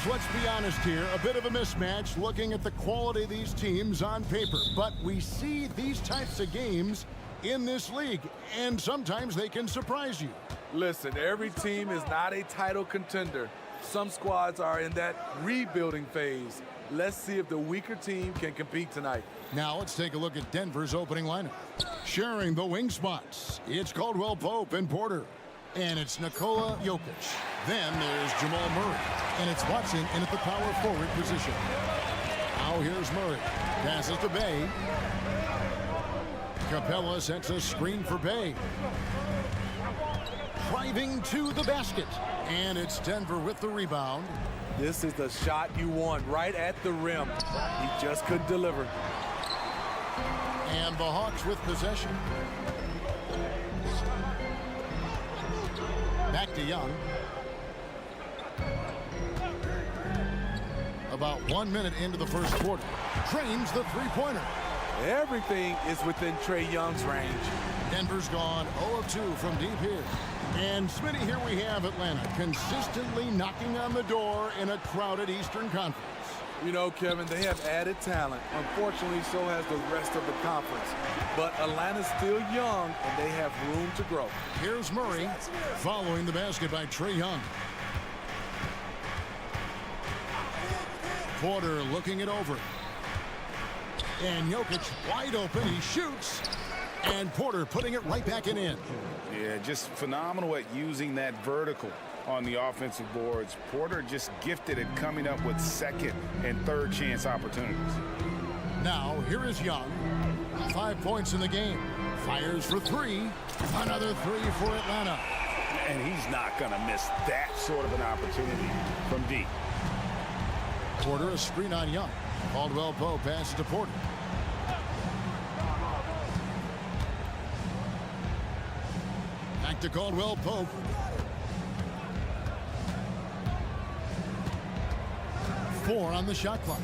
Let's be honest here, a bit of a mismatch looking at the quality of these teams on paper. But we see these types of games in this league, and sometimes they can surprise you. Listen, every team is not a title contender. Some squads are in that rebuilding phase. Let's see if the weaker team can compete tonight. Now let's take a look at Denver's opening lineup. Sharing the wing spots, it's Caldwell Pope and Porter. And it's Nikola Jokic. Then there's Jamal Murray. And it's Watson in at the power forward position. Now here's Murray. Passes to Bay. Capella sets a screen for Bay. Driving to the basket. And it's Denver with the rebound. This is the shot you want, right at the rim. He just couldn't deliver. And the Hawks with possession. Back to Young. About 1 minute into the first quarter. Drains the three-pointer. Everything is within Trae Young's range. Denver's gone 0 of 2 from deep here. And Smitty, here we have Atlanta consistently knocking on the door in a crowded Eastern Conference. You know, Kevin, they have added talent. Unfortunately, so has the rest of the conference. But Atlanta's still young, and they have room to grow. Here's Murray following the basket by Trae Young. Porter looking it over. And Jokic wide open. He shoots. And Porter putting it right back in. Yeah, just phenomenal at using that vertical on the offensive boards. Porter just gifted at coming up with second and third chance opportunities. Now, here is Young. 5 points in the game. Fires for three. Another three for Atlanta. And he's not going to miss that sort of an opportunity from deep. Porter, a screen on Young. Caldwell Pope passes to Porter. Back to Caldwell Pope. Four on the shot clock.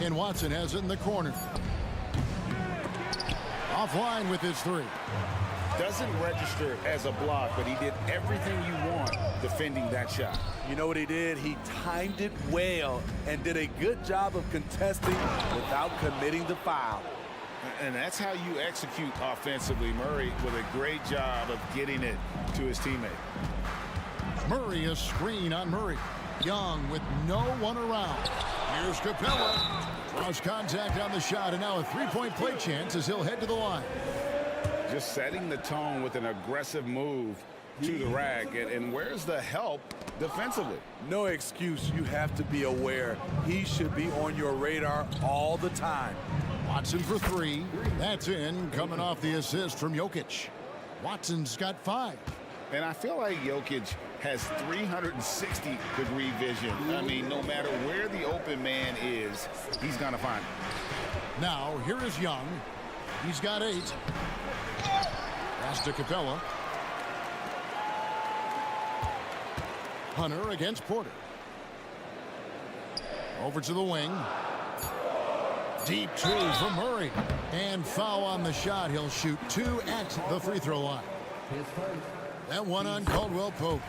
And Watson has it in the corner. Offline with his three. Doesn't register as a block, but he did everything you want defending that shot. You know what he did? He timed it well and did a good job of contesting without committing the foul. And that's how you execute offensively. Murray with a great job of getting it to his teammate. Murray, a screen on Murray. Young with no one around. Here's Capella. Draws contact on the shot, and now a three-point play chance as he'll head to the line. Just setting the tone with an aggressive move to the rack. And where's the help defensively? No excuse. You have to be aware. He should be on your radar all the time. Watson for three. That's in, coming off the assist from Jokic. Watson's got 5. And I feel like Jokic has 360-degree vision. I mean, no matter where the open man is, he's going to find it. Now, here is Young. He's got 8. Pass to Capella. Hunter against Porter. Over to the wing. Deep two for Murray. And foul on the shot. He'll shoot 2 at the free throw line. That one on Caldwell Pope.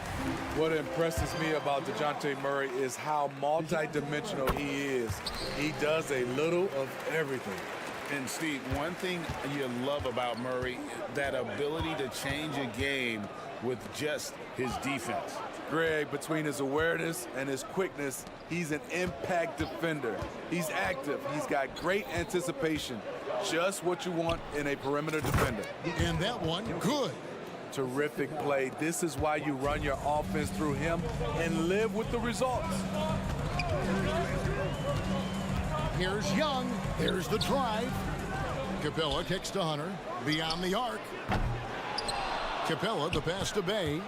What impresses me about DeJounte Murray is how multi-dimensional he is. He does a little of everything. And Steve, one thing you love about Murray, that ability to change a game with just his defense. Greg, between his awareness and his quickness, he's an impact defender. He's active. He's got great anticipation. Just what you want in a perimeter defender. And that one, good. Terrific play. This is why you run your offense through him and live with the results. Here's Young. There's the drive. Capella kicks to Hunter. Beyond the arc. Capella, the pass to Bay.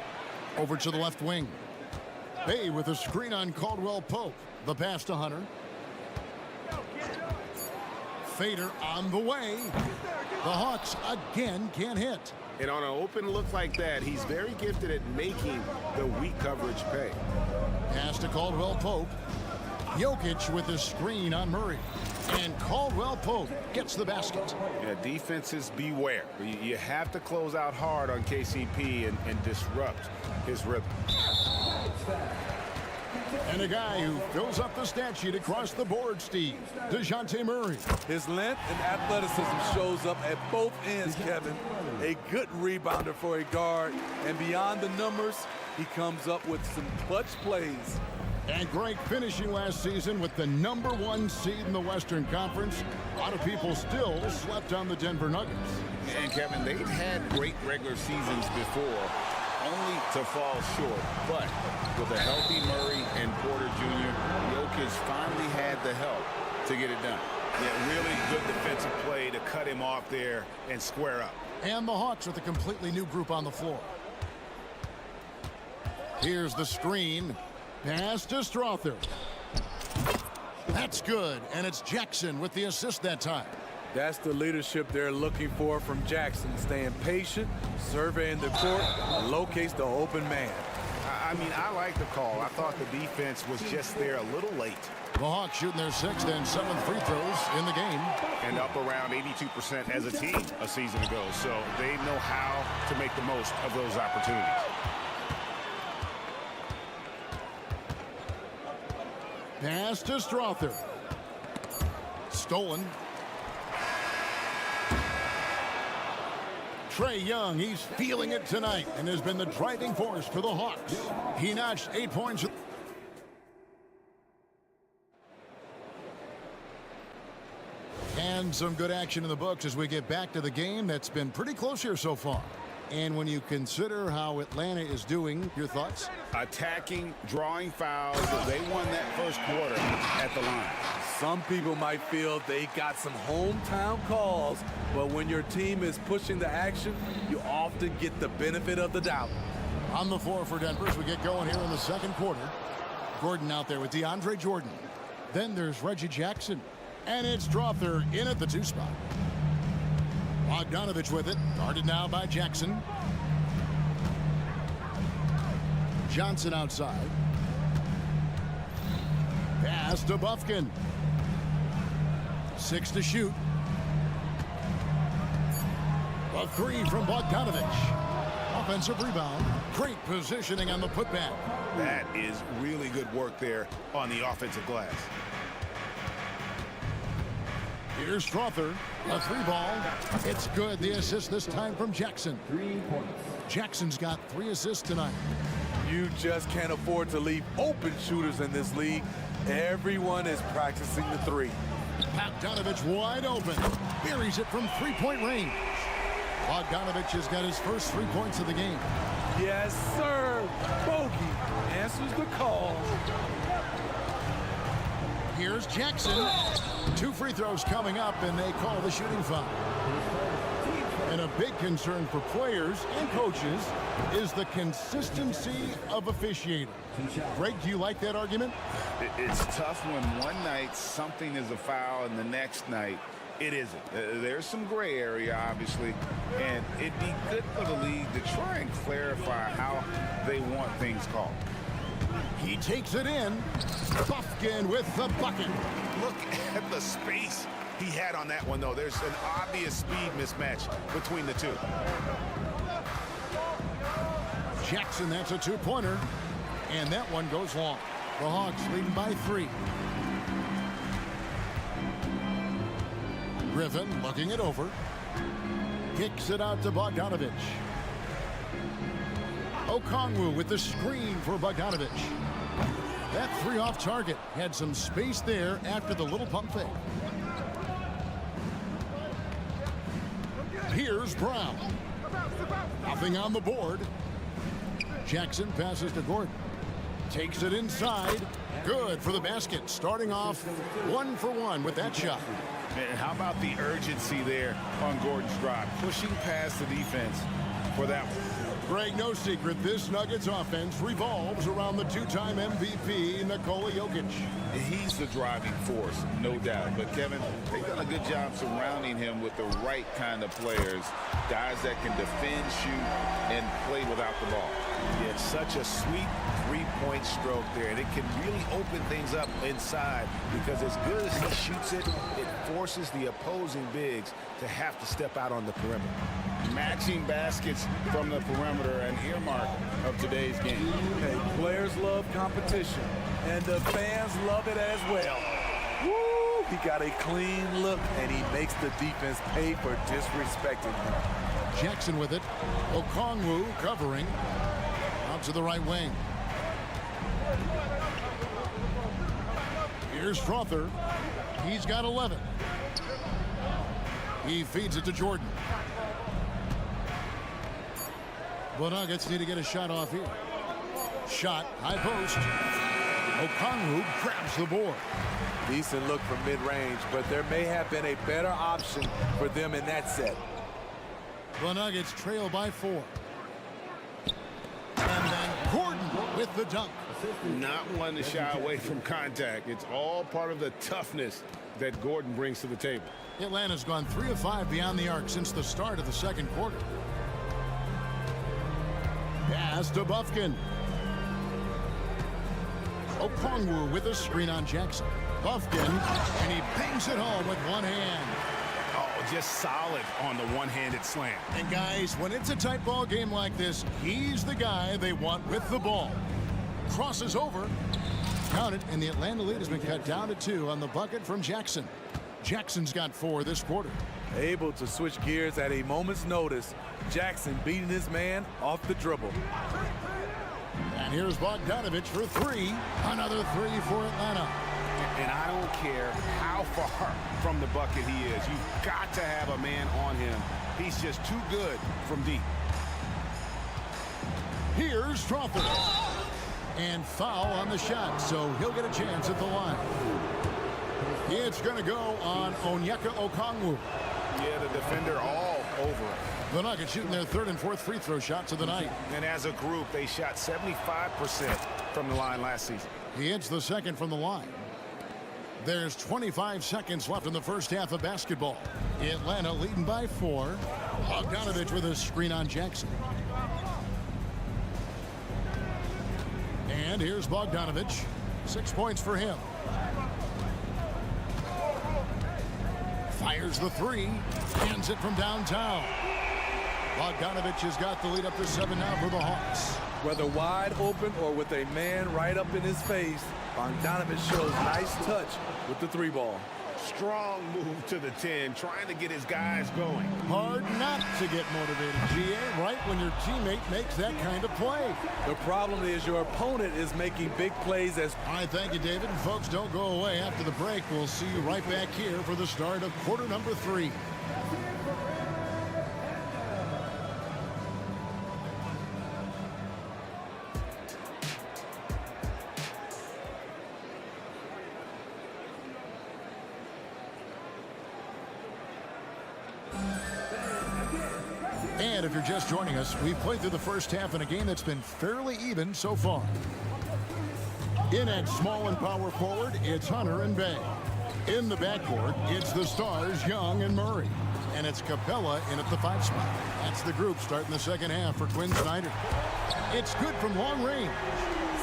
Over to the left wing. Bay with a screen on Caldwell Pope. The pass to Hunter. Fader on the way. The Hawks again can't hit. And on an open look like that, he's very gifted at making the weak coverage pay. Pass to Caldwell Pope. Jokic with a screen on Murray. And Caldwell Pope gets the basket. Yeah, defenses beware. You have to close out hard on KCP and disrupt his rhythm. And a guy who fills up the stat sheet across the board, Steve, DeJounte Murray. His length and athleticism shows up at both ends, Kevin. A good rebounder for a guard. And beyond the numbers, he comes up with some clutch plays. And great finishing last season with the #1 seed in the Western Conference. A lot of people still slept on the Denver Nuggets. And Kevin, they've had great regular seasons before, only to fall short. But with a healthy Murray and Porter Jr., Jokic finally had the help to get it done. Yeah, really good defensive play to cut him off there and square up. And the Hawks with a completely new group on the floor. Here's the screen. Pass to Strother. That's good, and it's Jackson with the assist that time. That's the leadership they're looking for from Jackson. Staying patient, surveying the court, and locates the open man. I mean, I like the call. I thought the defense was just there a little late. The Hawks shooting their 6th and 7th free throws in the game. And up around 82% as a team a season ago. So they know how to make the most of those opportunities. Pass to Strother. Stolen. Trae Young, he's feeling it tonight and has been the driving force for the Hawks. He notched 8 points. And some good action in the books as we get back to the game that's been pretty close here so far. And when you consider how Atlanta is doing, your thoughts? Attacking, drawing fouls. They won that first quarter at the line. Some people might feel they got some hometown calls, but when your team is pushing the action, you often get the benefit of the doubt. On the floor for Denver as we get going here in the second quarter. Gordon out there with DeAndre Jordan. Then there's Reggie Jackson. And it's Strother in at the 2 spot. Bogdanovich with it. Guarded now by Jackson. Johnson outside. Pass to Bufkin. 6 to shoot. A 3 from Bogdanovich. Offensive rebound. Great positioning on the putback. That is really good work there on the offensive glass. Here's Strother, a 3-ball. It's good. The assist this time from Jackson. 3 points. Jackson's got 3 assists tonight. You just can't afford to leave open shooters in this league. Everyone is practicing the 3. Bogdanovich wide open. Buries it from 3-point range. Bogdanovich has got his first 3 points of the game. Yes, sir. Bogey answers the call. Here's Jackson. 2 free throws coming up, and they call the shooting foul. And a big concern for players and coaches is the consistency of officiating. Greg, do you like that argument? It's tough when one night something is a foul and the next night it isn't. There's some gray area, obviously, and it'd be good for the league to try and clarify how they want things called. He takes it in. Bufkin with the bucket. Look at the space he had on that one, though. There's an obvious speed mismatch between the two. Jackson, that's a 2-pointer. And that one goes long. The Hawks leading by 3. Griffin looking it over. Kicks it out to Bogdanovich. Okongwu with the screen for Bogdanovich. That 3 off target. Had some space there after the little pump fake. Here's Brown. Nothing on the board. Jackson passes to Gordon. Takes it inside. Good for the basket. Starting off 1 for 1 with that shot. And how about the urgency there on Gordon's drive? Pushing past the defense for that one. Greg, no secret, this Nuggets offense revolves around the two-time MVP, Nikola Jokic. He's the driving force, no doubt. But, Kevin, they've done a good job surrounding him with the right kind of players, guys that can defend, shoot, and play without the ball. Yeah, it's such a sweet three-point stroke there, and it can really open things up inside because as good as he shoots it, it forces the opposing bigs to have to step out on the perimeter. Matching baskets from the perimeter, an earmark of today's game. Hey, players love competition, and the fans love it as well. Woo! He got a clean look, and he makes the defense pay for disrespecting him. Jackson with it. Okongwu covering. Out to the right wing. Here's Strother. He's got 11. He feeds it to Jordan. The Nuggets need to get a shot off here. Shot, high post. Okongwu grabs the board. Decent look from mid-range, but there may have been a better option for them in that set. The Nuggets trail by 4. And then Gordon with the dunk. Not one to shy away from contact. It's all part of the toughness that Gordon brings to the table. Atlanta's gone 3 of 5 beyond the arc since the start of the second quarter. Pass to Bufkin. Okongwu with a screen on Jackson. Bufkin, and he bangs it home with one hand. Oh, just solid on the one-handed slam. And guys, when it's a tight ball game like this, he's the guy they want with the ball. Crosses over. Count it, and the Atlanta lead has been cut down to 2 on the bucket from Jackson. Jackson's got 4 this quarter. Able to switch gears at a moment's notice. Jackson beating his man off the dribble. And here's Bogdanovich for 3. Another 3 for Atlanta. And I don't care how far from the bucket he is. You've got to have a man on him. He's just too good from deep. Here's Strother. And foul on the shot, so he'll get a chance at the line. It's going to go on Onyeka Okongwu. Yeah, the defender all over it. The Nuggets shooting their 3rd and 4th free throw shots of the night. And as a group, they shot 75% from the line last season. He hits the 2nd from the line. There's 25 seconds left in the first half of basketball. Atlanta leading by 4. Bogdanovich with a screen on Jackson. And here's Bogdanovich. 6 points for him. Fires the 3. Hands it from downtown. Bogdanovich has got the lead up to 7 now for the Hawks. Whether wide open or with a man right up in his face, Bogdanovich shows nice touch with the 3 ball. Strong move to the 10, trying to get his guys going. Hard not to get motivated, GA, right when your teammate makes that kind of play. The problem is your opponent is making big plays as... All right, thank you, David. And folks, don't go away. After the break, we'll see you right back here for the start of quarter number 3. And if you're just joining us, we've played through the first half in a game that's been fairly even so far. In at small and power forward, it's Hunter and Bay. In the backcourt, it's the stars, Young and Murray. And it's Capella in at the 5 spot. That's the group starting the second half for Quinn Snyder. It's good from long range.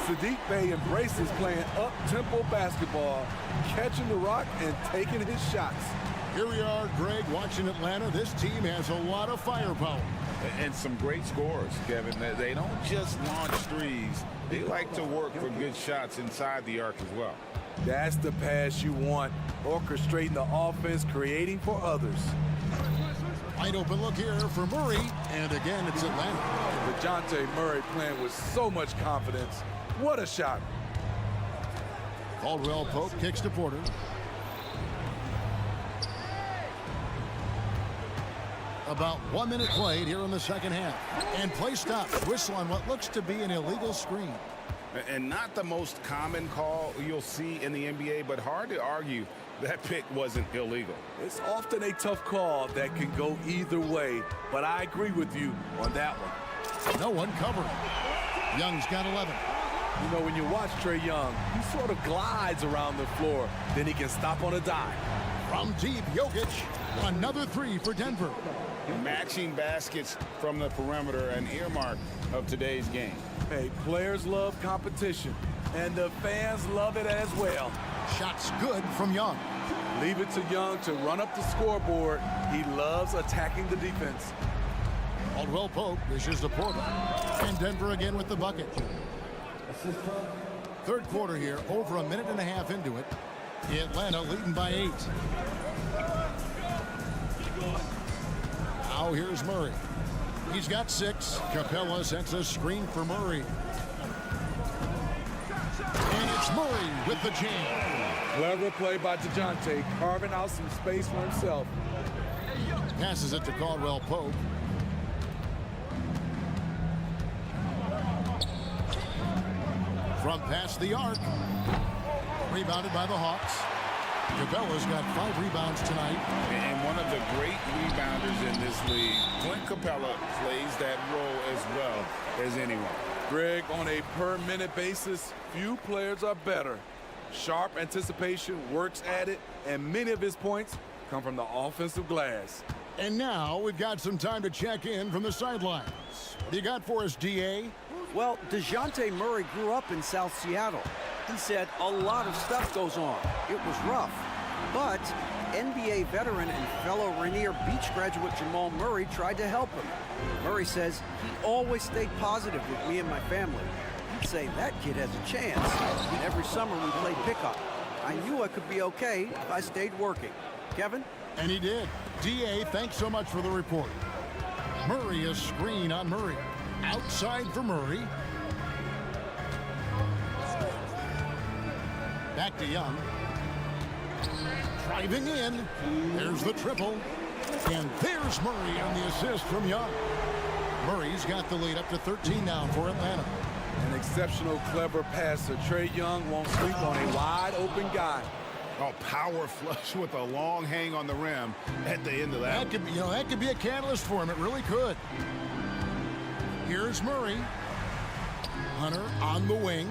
Saddiq Bey embraces playing up-tempo basketball, catching the rock and taking his shots. Here we are, Greg, watching Atlanta. This team has a lot of firepower. And some great scores, Kevin. They don't just launch threes. They like to work for good shots inside the arc as well. That's the pass you want. Orchestrating the offense, creating for others. Wide open look here for Murray. And again, it's Atlanta. DeJounte Murray playing with so much confidence. What a shot. Caldwell Pope kicks to Porter. About 1 minute played here in the second half. And play stops. Whistle on what looks to be an illegal screen. And not the most common call you'll see in the NBA, but hard to argue that pick wasn't illegal. It's often a tough call that can go either way, but I agree with you on that one. No one covering. Young's got 11. You know, when you watch Trae Young, he sort of glides around the floor. Then he can stop on a dime. From deep, Jokic. Another three for Denver. Matching baskets from the perimeter, an earmark of today's game. Hey, players love competition, and the fans love it as well. Shots good from Young. Leave it to Young to run up the scoreboard. He loves attacking the defense. Caldwell Pope dishes to Porter. And Denver again with the bucket. Third quarter here, over a minute and a half into it. Atlanta leading by 8. Now here's Murray. He's got 6. Capella sets a screen for Murray. And it's Murray with the jam. Clever play by DeJounte, carving out some space for himself. Passes it to Caldwell Pope. From past the arc. Rebounded by the Hawks. Capella's got 5 rebounds tonight. And one of the great rebounders in this league, Clint Capella, plays that role as well as anyone. Greg, on a per-minute basis, few players are better. Sharp anticipation, works at it, and many of his points come from the offensive glass. And now we've got some time to check in from the sidelines. What do you got for us, DA? Well, DeJounte Murray grew up in South Seattle. He said a lot of stuff goes on. It was rough. But NBA veteran and fellow Rainier Beach graduate Jamal Murray tried to help him. Murray says he always stayed positive with me and my family. He'd say that kid has a chance. And every summer we played pickup. I knew I could be okay if I stayed working. Kevin? And he did. DA, thanks so much for the report. Murray, a screen on Murray. Outside for Murray. Back to Young. Driving in. There's the triple. And there's Murray on the assist from Young. Murray's got the lead up to 13 now for Atlanta. An exceptional, clever passer. Trae Young won't sleep on a wide-open guy. Oh, power flush with a long hang on the rim at the end of that. That could be a catalyst for him. It really could. Here's Murray. Hunter on the wing.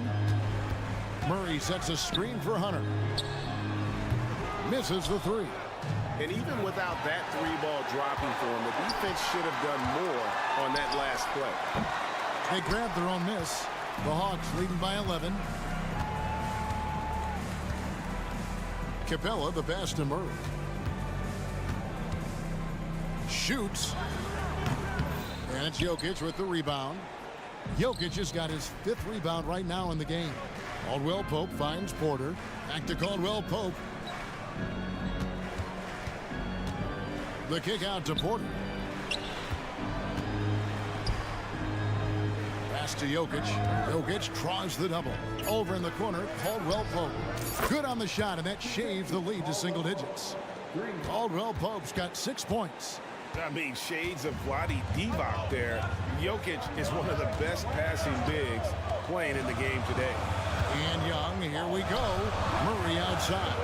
Murray sets a screen for Hunter. Misses the 3. And even without that 3-ball dropping for him, the defense should have done more on that last play. They grabbed their own miss. The Hawks leading by 11. Capella, the pass to Murray. Shoots. And it's Jokic with the rebound. Jokic has got his 5th rebound right now in the game. Caldwell Pope finds Porter. Back to Caldwell Pope. The kick out to Porter. Pass to Jokic. Jokic draws the double. Over in the corner, Caldwell Pope. Good on the shot, and that shaves the lead to single digits. Caldwell Pope's got 6 points. I mean, shades of Vlade Divac there. Jokic is one of the best passing bigs playing in the game today. And Young, here we go. Murray outside.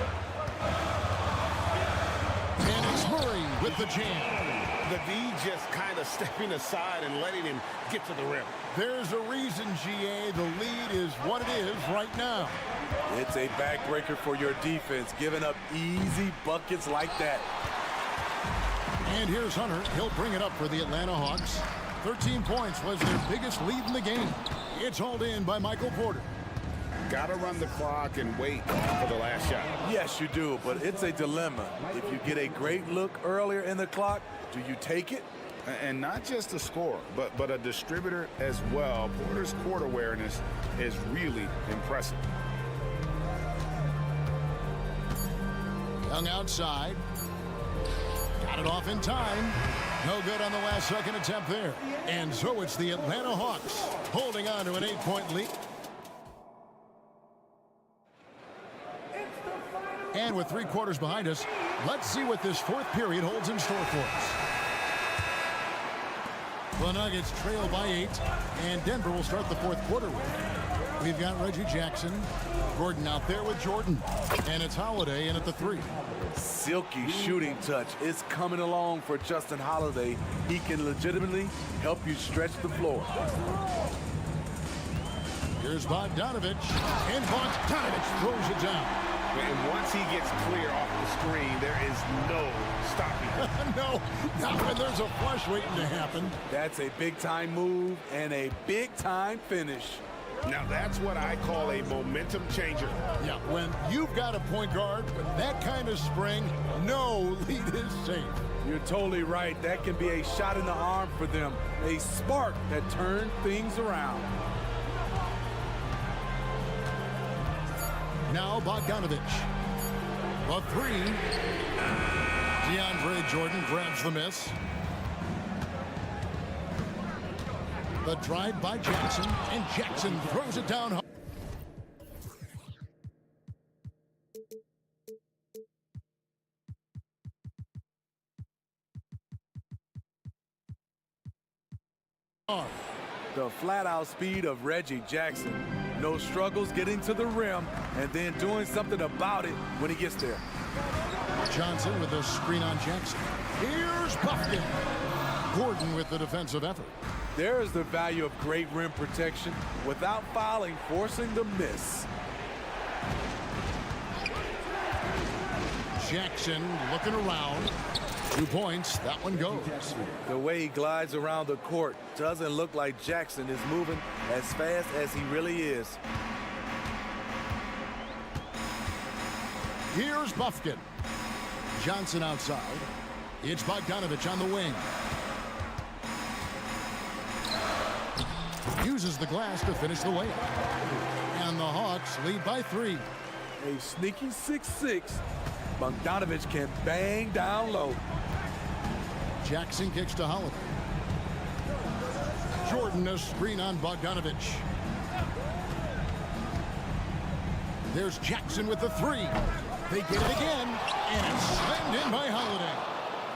And it's Murray with the jam. The D just kind of stepping aside and letting him get to the rim. There's a reason, GA. The lead is what it is right now. It's a backbreaker for your defense, giving up easy buckets like that. And here's Hunter. He'll bring it up for the Atlanta Hawks. 13 points was their biggest lead in the game. It's hauled in by Michael Porter. Got to run the clock and wait for the last shot. Yes, you do, but it's a dilemma. If you get a great look earlier in the clock, do you take it? And not just a scorer, but a distributor as well. Porter's court awareness is really impressive. Young outside. Got it off in time. No good on the last second attempt there. And so it's the Atlanta Hawks holding on to an 8-point lead. And with 3 quarters behind us, let's see what this 4th period holds in store for us. The Nuggets trail by 8, and Denver will start the 4th quarter with. We've got Reggie Jackson, Gordon out there with Jordan, and it's Holiday in at the 3. Silky shooting touch is coming along for Justin Holiday. He can legitimately help you stretch the floor. Here's Bogdanovich, and Bogdanovich throws it down. And once he gets clear off the screen, there is no stopping him. No, not when there's a flush waiting to happen. That's a big-time move and a big-time finish. Now that's what I call a momentum changer. Yeah, when you've got a point guard with that kind of spring, no lead is safe. You're totally right. That can be a shot in the arm for them, a spark that turns things around. Now Bogdanovich. The three. DeAndre Jordan grabs the miss. The drive by Jackson, and Jackson throws it down. The flat-out speed of Reggie Jackson. No struggles getting to the rim and then doing something about it when he gets there. Johnson with the screen on Jackson. Here's Buffkin. Gordon with the defensive effort. There is the value of great rim protection without fouling, forcing the miss. Jackson looking around. 2 points. That one goes. The way he glides around the court doesn't look like Jackson is moving as fast as he really is. Here's Buffkin. Johnson outside. It's Bogdanovich on the wing. Uses the glass to finish the layup. And the Hawks lead by 3. A sneaky 6'6". Bogdanovich can bang down low. Jackson kicks to Holiday. Jordan a screen on Bogdanovich. There's Jackson with the 3. They get it again, and it's slammed in by Holiday.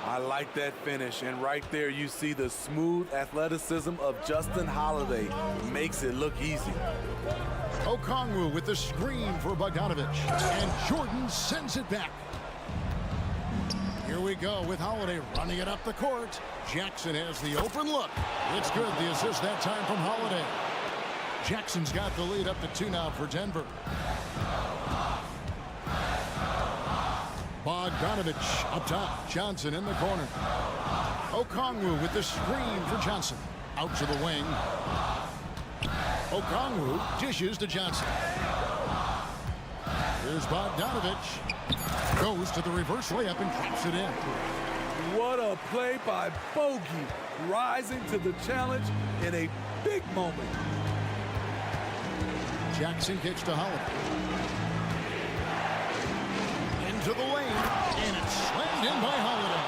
I like that finish, and right there you see the smooth athleticism of Justin Holiday. Makes it look easy. Okongwu with the screen for Bogdanovich, and Jordan sends it back. Here we go with Holiday running it up the court. Jackson has the open look. It's good, the assist that time from Holiday. Jackson's got the lead up to 2 now for Denver. Bogdanovich up top. Johnson in the corner. Okongwu with the screen for Johnson. Out to the wing. Okongwu dishes to Johnson. Here's Bogdanovich. Goes to the reverse layup and drops it in. What a play by Bogey. Rising to the challenge in a big moment. Jackson kicks to Holiday. Into the lane, and it's slammed in by Holiday.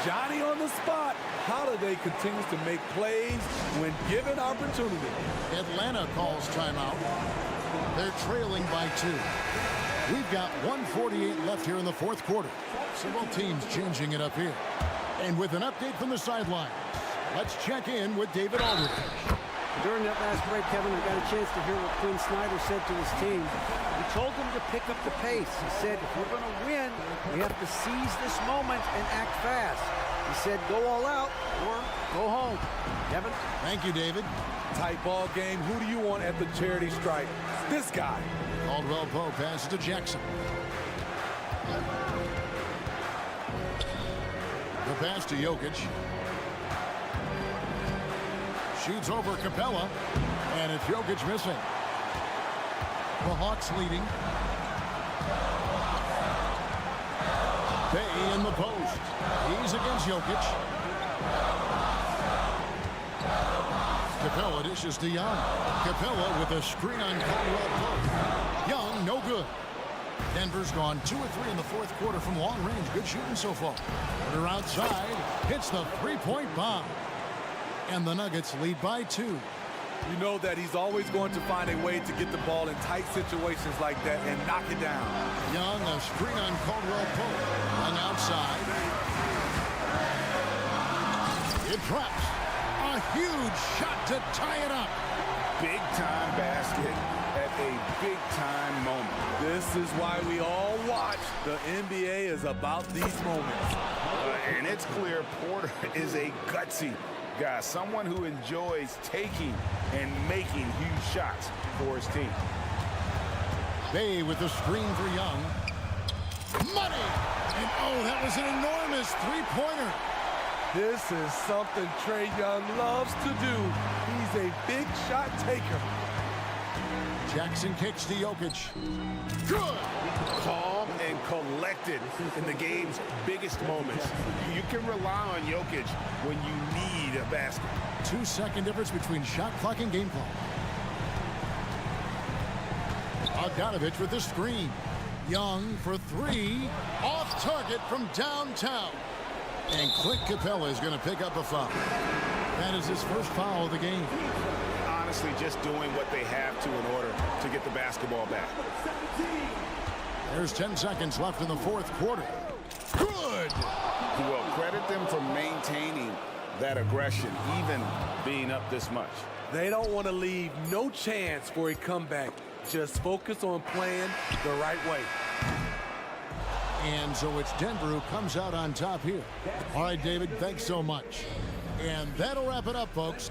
Johnny on the spot. Holiday continues to make plays when given opportunity. Atlanta calls timeout. They're trailing by 2. We've got 1:48 left here in the fourth quarter. Several teams changing it up here. And with an update from the sideline, let's check in with David Aldridge. During that last break, Kevin, I got a chance to hear what Quinn Snyder said to his team. He told them to pick up the pace. He said, if we're going to win, we have to seize this moment and act fast. He said, go all out or go home. Kevin? Thank you, David. Tight ball game. Who do you want at the charity stripe? This guy. Caldwell Pope passes to Jackson. The pass to Jokic. Shoots over Capella, and it's Jokic missing. The Hawks leading. Bay in the post. He's against Jokic. Capella dishes to Young. Capella with a screen on Caldwell Pope. Young, no good. Denver's gone 2 of 3 in the fourth quarter from long range. Good shooting so far. They're outside. Hits the three-point bomb. And the Nuggets lead by 2. You know that he's always going to find a way to get the ball in tight situations like that and knock it down. Young, a screen on Caldwell Pope. Young outside. It drops. A huge shot to tie it up. big-time basket at a big-time moment. This is why we all watch. The NBA is about these moments. And it's clear Porter is a gutsy guy, someone who enjoys taking and making huge shots for his team. Bay with the screen for Young. Money! And oh, that was an enormous three-pointer. This is something Trae Young loves to do. He's a big shot taker. Jackson kicks to Jokic. Good! Calm and collected in the game's biggest moments. You can rely on Jokic when you need a basket. 2-second difference between shot clock and game clock. Bogdanovich with the screen. Young for three. Off target from downtown. And Clint Capella is going to pick up a foul. That is his first foul of the game. Honestly, just doing what they have to in order to get the basketball back. There's 10 seconds left in the fourth quarter. Good! Well, credit them for maintaining that aggression, even being up this much. They don't want to leave no chance for a comeback. Just focus on playing the right way. And so it's Denver who comes out on top here. All right, David, thanks so much. And that'll wrap it up, folks.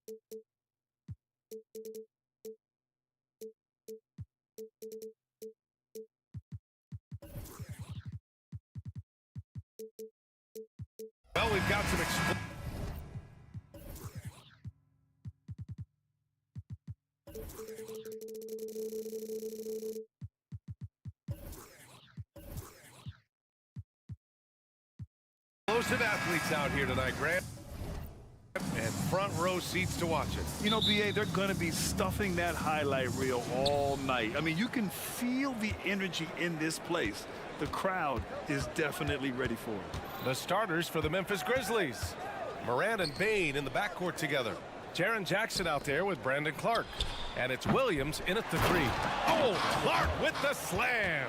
Well, we've got some explosive athletes out here tonight, Grant. And front row seats to watch it. You know, BA, they're going to be stuffing that highlight reel all night. I mean, you can feel the energy in this place. The crowd is definitely ready for it. The starters for the Memphis Grizzlies. Moran and Bain in the backcourt together. Jaren Jackson out there with Brandon Clark. And it's Williams in at the three. Oh, Clark with the slam.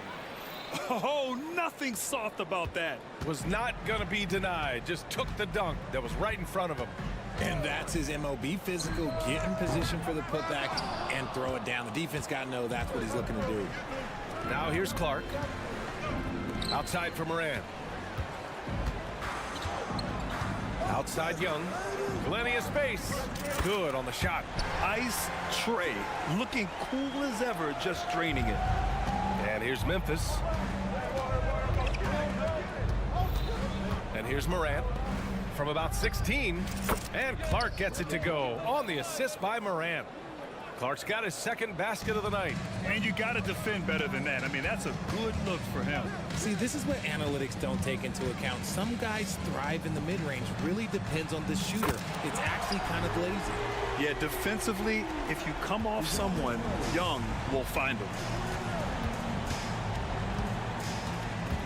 Oh, nothing soft about that. Was not going to be denied. Just took the dunk that was right in front of him. And that's his MO. Be physical, get in position for the putback, and throw it down. The defense got to know that's what he's looking to do. Now here's Clark. Outside for Moran. Outside Young. Plenty of space. Good on the shot. Ice tray, looking cool as ever, just draining it. And here's Memphis. And here's Morant from about 16. And Clark gets it to go on the assist by Morant. Clark's got his second basket of the night. And you got to defend better than that. I mean, that's a good look for him. See, this is what analytics don't take into account. Some guys thrive in the mid-range. Really depends on the shooter. It's actually kind of lazy. Yeah, defensively, if you come off someone, Young will find him.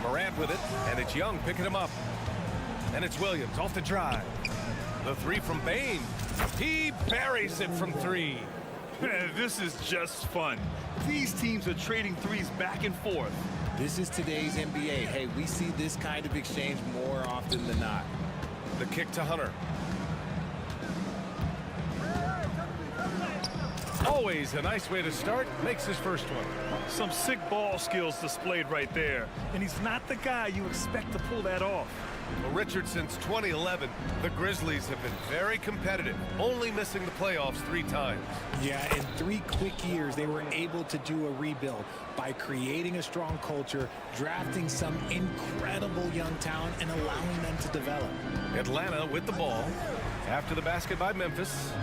Morant with it, and it's Young picking him up. And it's Williams off the drive. The three from Bain. He buries it from three. This is just fun. These teams are trading threes back and forth. This is today's NBA. Hey, we see this kind of exchange more often than not. The kick to Hunter. Always a nice way to start. Makes his first one. Some sick ball skills displayed right there. And he's not the guy you expect to pull that off. Well, Richard, since 2011, the Grizzlies have been very competitive, only missing the playoffs 3 times. Yeah, in 3 quick years, they were able to do a rebuild by creating a strong culture, drafting some incredible young talent, and allowing them to develop. Atlanta with the ball after the basket by Memphis.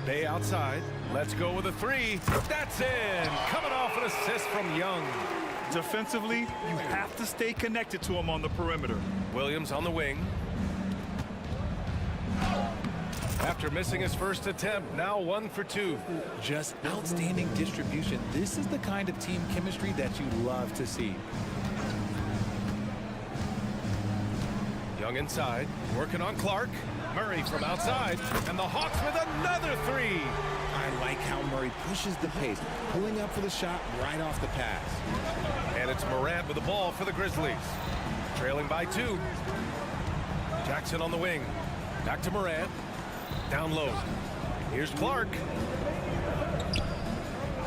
Bay outside. Let's go with a 3. That's in. Coming off an assist from Young. Defensively, you have to stay connected to him on the perimeter. Williams on the wing. After missing his first attempt, now 1 for 2. Just outstanding distribution. This is the kind of team chemistry that you love to see. Young inside, working on Clark. Murray from outside, and the Hawks with another 3. I like how Murray pushes the pace, pulling up for the shot right off the pass. And it's Morant with the ball for the Grizzlies. Trailing by 2. Jackson on the wing. Back to Morant. Down low. Here's Clark.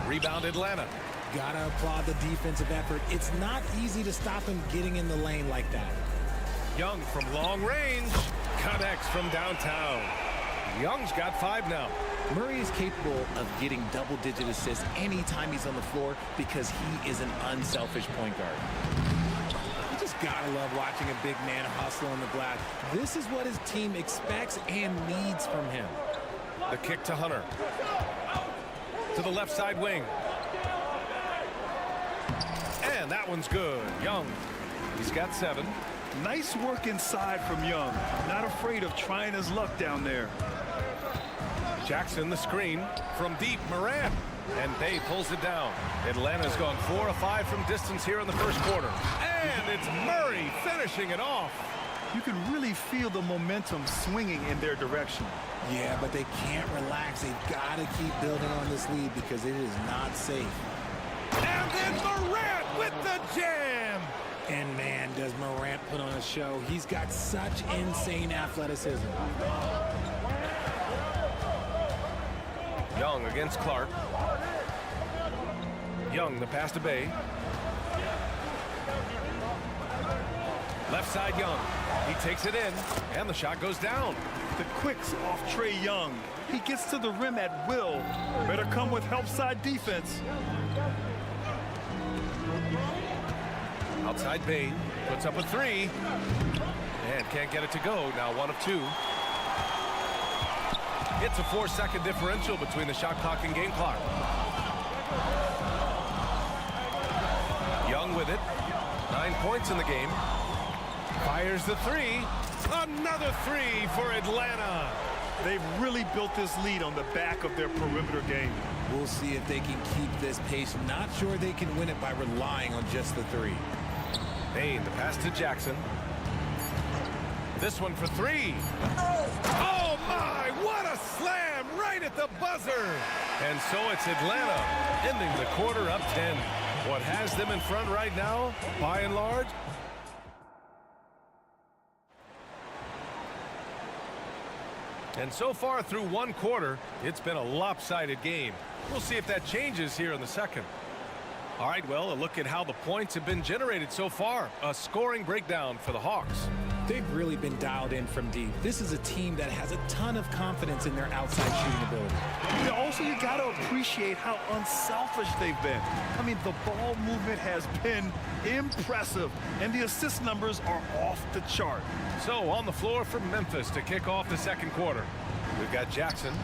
Rebound Atlanta. Gotta applaud the defensive effort. It's not easy to stop him getting in the lane like that. Young from long range. Connects from downtown. Young's got 5 now. Murray is capable of getting double-digit assists anytime he's on the floor because he is an unselfish point guard. You just gotta love watching a big man hustle on the glass. This is what his team expects and needs from him. The kick to Hunter. To the left side wing. And that one's good. Young. He's got 7. Nice work inside from Young. Not afraid of trying his luck down there. Jackson the screen from deep. Morant. And Bay pulls it down. Atlanta's gone 4 of 5 from distance here in the first quarter. And it's Murray finishing it off. You can really feel the momentum swinging in their direction. Yeah, but they can't relax. They've got to keep building on this lead because it is not safe. And then Morant with the jam. And man, does Morant put on a show. He's got such insane athleticism. Young against Clark. Young, the pass to Bay. Left side, Young. He takes it in, and the shot goes down. The quicks off Trae Young. He gets to the rim at will. Better come with help side defense. Outside Bain puts up a three. And can't get it to go. Now 1 of 2. It's a 4-second differential between the shot clock and game clock. Young with it. 9 points in the game. Fires the three. Another three for Atlanta. They've really built this lead on the back of their perimeter game. We'll see if they can keep this pace. Not sure they can win it by relying on just the three. Bain, the pass to Jackson. This one for three. Oh my, what a slam right at the buzzer. And so it's Atlanta ending the quarter up 10. What has them in front right now, by and large? And so far through 1 quarter, it's been a lopsided game. We'll see if that changes here in the second. All right, well, a look at how the points have been generated so far. A scoring breakdown for the Hawks. They've really been dialed in from deep. This is a team that has a ton of confidence in their outside shooting ability. Also, you got to appreciate how unselfish they've been. I mean, the ball movement has been impressive, and the assist numbers are off the chart. So on the floor for Memphis to kick off the second quarter. We've got Jackson,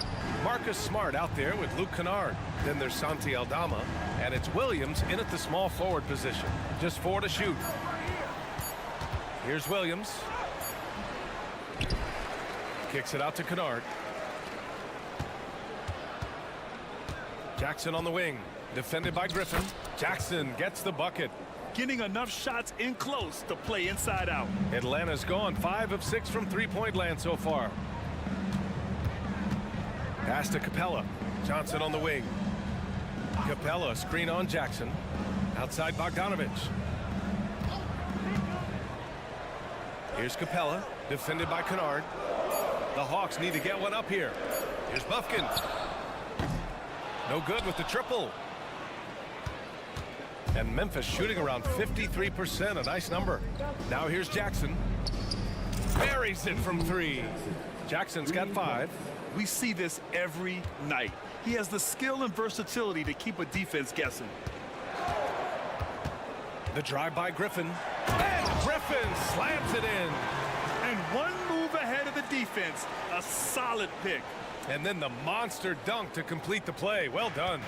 Marcus Smart out there with Luke Kennard. Then there's Santi Aldama, and it's Williams in at the small forward position. Just 4 to shoot. Here's Williams. Kicks it out to Kennard. Jackson on the wing, defended by Griffin. Jackson gets the bucket. Getting enough shots in close to play inside out. Atlanta's gone 5 of 6 from three-point land so far. Pass to Capella. Johnson on the wing. Capella, screen on Jackson. Outside Bogdanovich. Here's Capella, defended by Kennard. The Hawks need to get one up here. Here's Buffkin. No good with the triple. And Memphis shooting around 53%, a nice number. Now here's Jackson. Buries it from 3. Jackson's got 5. We see this every night. He has the skill and versatility to keep a defense guessing. The drive by Griffin. And Griffin slams it in. And one move ahead of the defense. A solid pick. And then the monster dunk to complete the play. Well done.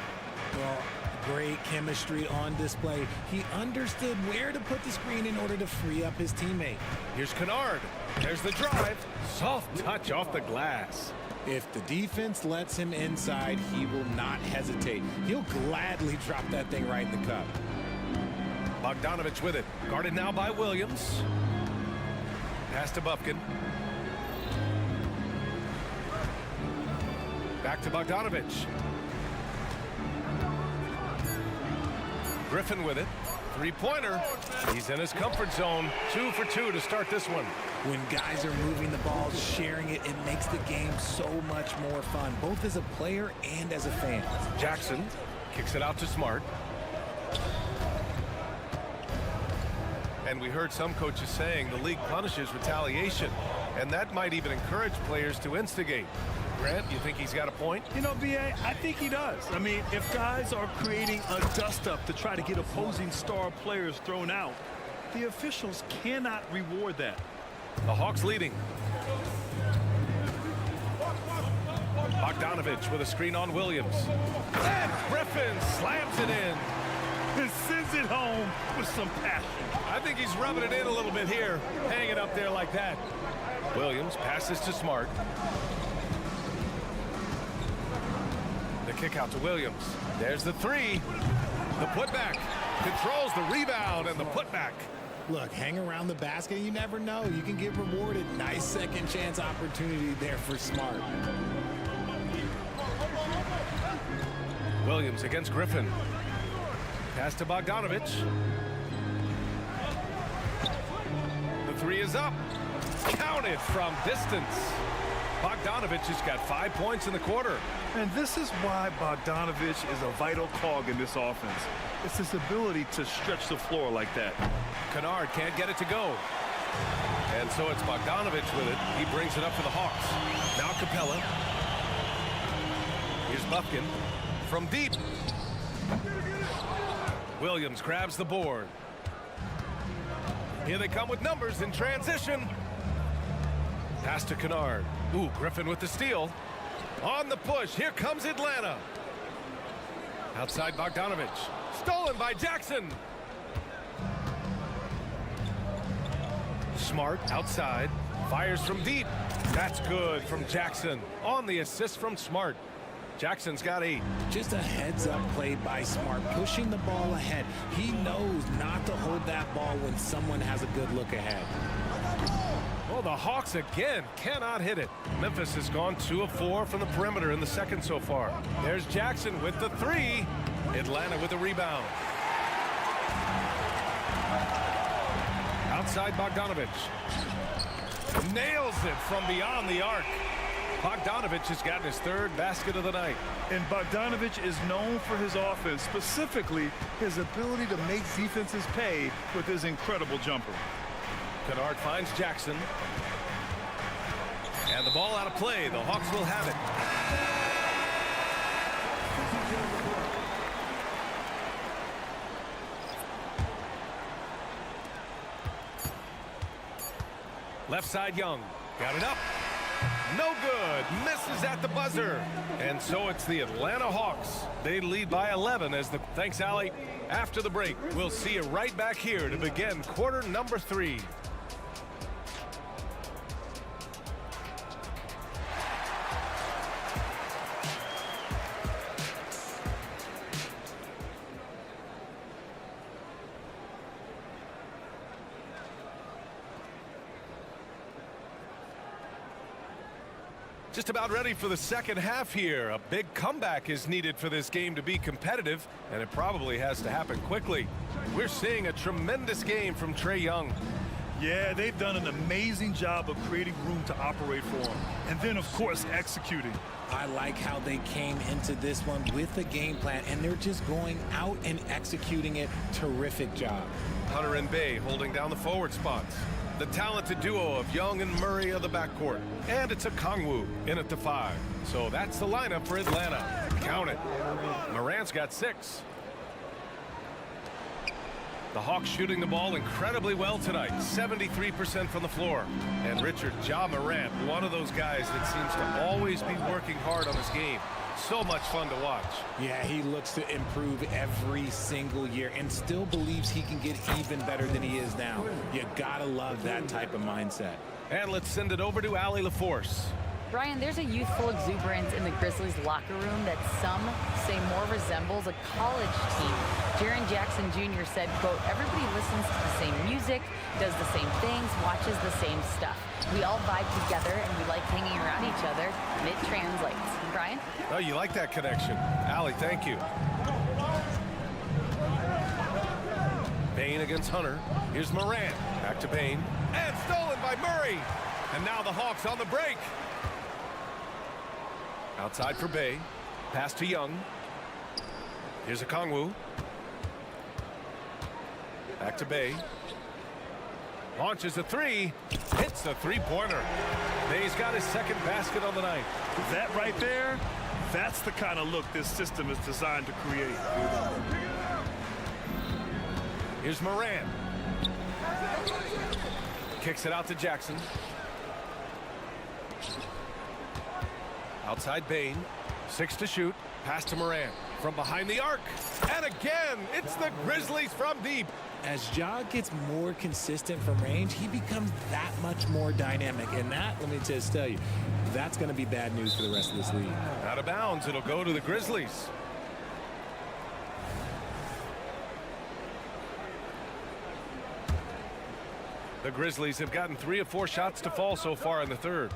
Well, great chemistry on display. He understood where to put the screen in order to free up his teammate. Here's Kennard. There's the drive. Soft touch off the glass. If the defense lets him inside, he will not hesitate. He'll gladly drop that thing right in the cup. Bogdanovich with it. Guarded now by Williams. Pass to Buffkin. Back to Bogdanovich. Griffin with it. Three-pointer. He's in his comfort zone. 2 for 2 to start this one. When guys are moving the ball, sharing it, it makes the game so much more fun, both as a player and as a fan. Jackson kicks it out to Smart. And we heard some coaches saying the league punishes retaliation, and that might even encourage players to instigate. Grant, you think he's got a point? You know, B.A., I think he does. I mean, if guys are creating a dust-up to try to get opposing star players thrown out, the officials cannot reward that. The Hawks leading. Bogdanovich with a screen on Williams. And Griffin slams it in. And sends it home with some passion. I think he's rubbing it in a little bit here, hanging up there like that. Williams passes to Smart. The kick out to Williams. There's the 3. The putback. Controls the rebound and the putback. Look, hang around the basket, you never know. You can get rewarded. Nice second chance opportunity there for Smart. Williams against Griffin. Pass to Bogdanovich. The 3 is up. Counted from distance. Bogdanovich has got 5 points in the quarter. And this is why Bogdanovich is a vital cog in this offense. It's his ability to stretch the floor like that. Kennard can't get it to go. And so it's Bogdanovich with it. He brings it up for the Hawks. Now Capella. Here's Buffkin from deep. Williams grabs the board. Here they come with numbers in transition. Pass to Kennard. Ooh, Griffin with the steal. On the push, here comes Atlanta. Outside Bogdanovich. Stolen by Jackson. Smart outside. Fires from deep. That's good from Jackson. On the assist from Smart. Jackson's got 8. Just a heads-up play by Smart, pushing the ball ahead. He knows not to hold that ball when someone has a good look ahead. Well, the Hawks again cannot hit it. Memphis has gone 2 of 4 from the perimeter in the second so far. There's Jackson with the 3. Atlanta with the rebound. Outside Bogdanovich. Nails it from beyond the arc. Bogdanovich has gotten his 3rd basket of the night. And Bogdanovich is known for his offense, specifically his ability to make defenses pay with his incredible jumper. Kennard finds Jackson. And the ball out of play. The Hawks will have it. Left side Young. Got it up. No good. Misses at the buzzer. And so it's the Atlanta Hawks. They lead by 11 as the... Thanks, Allie. After the break, we'll see you right back here to begin quarter number 3. Just about ready for the second half here. A big comeback is needed for this game to be competitive, and it probably has to happen quickly. We're seeing a tremendous game from Trae Young. Yeah, they've done an amazing job of creating room to operate for him. And then, of course, executing. I like how they came into this one with a game plan, and they're just going out and executing it. Terrific job. Hunter and Bay holding down the forward spots. The talented duo of Young and Murray of the backcourt. And it's a Kongwu in at the 5. So that's the lineup for Atlanta. Count it. Morant's got 6. The Hawks shooting the ball incredibly well tonight. 73% from the floor. And Richard Ja Morant, one of those guys that seems to always be working hard on his game. So much fun to watch. Yeah, he looks to improve every single year and still believes he can get even better than he is now. You gotta love that type of mindset. And let's send it over to Allie LaForce. Brian, there's a youthful exuberance in the Grizzlies locker room that some say more resembles a college team. Jaren Jackson Jr. said, quote, everybody listens to the same music, does the same things, watches the same stuff. We all vibe together and we like hanging around each other, and it translates. Brian? Oh, you like that connection. Allie, thank you. Bane against Hunter. Here's Morant. Back to Bane. And stolen by Murray. And now the Hawks on the break. Outside for Bay. Pass to Young. Here's a Kongwu. Back to Bay. Launches a 3. Hits a 3-pointer. Bay's got his 2nd basket on the night. That right there, that's the kind of look this system is designed to create. Here's Morant. Kicks it out to Jackson. Outside Bane. 6 to shoot. Pass to Morant. From behind the arc. And again, it's the Grizzlies from deep. As Ja gets more consistent from range, he becomes that much more dynamic. And that, let me just tell you, that's going to be bad news for the rest of this league. Out of bounds, it'll go to the Grizzlies. The Grizzlies have gotten 3 of 4 shots to fall so far in the 3rd.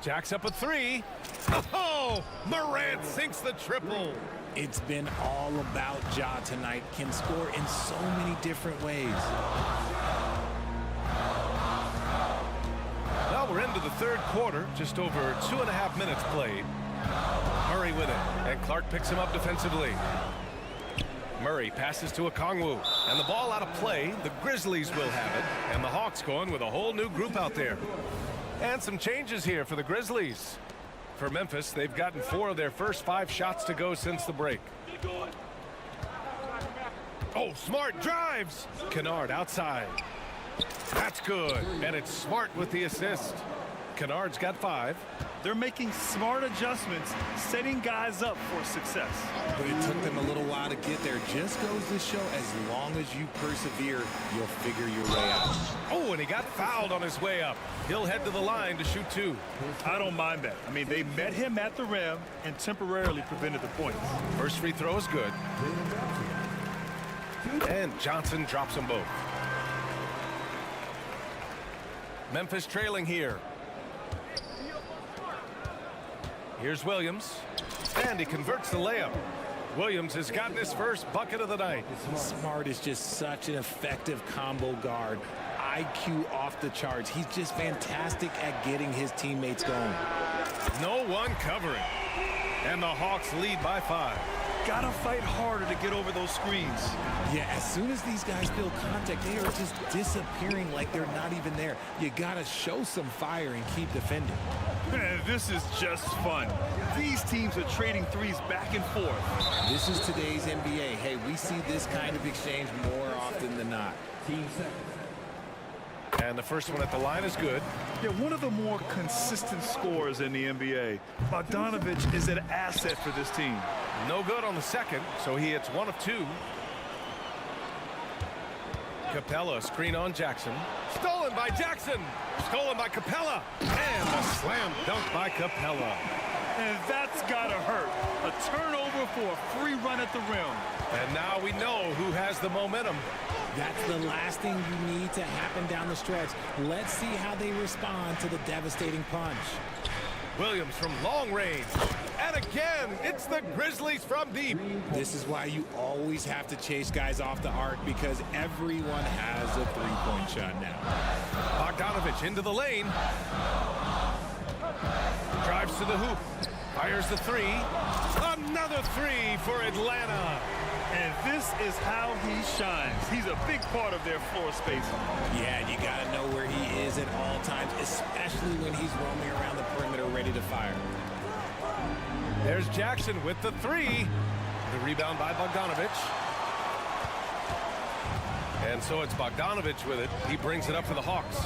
Jacks up a 3. Oh, Morant sinks the triple. It's been all about Ja tonight. Can score in so many different ways. Well, we're into the 3rd quarter. Just over 2.5 minutes played. Murray with it. And Clark picks him up defensively. Murray passes to Okongwu, and the ball out of play. The Grizzlies will have it, and the Hawks going with a whole new group out there. And some changes here for the Grizzlies. For Memphis, they've gotten 4 of their first 5 shots to go since the break. Oh, Smart drives. Kennard outside. That's good, and it's Smart with the assist. Kennard's got 5. They're making smart adjustments, setting guys up for success. But it took them a little while to get there. Just goes to show, as long as you persevere, you'll figure your way out. Oh, and he got fouled on his way up. He'll head to the line to shoot 2. I don't mind that. I mean, they met him at the rim and temporarily prevented the points. First free throw is good. And Johnson drops them both. Memphis trailing here. Here's Williams, and he converts the layup. Williams has gotten his first bucket of the night. Smart is just such an effective combo guard. IQ off the charts. He's just fantastic at getting his teammates going. No one covering. And the Hawks lead by 5. Gotta fight harder to get over those screens. Yeah, as soon as these guys feel contact, they are just disappearing like they're not even there. You gotta show some fire and keep defending. Man, this is just fun. These teams are trading threes back and forth. This is today's NBA. Hey, we see this kind of exchange more often than not. And the first one at the line is good. Yeah, one of the more consistent scorers in the NBA. Bogdanovich is an asset for this team. No good on the second, so he hits 1 of 2. Capella, screen on Jackson. Stolen by Jackson. Stolen by Capella. And a slam dunk by Capella. And that's gotta hurt. A turnover for a free run at the rim. And now we know who has the momentum. That's the last thing you need to happen down the stretch. Let's see how they respond to the devastating punch. Williams from long range. And again, it's the Grizzlies from deep. This is why you always have to chase guys off the arc, because everyone has a three-point shot now. Bogdanovich into the lane. Drives to the hoop. Fires the 3. Another 3 for Atlanta. And this is how he shines. He's a big part of their floor space. Yeah, you got to know where he is at all times, especially when he's roaming around the perimeter ready to fire. There's Jackson with the 3. The rebound by Bogdanovich. And so it's Bogdanovich with it. He brings it up for the Hawks.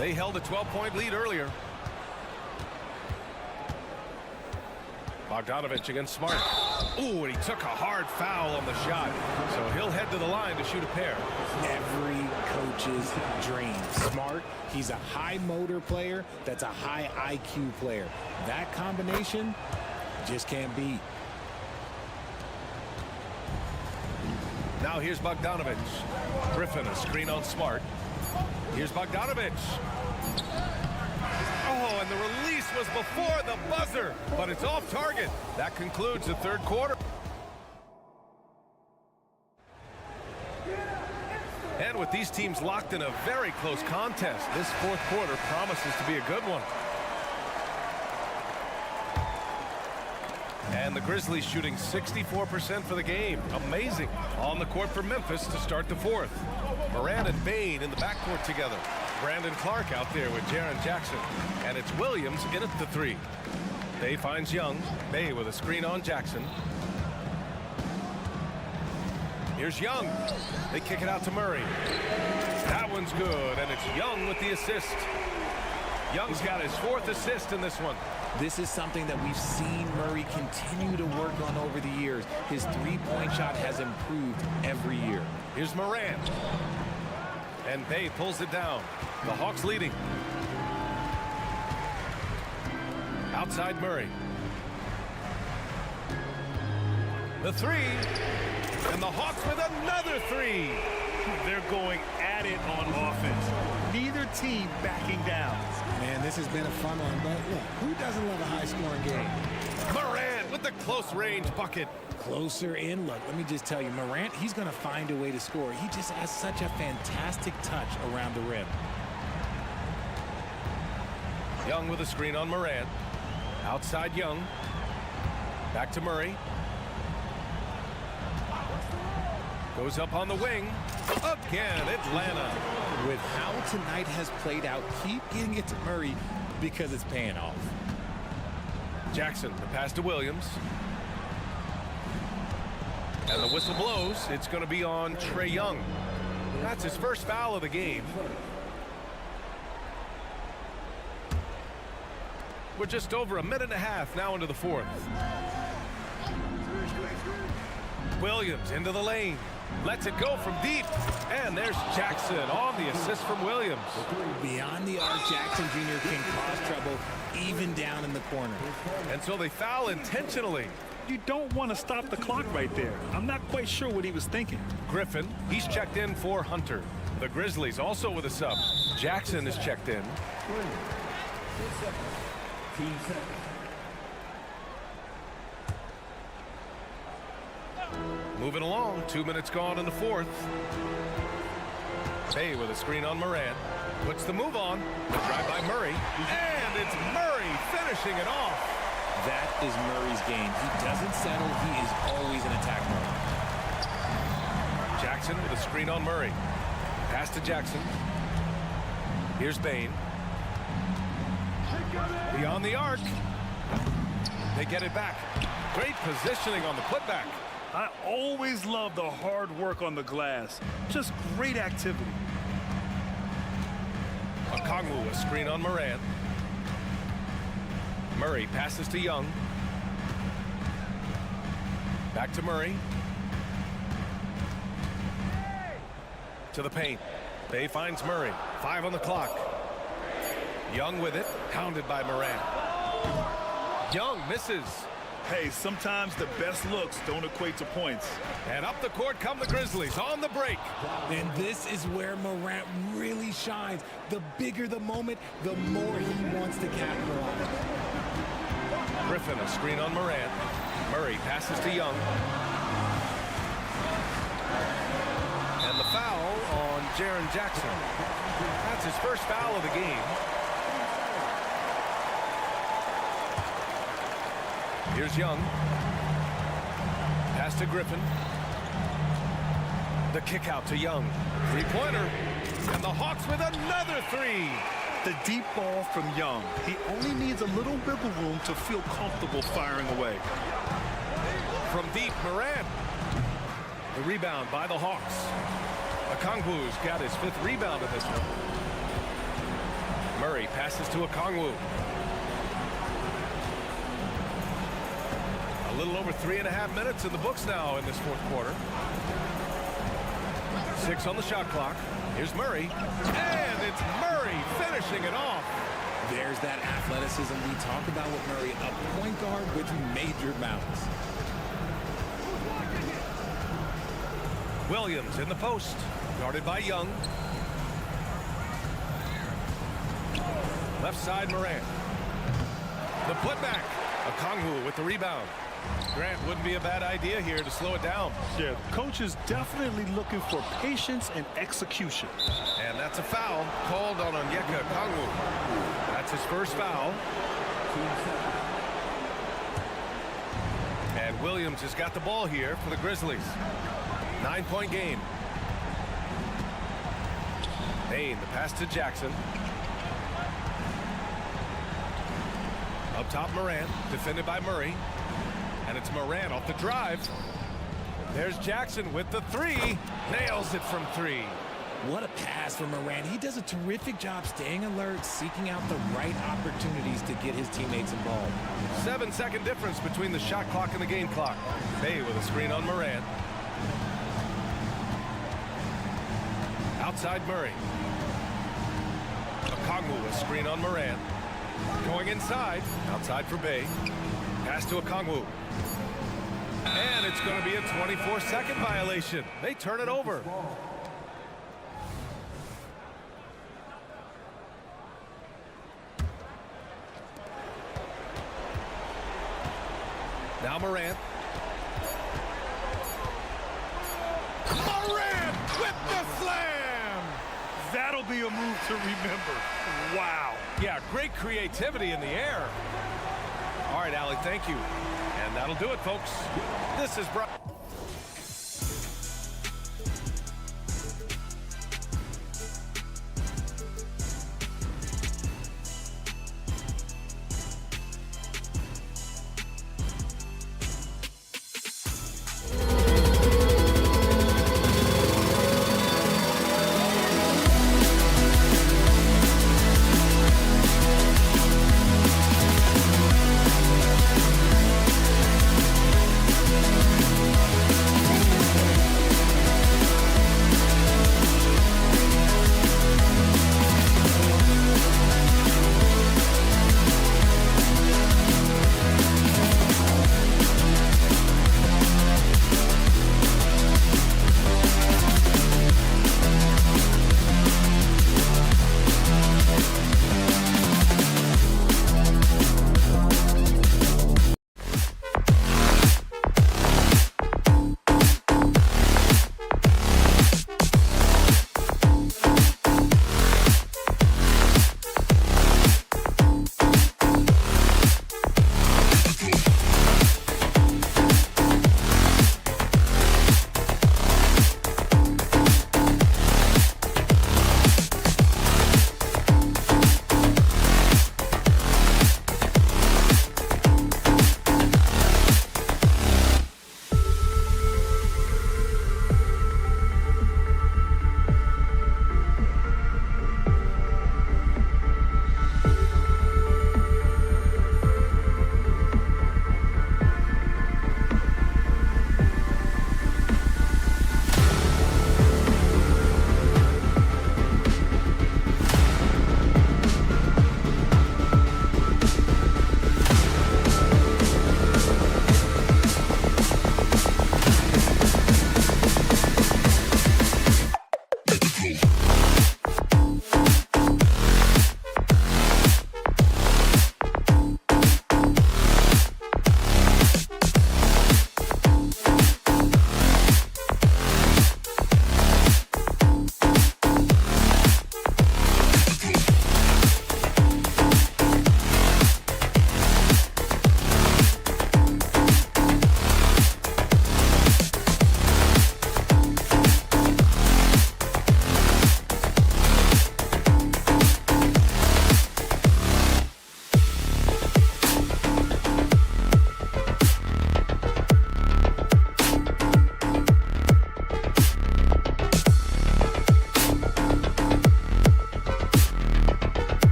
They held a 12-point lead earlier. Bogdanovich against Smart. Ooh, and he took a hard foul on the shot. So he'll head to the line to shoot a pair. Every coach's dream. Smart, he's a high motor player that's a high IQ player. That combination just can't beat. Now here's Bogdanovich. Griffin, a screen on Smart. Here's Bogdanovich. Oh, and the release was before the buzzer, but it's off target. That concludes the third quarter. And with these teams locked in a very close contest, this fourth quarter promises to be a good one. And the Grizzlies shooting 64% for the game. Amazing. On the court for Memphis to start the fourth. Moran and Bain in the backcourt together. Brandon Clark out there with Jaren Jackson. And it's Williams in at the 3. Bay finds Young. Bay with a screen on Jackson. Here's Young. They kick it out to Murray. That one's good, and it's Young with the assist. Young's got his 4th assist in this one. This is something that we've seen Murray continue to work on over the years. His three-point shot has improved every year. Here's Moran. And Bay pulls it down. The Hawks leading. Outside Murray. The 3. And the Hawks with another 3. They're going at it on offense. Neither team backing down. Man, this has been a fun one, but look, who doesn't love a high-scoring game? Morant with the close-range bucket. Closer in, look, let me just tell you, Morant, he's going to find a way to score. He just has such a fantastic touch around the rim. Young with a screen on Morant. Outside Young. Back to Murray. Goes up on the wing. Again, Atlanta. With how tonight has played out, keep getting it to Murray because it's paying off. Jackson, the pass to Williams. And the whistle blows. It's going to be on Trae Young. That's his first foul of the game. We're just over a minute and a half now into the fourth. Williams into the lane. Lets it go from deep. And there's Jackson on the assist from Williams. Beyond the arc, Jackson Jr. can cause trouble even down in the corner. And so they foul intentionally. You don't want to stop the clock right there. I'm not quite sure what he was thinking. Griffin, he's checked in for Hunter. The Grizzlies also with a sub. Jackson is checked in. Moving along, 2 minutes gone in the fourth. Bay with a screen on Moran. Puts the move on. The drive by Murray. And it's Murray finishing it off. That is Murray's game. He doesn't settle. He is always in attack mode. Jackson with a screen on Murray. Pass to Jackson. Here's Bain. Beyond the arc. They get it back. Great positioning on the putback. I always love the hard work on the glass. Just great activity. Okongwu, a screen on Moran. Murray passes to Young. Back to Murray. To the paint. Bay finds Murray. 5 on the clock. Young with it. Pounded by Moran. Young misses. Hey, sometimes the best looks don't equate to points. And up the court come the Grizzlies on the break. And this is where Morant really shines. The bigger the moment, the more he wants to capitalize. Griffin, a screen on Moran. Murray passes to Young. And the foul on Jaren Jackson. That's his first foul of the game. Here's Young. Pass to Griffin. The kick out to Young. Three-pointer. And the Hawks with another three. The deep ball from Young. He only needs a little wiggle room to feel comfortable firing away. From deep, Moran. The rebound by the Hawks. Okongwu's got his 5th rebound in this one. Murray passes to Okongwu. A little over 3.5 minutes in the books now in this fourth quarter. 6 on the shot clock. Here's Murray. And it's Murray finishing it off. There's that athleticism we talk about with Murray, a point guard with major mouths. Williams in the post. Guarded by Young. Left side, Moran. The putback. Okongwu with the rebound. Grant, wouldn't be a bad idea here to slow it down. Yeah, coach is definitely looking for patience and execution. And that's a foul called on Onyeka Okongwu. That's his first foul. And Williams has got the ball here for the Grizzlies. 9-point game. Bain, the pass to Jackson. Up top, Moran, defended by Murray. And it's Moran off the drive. There's Jackson with the 3. Nails it from 3. What a pass from Morant. He does a terrific job staying alert, seeking out the right opportunities to get his teammates involved. 7-second difference between the shot clock and the game clock. Bay with a screen on Moran. Outside Murray. Okongwu, a screen on Moran. Going inside. Outside for Bay. Pass to Okongwu. And it's going to be a 24-second violation. They turn it over. Now Morant. Morant with the slam! That'll be a move to remember. Wow. Yeah, great creativity in the air. All right, Allie, thank you. And that'll do it, folks. This is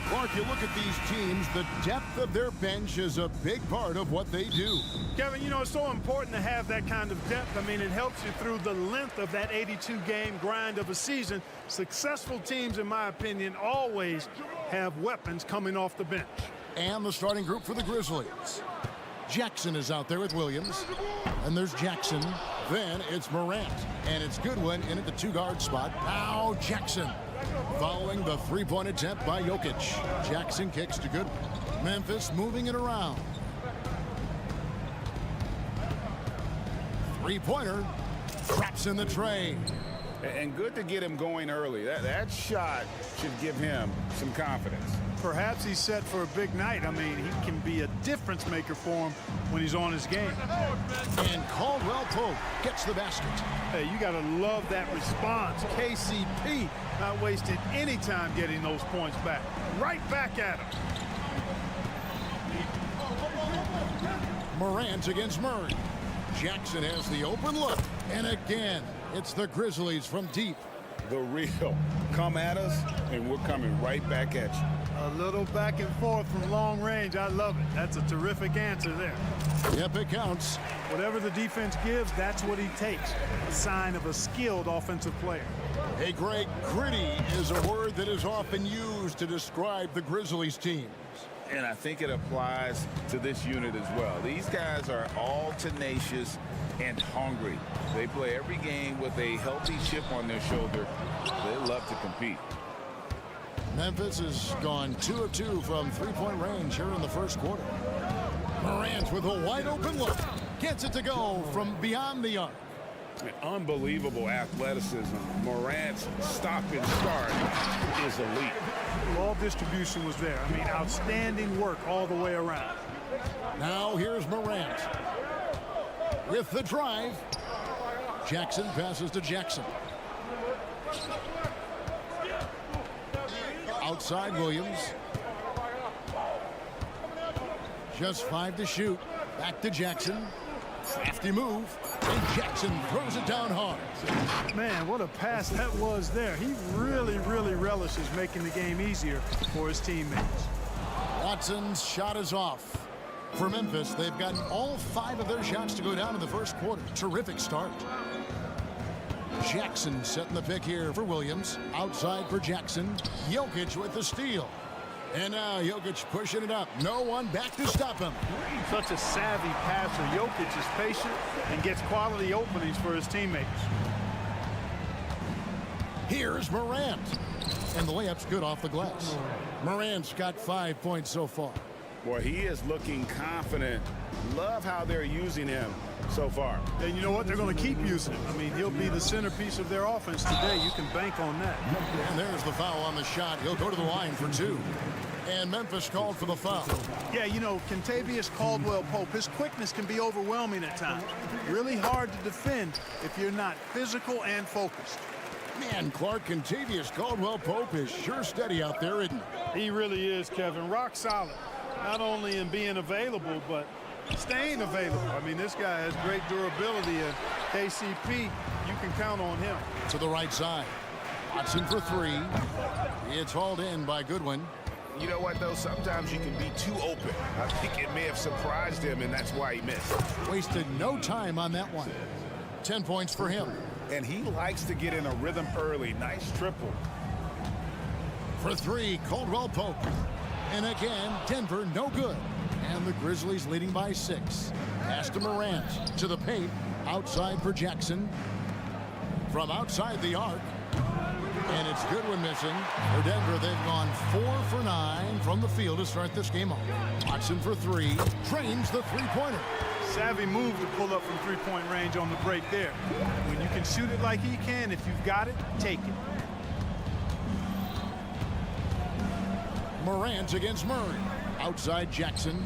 Clark, you look at these teams, the depth of their bench is a big part of what they do. Kevin, you know, it's so important to have that kind of depth. I mean, it helps you through the length of that 82-game grind of a season. Successful teams, in my opinion, always have weapons coming off the bench. And the starting group for the Grizzlies. Jackson is out there with Williams. And there's Jackson. Then it's Morant. And it's Goodwin in at the two-guard spot. Now Jackson. Following the three-point attempt by Jokic. Jackson kicks to Goodwin. Memphis moving it around. Three-pointer. Traps in the tray. And good to get him going early. That shot should give him some confidence. Perhaps he's set for a big night. I mean, he can be a difference maker for him when he's on his game. And Caldwell Pope gets the basket. Hey, you got to love that response. KCP not wasting any time getting those points back. Right back at him. Morant against Murray. Jackson has the open look. And again, it's the Grizzlies from deep. The real. Come at us, and we're coming right back at you. A little back and forth from long range. I love it. That's a terrific answer there. Yep, it counts. Whatever the defense gives, that's what he takes. A sign of a skilled offensive player. Hey, Greg, gritty is a word that is often used to describe the Grizzlies teams. And I think it applies to this unit as well. These guys are all tenacious and hungry. They play every game with a healthy chip on their shoulder. They love to compete. Memphis has gone 2 of 2 from three-point range here in the first quarter. Morant with a wide-open look. Gets it to go from beyond the arc. Unbelievable athleticism. Morant's stop and start is elite. Ball distribution was there. I mean, outstanding work all the way around. Now here's Morant. With the drive. Jackson passes to Jackson. Outside Williams. Just 5 to shoot. Back to Jackson. Crafty move. And Jackson throws it down hard. Man, what a pass that was there. He really, really relishes making the game easier for his teammates. Watson's shot is off. For Memphis, they've gotten all 5 of their shots to go down in the first quarter. Terrific start. Jackson setting the pick here for Williams. Outside for Jackson. Jokic with the steal. And now Jokic pushing it up. No one back to stop him. Such a savvy passer. Jokic is patient and gets quality openings for his teammates. Here's Morant. And the layup's good off the glass. Morant's got 5 points so far. Boy, he is looking confident. Love how they're using him so far. And you know what? They're going to keep using him. I mean, he'll be the centerpiece of their offense today. You can bank on that. And there's the foul on the shot. He'll go to the line for 2. And Memphis called for the foul. Yeah, you know, Kentavious Caldwell-Pope, his quickness can be overwhelming at times. Really hard to defend if you're not physical and focused. Man, Clark, Kentavious Caldwell-Pope is sure steady out there, isn't he? He really is, Kevin. Rock solid. Not only in being available, but staying available. I mean, this guy has great durability, and KCP, you can count on him. To the right side. Watson for 3. It's hauled in by Goodwin. You know what, though? Sometimes you can be too open. I think it may have surprised him, and that's why he missed. Wasted no time on that one. 10 points for him. And he likes to get in a rhythm early. Nice triple. For 3, Caldwell-Pope. And again, Denver no good. And the Grizzlies leading by 6. Pass to Morant. To the paint. Outside for Jackson. From outside the arc. And it's Goodwin missing. For Denver, they've gone 4 for 9 from the field to start this game off. Watson for 3. Trains the three-pointer. Savvy move to pull up from three-point range on the break there. When you can shoot it like he can, if you've got it, take it. Morant against Murray. Outside Jackson.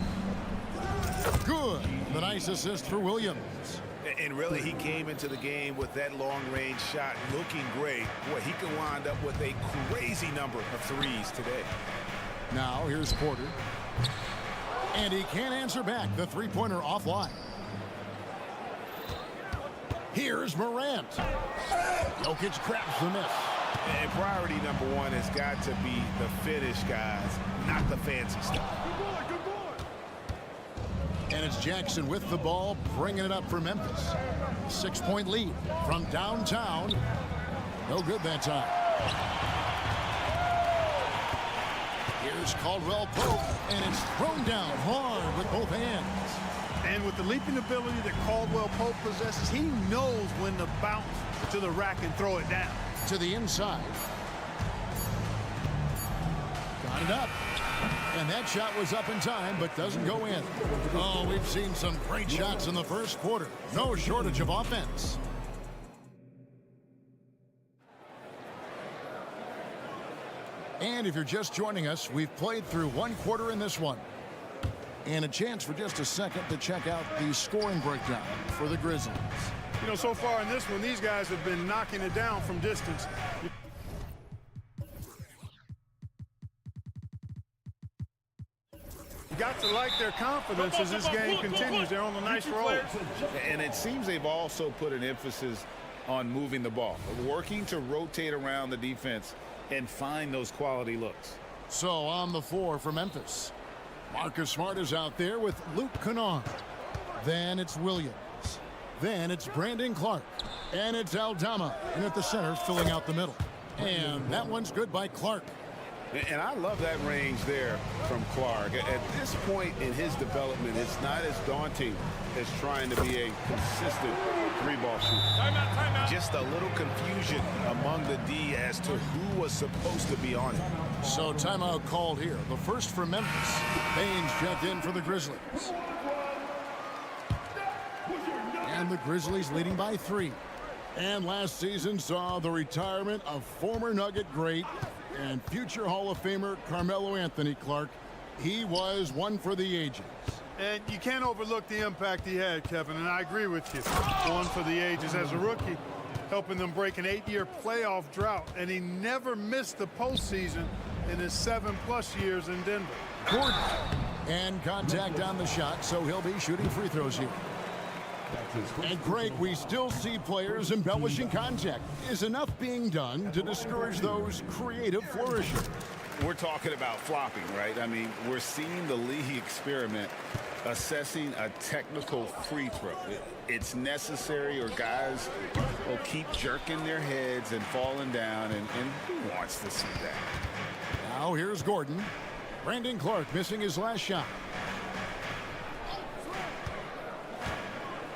Good. The nice assist for Williams. And really, he came into the game with that long-range shot looking great. Boy, he could wind up with a crazy number of threes today. Now, here's Porter. And he can't answer back. The three-pointer offline. Here's Morant. Jokic grabs the miss. And priority number one has got to be the finish, guys, not the fancy stuff. And it's Jackson with the ball, bringing it up for Memphis. 6-point lead from downtown. No good that time. Here's Caldwell Pope, and it's thrown down hard with both hands. And with the leaping ability that Caldwell Pope possesses, he knows when to bounce to the rack and throw it down. To the inside. Got it up. And that shot was up in time, but doesn't go in. Oh, we've seen some great shots in the first quarter. No shortage of offense. And if you're just joining us, we've played through one quarter in this one. And a chance for just a second to check out the scoring breakdown for the Grizzlies. You know, so far in this one, these guys have been knocking it down from distance. You got to like their confidence as this game continues. They're on a nice roll. And it seems they've also put an emphasis on moving the ball, working to rotate around the defense and find those quality looks. So on the floor for Memphis, Marcus Smart is out there with Luke Kennard. Then it's Williams. Then it's Brandon Clark. And it's Aldama. And at the center, filling out the middle. And that one's good by Clark. And I love that range there from Clark. At this point in his development, it's not as daunting as trying to be a consistent three-ball shooter. Timeout. Just a little confusion among the D as to who was supposed to be on it. So timeout called here. The first for Memphis. Baines checked in for the Grizzlies. And the Grizzlies leading by 3. And last season saw the retirement of former Nugget great and future Hall of Famer Carmelo Anthony Clark. He was one for the ages. And you can't overlook the impact he had, Kevin, and I agree with you. One for the ages as a rookie, helping them break an 8-year playoff drought, and he never missed the postseason in his 7+ years in Denver. Gordon. And contact on the shot, so he'll be shooting free throws here. And Greg, we still see players embellishing contact. Is enough being done to discourage those creative flourishes? We're talking about flopping, right? I mean, we're seeing the league experiment assessing a technical free throw. It's necessary or guys will keep jerking their heads and falling down, and who wants to see that? Now here's Gordon. Brandon Clark missing his last shot.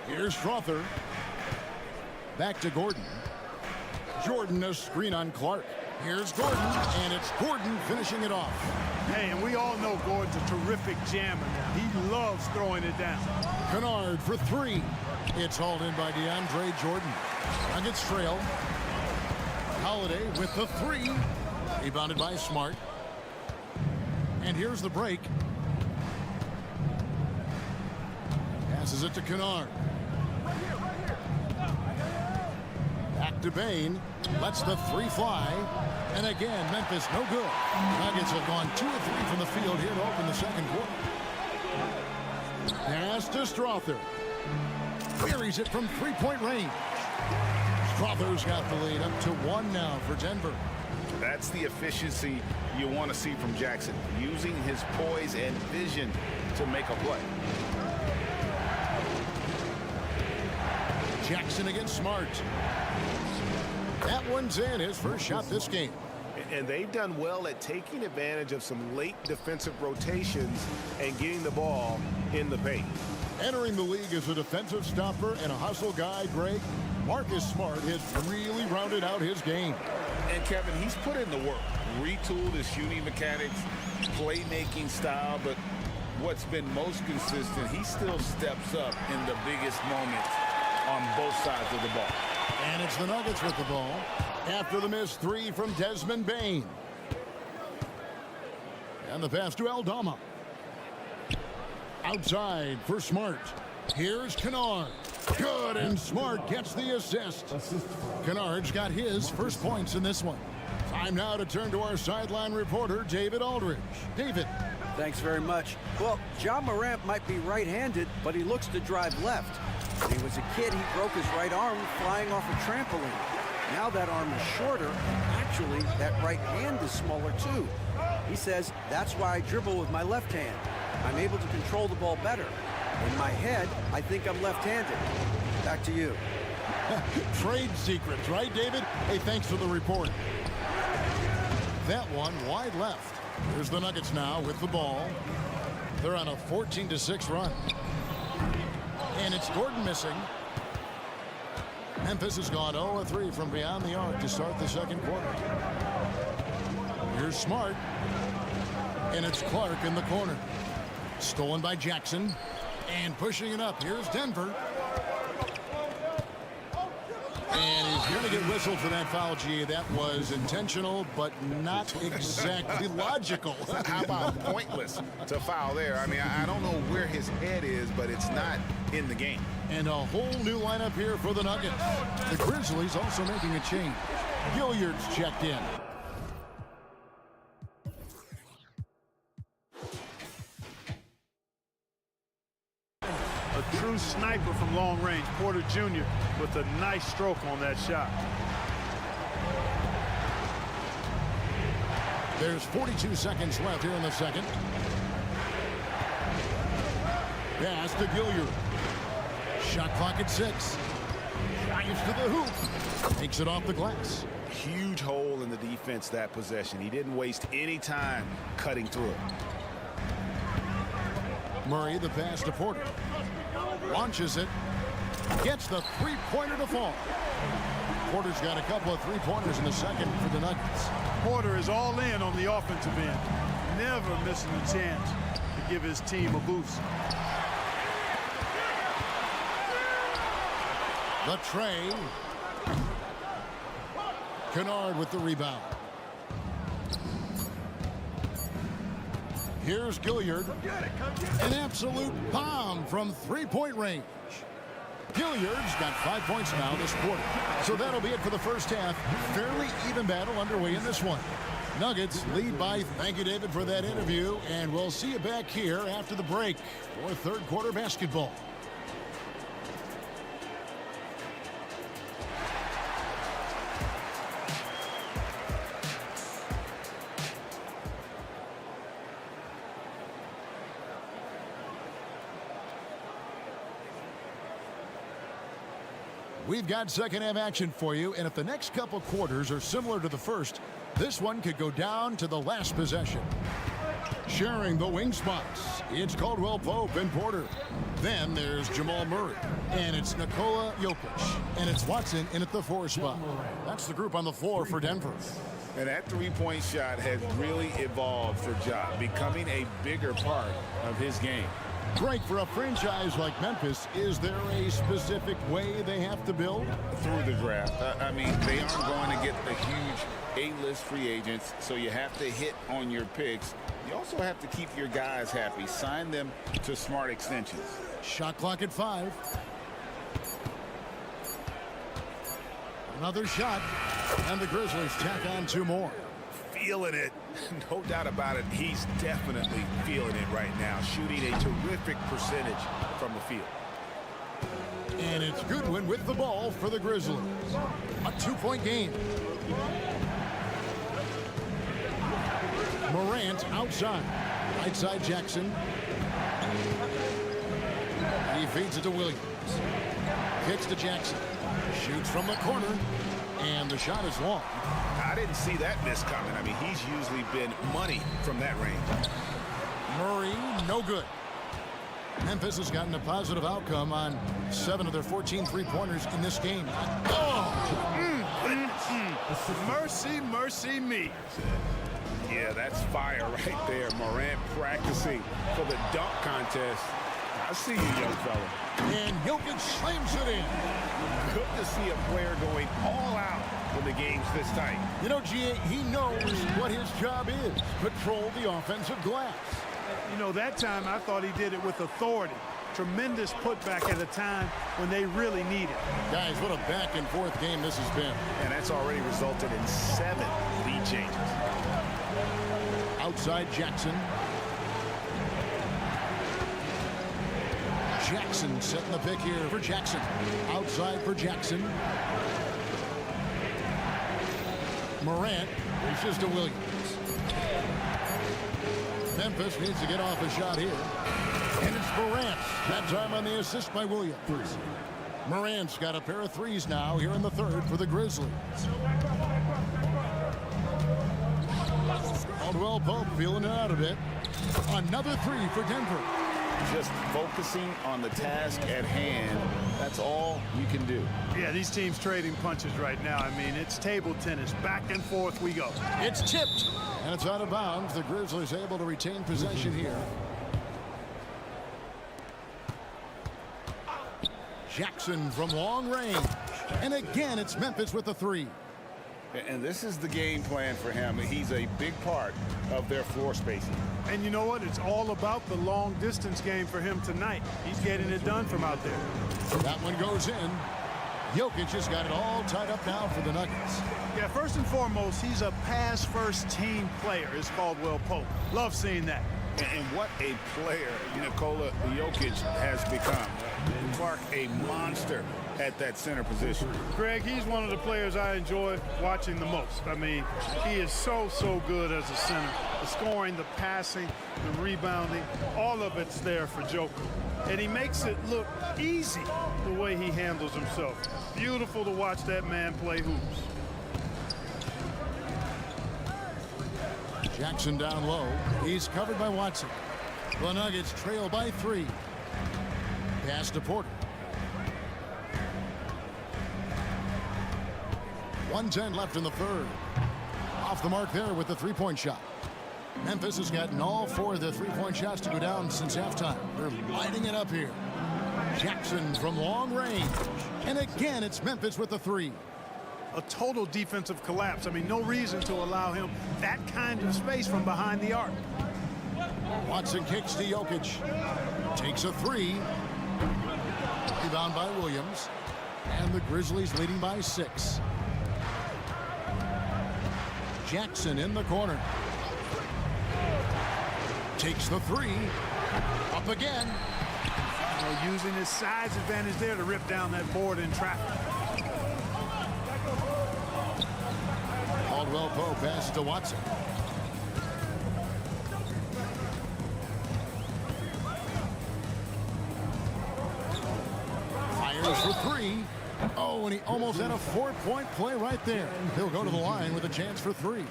Here's Strother. Back to Gordon. Jordan a screen on Clark. Here's Gordon, and it's Gordon finishing it off. Hey, and we all know Gordon's a terrific jammer now. He loves throwing it down. Kennard for 3. It's hauled in by DeAndre Jordan. Nuggets trail. Holiday with the 3. Rebounded by Smart. And here's the break. Passes it to Kennard. Back to Bain. Lets the 3 fly. And again, Memphis no good. Nuggets have gone 2 of 3 from the field here to open the second quarter. Pass to Strother. Buries it from 3-point range. Strother's got the lead up to 1 now for Denver. That's the efficiency you want to see from Jackson, using his poise and vision to make a play. Jackson against Smart. That one's in, his first shot this game. And they've done well at taking advantage of some late defensive rotations and getting the ball in the paint. Entering the league as a defensive stopper and a hustle guy, Greg, Marcus Smart has really rounded out his game. And Kevin, he's put in the work, retooled his shooting mechanics, playmaking style, but what's been most consistent, he still steps up in the biggest moments on both sides of the ball. And it's the Nuggets with the ball after the missed 3 from Desmond Bain. And the pass to Aldama. Outside for Smart. Here's Kennard. Good, and Smart gets the assist. Kennard's got his first points in this one. Time now to turn to our sideline reporter, David Aldridge. David. Thanks very much. Well, Ja Morant might be right-handed, but he looks to drive left. When he was a kid, he broke his right arm flying off a trampoline. Now that arm is shorter, and actually that right hand is smaller too. He says, that's why I dribble with my left hand. I'm able to control the ball better. In my head, I think I'm left-handed. Back to you. Trade secrets, right, David? Hey, thanks for the report. That one wide left. Here's the Nuggets now with the ball. They're on a 14-6 run. And it's Gordon missing. Memphis has gone 0-3 from beyond the arc to start the second quarter. Here's Smart. And it's Clark in the corner. Stolen by Jackson. And pushing it up. Here's Denver. And he's going to get whistled for that foul, G. That was intentional, but not exactly logical. How about pointless to foul there? I mean, I don't know where his head is, but it's not in the game. And a whole new lineup here for the Nuggets. The Grizzlies also making a change. Gilliard's checked in. A true sniper from long range, Porter Jr. with a nice stroke on that shot. There's 42 seconds left here in the second. Pass to Gilliard. Shot clock at 6. Drives to the hoop. Takes it off the glass. Huge hole in the defense that possession. He didn't waste any time cutting through it. Murray, the pass to Porter. Launches it. Gets the three-pointer to fall. Porter's got a couple of three-pointers in the second for the Nuggets. Porter is all in on the offensive end. Never missing a chance to give his team a boost. The tray. Kennard with the rebound. Here's Gilliard. An absolute bomb from three-point range. Gilliard's got 5 points now this quarter. So that'll be it for the first half. Fairly even battle underway in this one. Nuggets lead by, thank you, David, for that interview. And we'll see you back here after the break for third quarter basketball. We've got second half action for you, and if the next couple quarters are similar to the first, this one could go down to the last possession. Sharing the wing spots, it's Caldwell Pope and Porter. Then there's Jamal Murray, and it's Nikola Jokic, and it's Watson in at the 4 spot. That's the group on the floor for Denver. And that three-point shot has really evolved for Ja, becoming a bigger part of his game. Greg, for a franchise like Memphis, is there a specific way they have to build? Through the draft. I mean, they aren't going to get the huge A-list free agents, so you have to hit on your picks. You also have to keep your guys happy. Sign them to smart extensions. Shot clock at 5. Another shot, and the Grizzlies tack on 2 more. Feeling it. No doubt about it. He's definitely feeling it right now. Shooting a terrific percentage from the field. And it's Goodwin with the ball for the Grizzlies. A 2-point game. Morant outside. Right side Jackson. He feeds it to Williams. Kicks to Jackson. Shoots from the corner. And the shot is long. I didn't see that miss coming. I mean, he's usually been money from that range. Murray, no good. Memphis has gotten a positive outcome on 7 of their 14 three-pointers in this game. Mercy, mercy me. Yeah, that's fire right there. Morant practicing for the dunk contest. I see you, young fella. And Jokic slams it in. Good to see a player going all out when the game's this tight. You know, G.A., he knows what his job is. Control the offensive glass. You know, that time I thought he did it with authority. Tremendous putback at a time when they really need it. Guys, what a back-and-forth game this has been. And that's already resulted in 7 lead changes. Outside Jackson. Jackson setting the pick here for Jackson. Outside for Jackson. Morant reaches to Williams. Memphis needs to get off a shot here. And it's Morant. That time on the assist by Williams. Morant's got a pair of threes now here in the third for the Grizzlies. Caldwell Pope feeling it out a bit. Another three for Denver. Just focusing on the task at hand. That's all you can do. Yeah, these teams trading punches right now. I mean, it's table tennis. Back and forth we go. It's tipped. And it's out of bounds. The Grizzlies able to retain possession here. Jackson from long range. And again, it's Memphis with the three. And this is the game plan for him. He's a big part of their floor spacing. And you know what? It's all about the long distance game for him tonight. He's getting it done from out there. That one goes in. Jokic has got it all tied up now for the Nuggets. Yeah, first and foremost, he's a pass-first team player, is Caldwell Pope. Love seeing that. And what a player Nikola Jokic has become. Clark, a monster at that center position. Greg, he's one of the players I enjoy watching the most. I mean, he is so good as a center. The scoring, the passing, the rebounding, all of it's there for Joker. And he makes it look easy the way he handles himself. Beautiful to watch that man play hoops. Jackson down low. He's covered by Watson. The Nuggets trail by 3. Pass to Porter. 1:10 left in the third. Off the mark there with the three-point shot. Memphis has gotten all 4 of the three-point shots to go down since halftime. They're lighting it up here. Jackson from long range. And again, it's Memphis with the three. A total defensive collapse. I mean, no reason to allow him that kind of space from behind the arc. Watson kicks to Jokic. Takes a three. Rebound by Williams. And the Grizzlies leading by 6. Jackson in the corner. Takes the three. Up again. Using his size advantage there to rip down that board in traffic. Caldwell Pope passes to Watson. Fires for three. Oh, and he almost had a 4-point play right there. He'll go to the line with a chance for 3.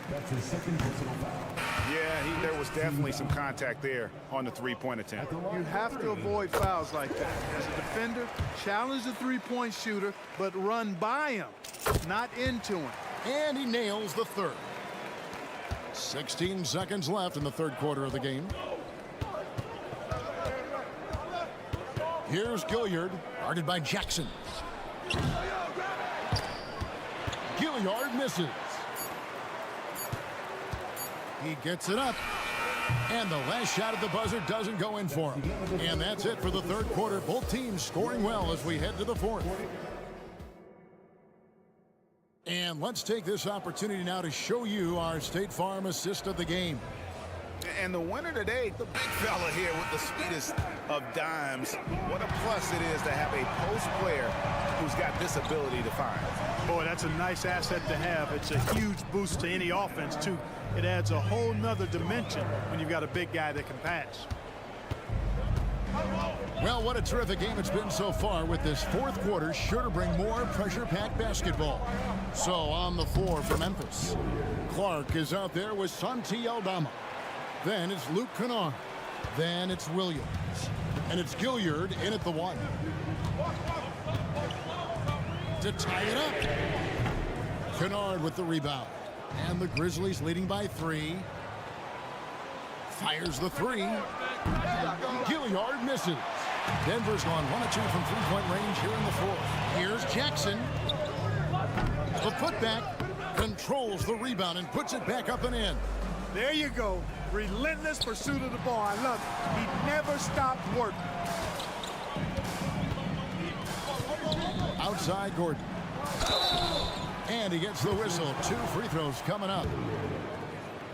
Yeah, there was definitely some contact there on the three-point attempt. You have to avoid fouls like that. As a defender, challenge the three-point shooter, but run by him, not into him. And he nails the third. 16 seconds left in the third quarter of the game. Here's Gilliard, guarded by Jackson. Gilliard misses. He gets it up. And the last shot at the buzzer doesn't go in for him. And that's it for the third quarter. Both teams scoring well as we head to the fourth. And let's take this opportunity now to show you our State Farm assist of the game. And the winner today, the big fella here with the sweetest of dimes. What a plus it is to have a post player who's got this ability to find. Boy, that's a nice asset to have. It's a huge boost to any offense, too. It adds a whole nother dimension when you've got a big guy that can pass. Well, what a terrific game it's been so far, with this fourth quarter sure to bring more pressure-packed basketball. So on the floor for Memphis, Clark is out there with Santi Aldama. Then it's Luke Kennard. Then it's Williams. And it's Gilliard in at the 1. To tie it up. Kennard with the rebound. And the Grizzlies leading by 3. Fires the 3. Gilliard misses. Denver's gone 1 of 2 from three-point range here in the fourth. Here's Jackson. The putback controls the rebound and puts it back up and in. There you go. Relentless pursuit of the ball. I love it. He never stopped working. Outside Gordon. And he gets the whistle. 2 free throws coming up.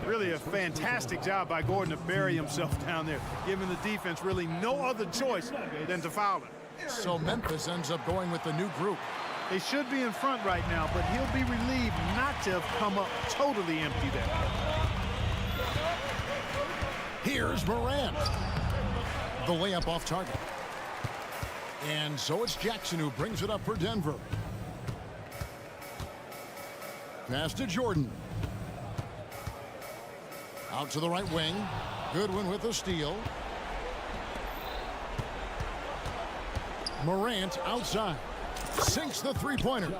Really a fantastic job by Gordon to bury himself down there, giving the defense really no other choice than to foul him. So Memphis ends up going with the new group. They should be in front right now, but he'll be relieved not to have come up totally empty there. Here's Morant. The layup off target. And so it's Jackson who brings it up for Denver. Pass to Jordan. Out to the right wing. Goodwin with the steal. Morant outside. Sinks the three-pointer.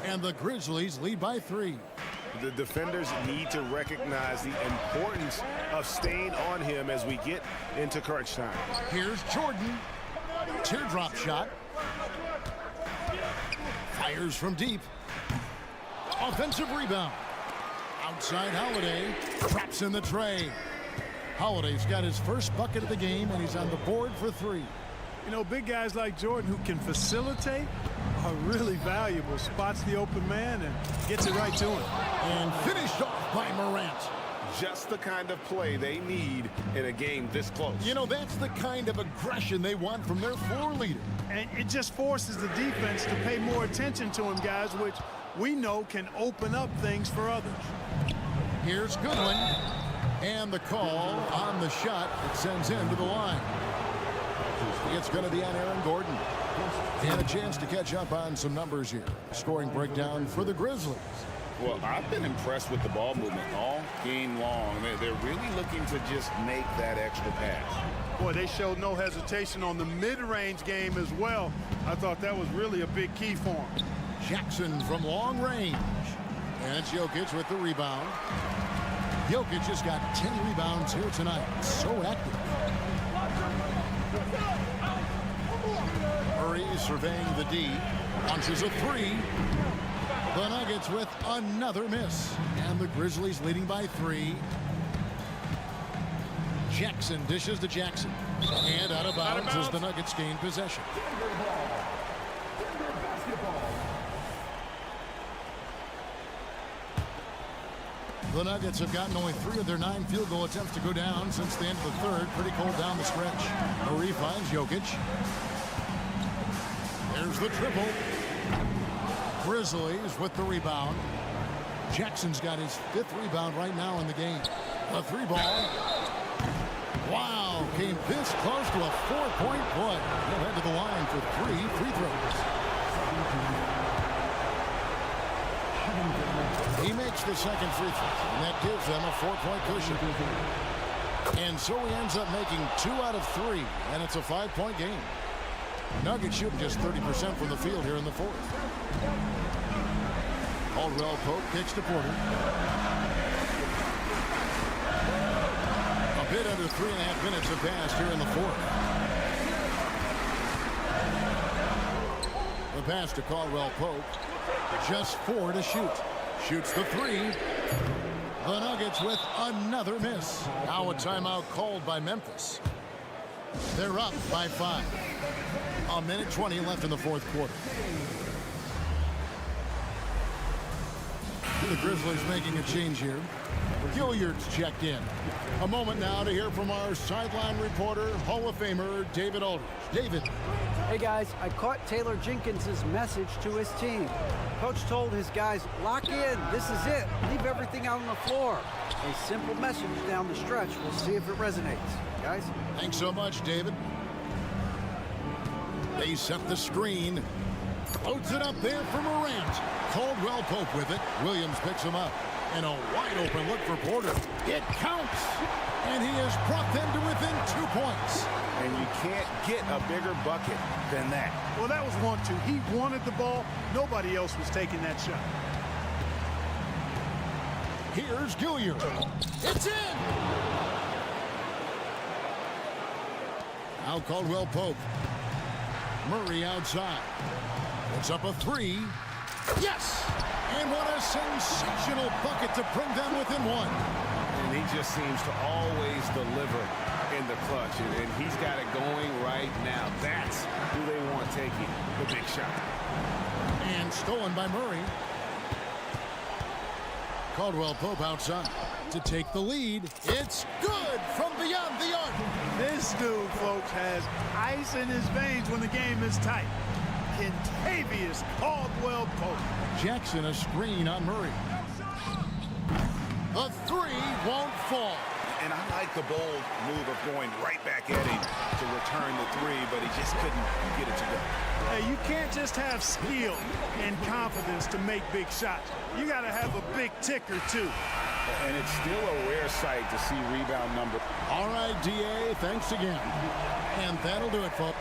And the Grizzlies lead by 3. The defenders need to recognize the importance of staying on him as we get into crunch time. Here's Jordan. Teardrop shot. Fires from deep. Offensive rebound. Outside Holiday. Traps in the tray. Holiday's got his first bucket of the game, and he's on the board for 3. You know, big guys like Jordan who can facilitate are really valuable. Spots the open man and gets it right to him. And finished off by Morant. Just the kind of play they need in a game this close. You know, that's the kind of aggression they want from their floor leader. And it just forces the defense to pay more attention to him, guys, which we know can open up things for others. Here's Goodwin. And the call on the shot that sends him to the line. It's going to be on Aaron Gordon. And a chance to catch up on some numbers here. Scoring breakdown for the Grizzlies. Well, I've been impressed with the ball movement all game long. They're really looking to just make that extra pass. Boy, they showed no hesitation on the mid-range game as well. I thought that was really a big key for him. Jackson from long range. And it's Jokic with the rebound. Jokic has got 10 rebounds here tonight. So active. Murray surveying the D. Launches a 3. The Nuggets with another miss. And the Grizzlies leading by 3. Jackson dishes to Jackson. And out of bounds as the Nuggets gain possession. The Nuggets have gotten only 3 of their 9 field goal attempts to go down since the end of the third. Pretty cold down the stretch. Murray finds Jokic. There's the triple. Grizzlies with the rebound. Jackson's got his 5th rebound right now in the game. A 3 ball. Wow, came this close to a 4-point play. He'll head to the line for 3 free throws. He makes the second free throw, and that gives them a 4-point cushion. And so he ends up making 2 out of 3, and it's a 5-point game. Nuggets shooting just 30% from the field here in the 4th. Caldwell Pope kicks to Porter. A bit under 3.5 minutes have passed here in the 4th. The pass to Caldwell Pope. Just 4 to shoot. Shoots the 3. The Nuggets with another miss. Now a timeout called by Memphis. They're up by 5. 1:20 left in the 4th quarter. The Grizzlies making a change here. Gilliard's checked in. A moment now to hear from our sideline reporter, Hall of Famer David Aldridge. David. Hey guys, I caught Taylor Jenkins's message to his team. Coach told his guys, lock in, this is it, leave everything out on the floor. A simple message down the stretch. We'll see if it resonates. Guys? Thanks so much, David. They set the screen. Floats it up there for Morant. Caldwell Pope with it. Williams picks him up. And a wide open look for Porter. It counts. And he has brought them to within 2 points. And you can't get a bigger bucket than that. Well, that was 1-2. He wanted the ball. Nobody else was taking that shot. Here's Gilliard. It's in. Now Caldwell Pope. Murray outside. Puts up a 3. Yes! And what a sensational bucket to bring them within 1. And he just seems to always deliver in the clutch. And he's got it going right now. That's who they want taking the big shot. And stolen by Murray. Caldwell Pope outside to take the lead. It's good from beyond the arc. This dude, folks, has ice in his veins when the game is tight. Can Latavius Caldwell-Pope. Jackson a screen on Murray. The three won't fall. And I like the bold move of going right back at him to return the three, but he just couldn't get it to go. Hey, you can't just have skill and confidence to make big shots. You got to have a big ticker, too. And it's still a rare sight to see rebound number. All right, DA, thanks again. And that'll do it, folks.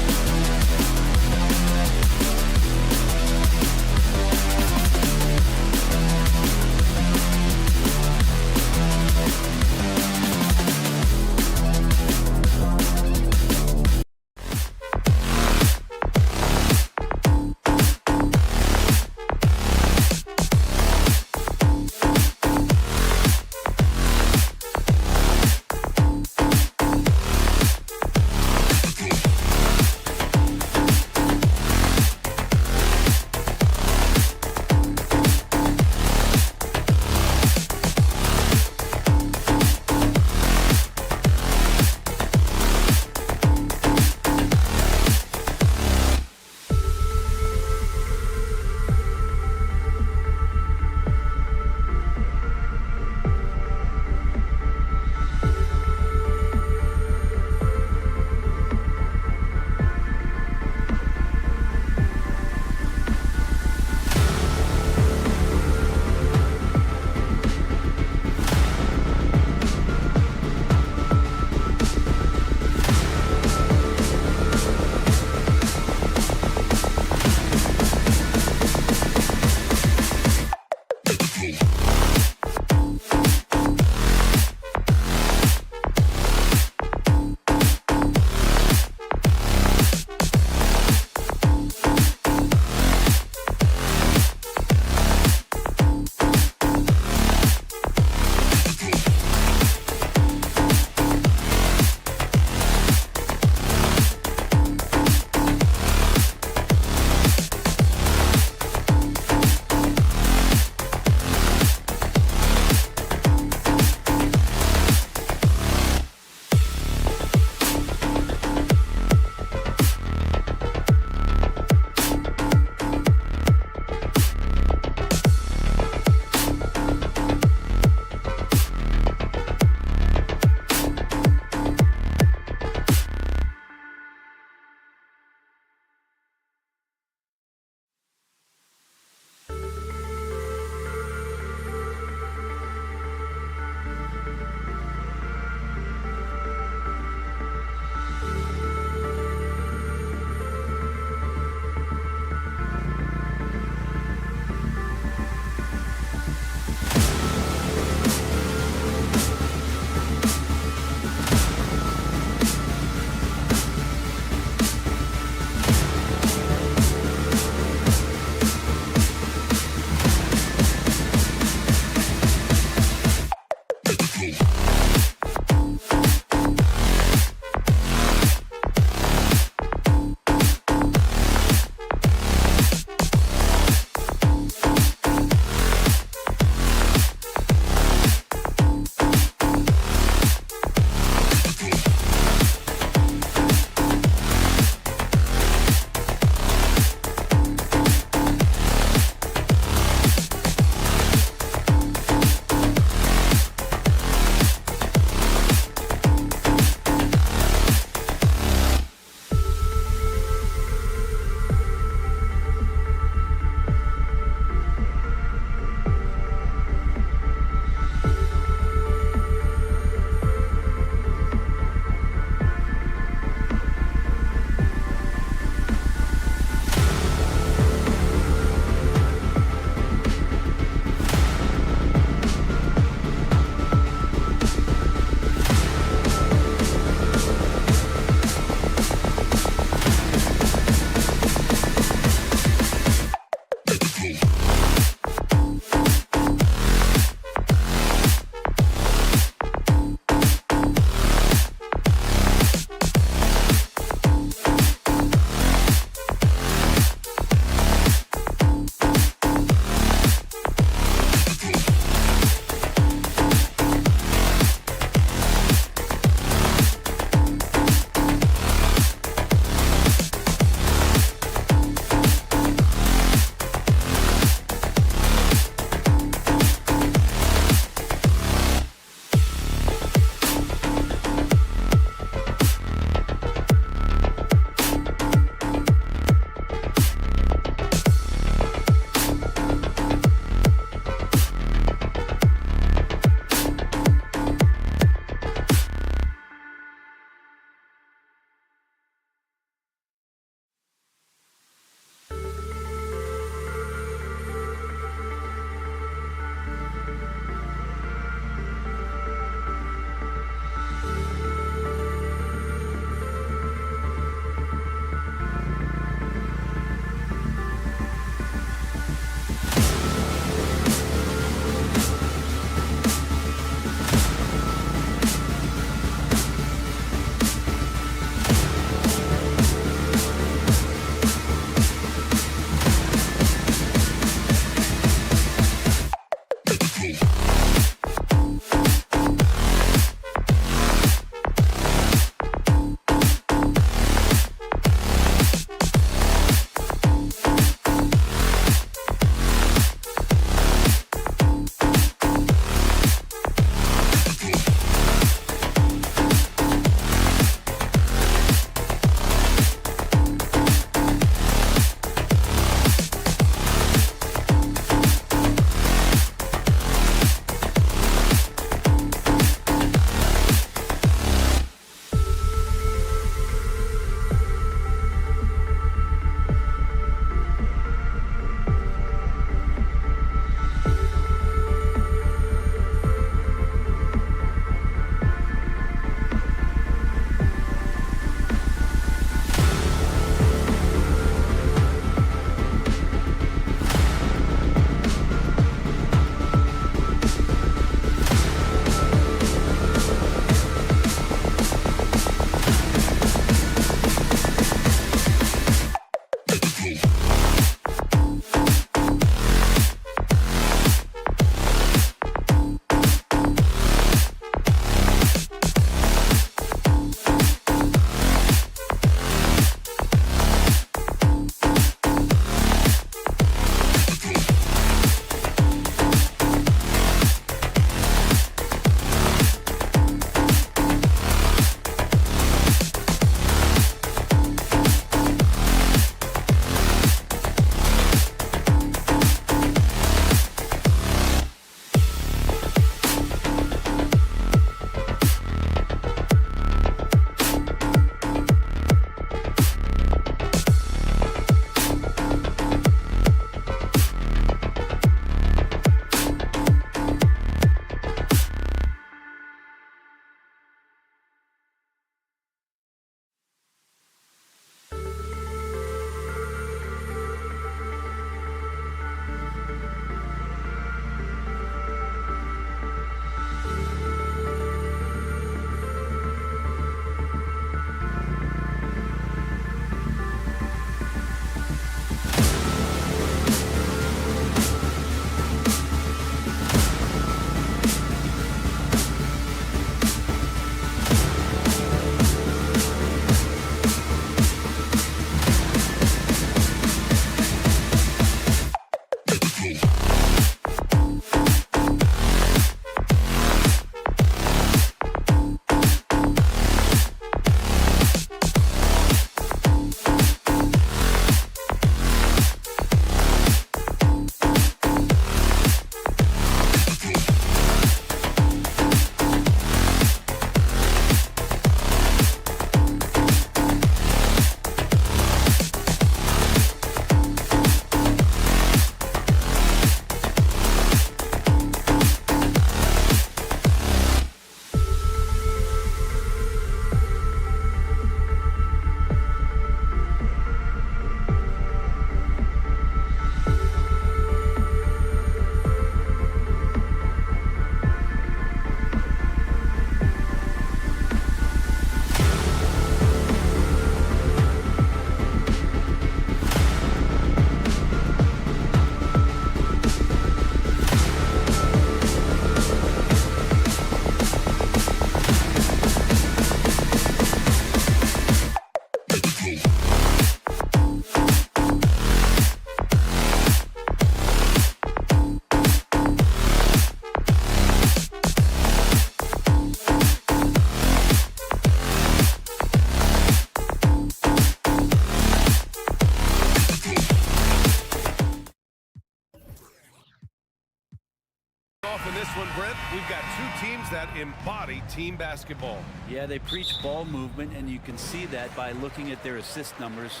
off in this one, Brent. We've got two teams that embody team basketball. Yeah, they preach ball movement, and you can see that by looking at their assist numbers.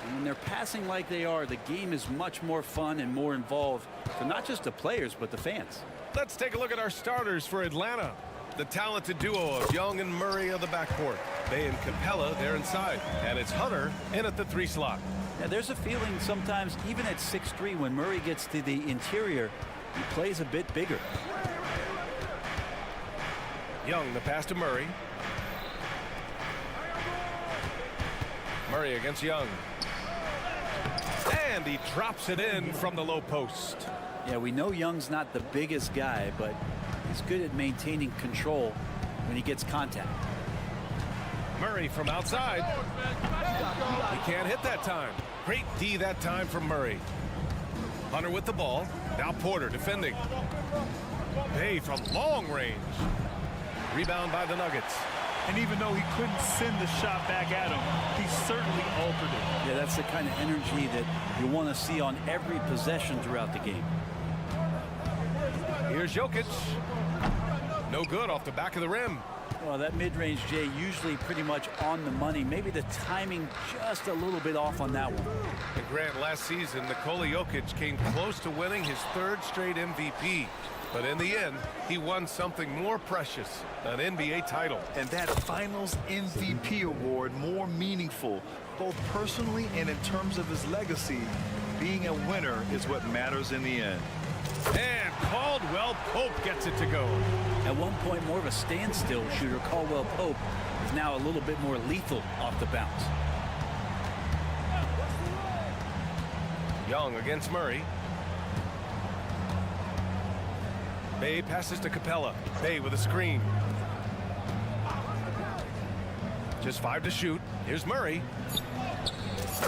And when they're passing like they are, the game is much more fun and more involved for not just the players, but the fans. Let's take a look at our starters for Atlanta. The talented duo of Young and Murray of the backcourt. Bay and Capella, they're inside. And it's Hunter in at the 3 slot. Now, there's a feeling sometimes, even at 6'3", when Murray gets to the interior, he plays a bit bigger. Young, the pass to Murray. Murray against Young. And he drops it in from the low post. Yeah, we know Young's not the biggest guy, but he's good at maintaining control when he gets contact. Murray from outside. He can't hit that time. Great D that time from Murray. Hunter with the ball. Now Porter defending. Bay from long range. Rebound by the Nuggets. And even though he couldn't send the shot back at him, he certainly altered it. Yeah, that's the kind of energy that you want to see on every possession throughout the game. Here's Jokic. No good off the back of the rim. Well, that mid-range, Jay, usually pretty much on the money. Maybe the timing just a little bit off on that one. And Grant, last season, Nikola Jokic came close to winning his 3rd straight MVP. But in the end, he won something more precious, an NBA title. And that Finals MVP award more meaningful, both personally and in terms of his legacy. Being a winner is what matters in the end. And Caldwell Pope gets it to go. At one point, more of a standstill shooter, Caldwell Pope is now a little bit more lethal off the bounce. Young against Murray. Bay passes to Capella. Bay with a screen. Just 5 to shoot. Here's Murray.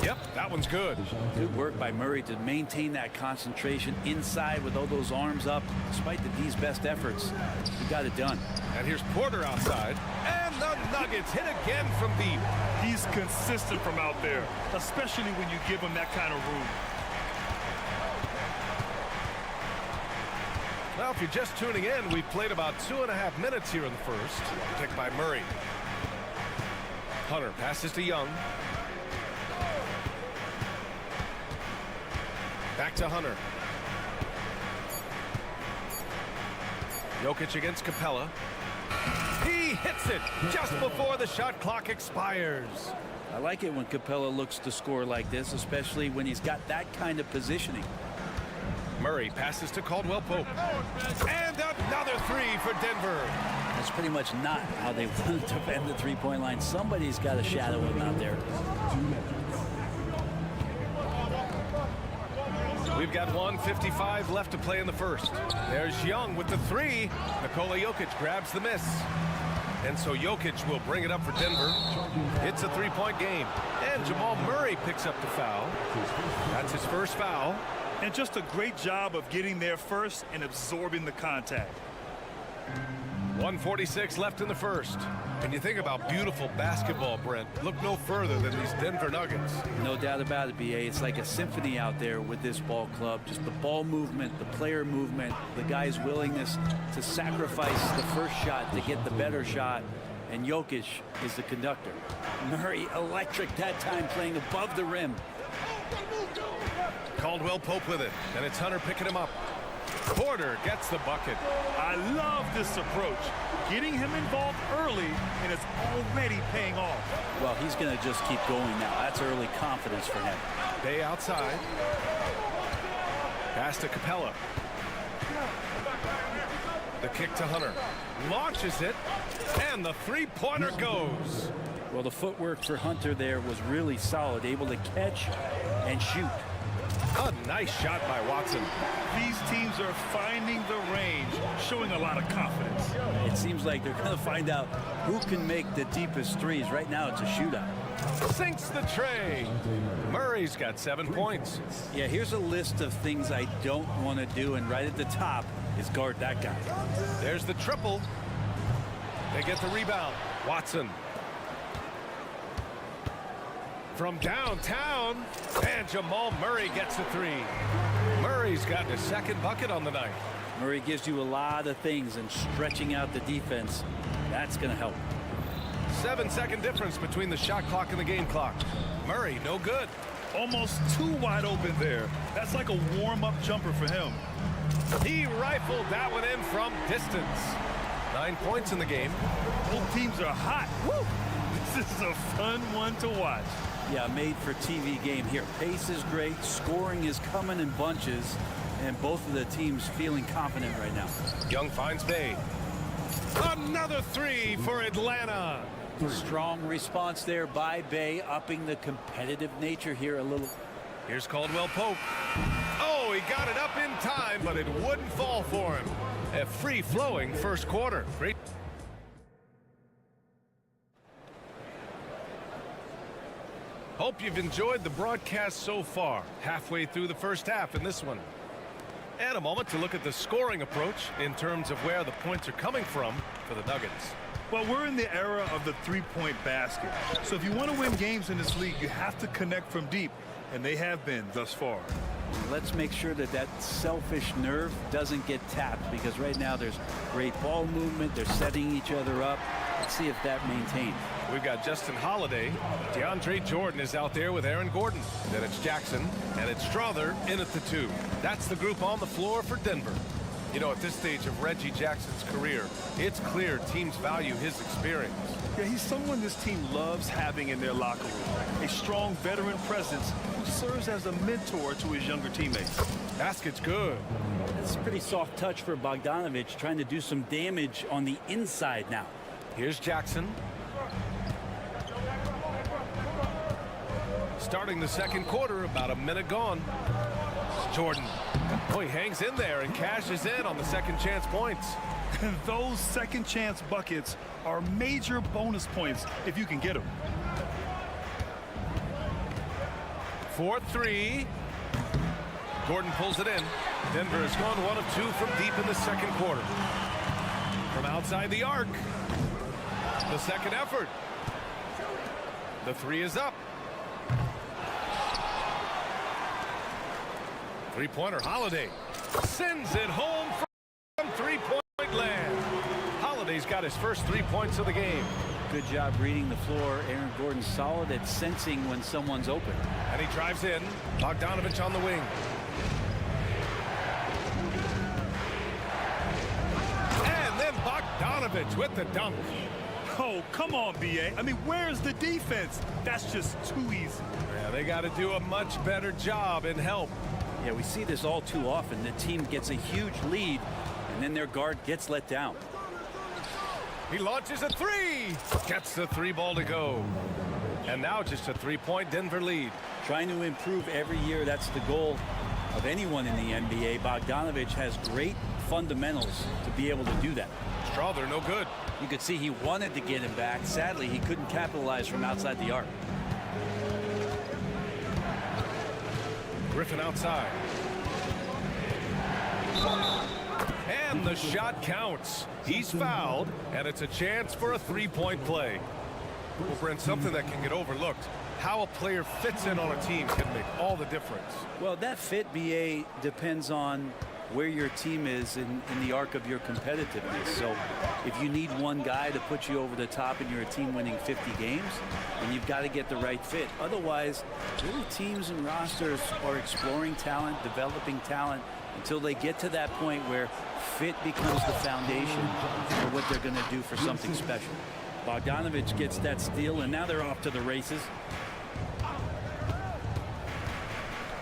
Yep, that one's good. Good work by Murray to maintain that concentration inside with all those arms up. Despite the D's best efforts, he got it done. And here's Porter outside. And the Nuggets hit again from deep. He's consistent from out there, especially when you give him that kind of room. Well, if you're just tuning in, we've played about 2.5 minutes here in the first. Picked by Murray. Hunter passes to Young. Back to Hunter. Jokic against Capella. He hits it just before the shot clock expires. I like it when Capella looks to score like this, especially when he's got that kind of positioning. Murray passes to Caldwell Pope. And another 3 for Denver. That's pretty much not how they want to defend the three-point line. Somebody's got to shadow him out there. We've got 1:55 left to play in the first. There's Young with the 3. Nikola Jokic grabs the miss. And so Jokic will bring it up for Denver. It's a 3-point game. And Jamal Murray picks up the foul. That's his first foul. And just a great job of getting there first and absorbing the contact. 1:46 left in the first. And you think about beautiful basketball, Brent. Look no further than these Denver Nuggets. No doubt about it, BA. It's like a symphony out there with this ball club. Just the ball movement, the player movement, the guy's willingness to sacrifice the first shot to get the better shot. And Jokic is the conductor. Murray electric that time, playing above the rim. Caldwell Pope with it. And it's Hunter picking him up. Porter gets the bucket. I love this approach. Getting him involved early, and it's already paying off. Well, he's going to just keep going now. That's early confidence for him. Bay outside. Pass to Capella. The kick to Hunter. Launches it, and the 3-pointer goes. Well, the footwork for Hunter there was really solid, able to catch and shoot. A nice shot by Watson. These teams are finding the range, showing a lot of confidence. It seems like they're going to find out who can make the deepest threes. Right now, it's a shootout. Sinks the tray. Murray's got 7 points. Yeah, here's a list of things I don't want to do, and right at the top is guard that guy. There's the triple. They get the rebound. Watson. From downtown, and Jamal Murray gets the 3. Murray Murray's gotten his second bucket on the night. Murray gives you a lot of things, and stretching out the defense, that's going to help. 7-second difference between the shot clock and the game clock. Murray, no good. Almost too wide open there. That's like a warm-up jumper for him. He rifled that one in from distance. 9 points in the game. Both teams are hot. Woo! This is a fun one to watch. Yeah, made for TV game here. Pace is great. Scoring is coming in bunches. And both of the teams feeling confident right now. Young finds Bay. Another three for Atlanta. Strong response there by Bay, upping the competitive nature here a little. Here's Caldwell Pope. Oh, he got it up in time, but it wouldn't fall for him. A free-flowing first quarter. Great. Hope you've enjoyed the broadcast so far. Halfway through the first half in this one. And a moment to look at the scoring approach in terms of where the points are coming from for the Nuggets. Well, we're in the era of the three-point basket. So if you want to win games in this league, you have to connect from deep. And they have been thus far. Let's make sure that that selfish nerve doesn't get tapped, because right now there's great ball movement. They're setting each other up. Let's see if that maintains. We've got Justin Holiday. DeAndre Jordan is out there with Aaron Gordon. Then it's Jackson, and it's Strother in at the 2. That's the group on the floor for Denver. You know, at this stage of Reggie Jackson's career, it's clear teams value his experience. Yeah, he's someone this team loves having in their locker room. A strong veteran presence who serves as a mentor to his younger teammates. Basket's good. It's a pretty soft touch for Bogdanovich, trying to do some damage on the inside now. Here's Jackson. Starting the second quarter, about a minute gone. Jordan. Oh, he hangs in there and cashes in on the second chance points. And those second chance buckets are major bonus points if you can get them. 4-3. Gordon pulls it in. Denver has gone 1 of 2 from deep in the second quarter. From outside the arc. The second effort. The 3 is up. Three-pointer Holiday sends it home from three-point land. Holiday's got his first 3 points of the game. Good job reading the floor. Aaron Gordon solid at sensing when someone's open. And he drives in. Bogdanovich on the wing. And then Bogdanovich with the dunk. Oh, come on, B.A. I mean, where's the defense? That's just too easy. Yeah, they got to do a much better job in help. Yeah, we see this all too often. The team gets a huge lead, and then their guard gets let down. He launches a 3. Gets the 3 ball to go. And now just a 3-point Denver lead. Trying to improve every year. That's the goal of anyone in the NBA. Bogdanovich has great fundamentals to be able to do that. Strother, no good. You could see he wanted to get him back. Sadly, he couldn't capitalize from outside the arc. Griffin outside. And the shot counts. He's fouled, and it's a chance for a 3-point play. Well, Brent, something that can get overlooked. How a player fits in on a team can make all the difference. Well, that fit, BA, depends on where your team is in the arc of your competitiveness. So if you need one guy to put you over the top and you're a team winning 50 games, then you've got to get the right fit. Otherwise, really teams and rosters are exploring talent, developing talent, until they get to that point where fit becomes the foundation for what they're going to do for something special. Bogdanovich gets that steal, and now they're off to the races.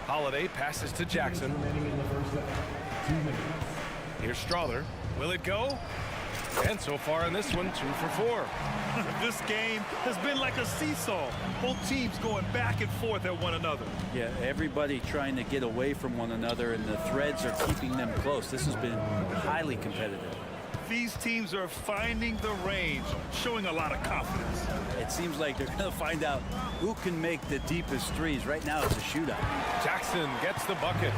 Holiday passes to Jackson. Here's Strother. Will it go? And so far in this one, 2 for 4. This game has been like a seesaw. Both teams going back and forth at one another. Yeah, everybody trying to get away from one another, and the threads are keeping them close. This has been highly competitive. These teams are finding the range, showing a lot of confidence. It seems like they're going to find out who can make the deepest threes. Right now it's a shootout. Jackson gets the bucket.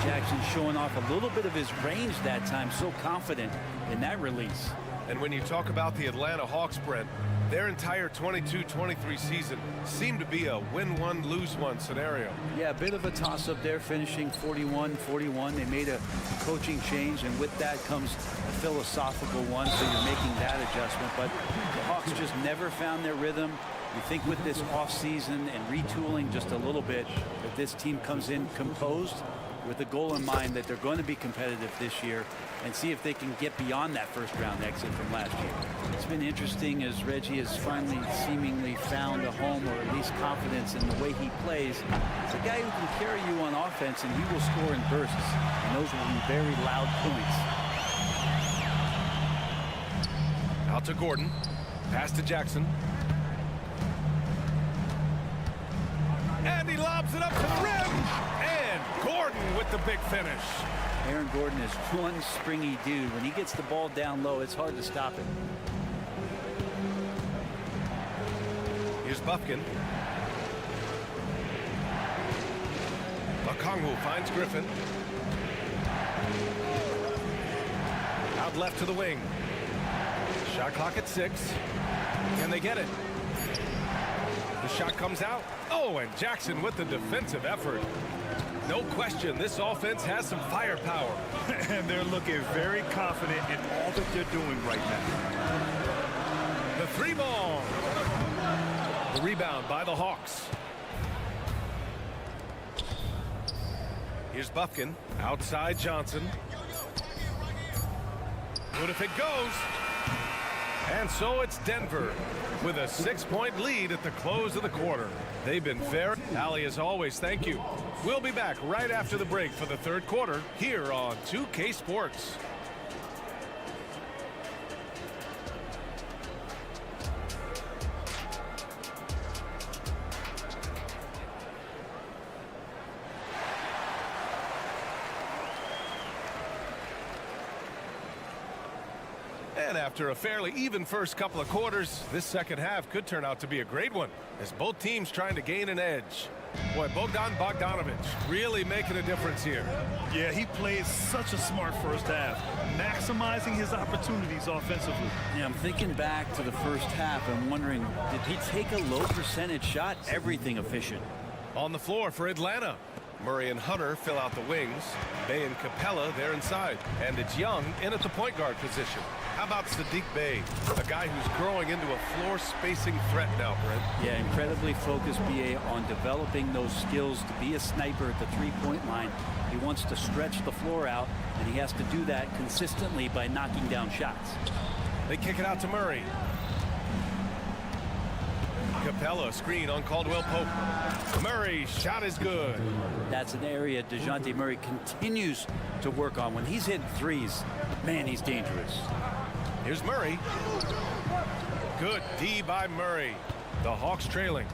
Jackson showing off a little bit of his range that time, so confident in that release. And when you talk about the Atlanta Hawks, Brent, Their entire 22-23 season seemed to be a win-one, lose-one scenario. Yeah, a bit of a toss-up there, finishing 41-41. They made a coaching change, and with that comes a philosophical one, so you're making that adjustment. But the Hawks just never found their rhythm. You think with this offseason and retooling just a little bit, that this team comes in composed with the goal in mind that they're going to be competitive this year and see if they can get beyond that first-round exit from last year. It's been interesting as Reggie has finally seemingly found a home, or at least confidence in the way he plays. It's a guy who can carry you on offense, and he will score in bursts, and those will be very loud points. Out to Gordon. Pass to Jackson. And he lobs it up to the rim. And Gordon with the big finish. Aaron Gordon is one springy dude. When he gets the ball down low, it's hard to stop it. Here's Bufkin. Okongwu finds Griffin. Out left to the wing. Shot clock at 6. Can they get it? The shot comes out. Oh, and Jackson with the defensive effort. No question, this offense has some firepower. And they're looking very confident in all that they're doing right now. The 3 ball. The rebound by the Hawks. Here's Bufkin. Outside Johnson. What if it goes? And so it's Denver with a 6-point lead at the close of the quarter. They've been fair. Allie, as always, thank you. We'll be back right after the break for the third quarter here on 2K Sports. And after a fairly even first couple of quarters, this second half could turn out to be a great one as both teams trying to gain an edge. Boy, Bogdan Bogdanovic really making a difference here. Yeah, he played such a smart first half, maximizing his opportunities offensively. Yeah, I'm thinking back to the first half and wondering, did he take a low percentage shot? Everything efficient. On the floor for Atlanta. Murray and Hunter fill out the wings. Bey and Capella, they're inside. And it's Young in at the point guard position. How about Sadiq Bey, a guy who's growing into a floor-spacing threat now, Brent? Yeah, incredibly focused, BA, on developing those skills to be a sniper at the three-point line. He wants to stretch the floor out, and he has to do that consistently by knocking down shots. They kick it out to Murray. Capella screen on Caldwell Pope. Murray shot is good. That's an area DeJounte Murray continues to work on. When he's hitting threes, man, he's dangerous. Here's Murray. Good D by Murray. The Hawks trailing.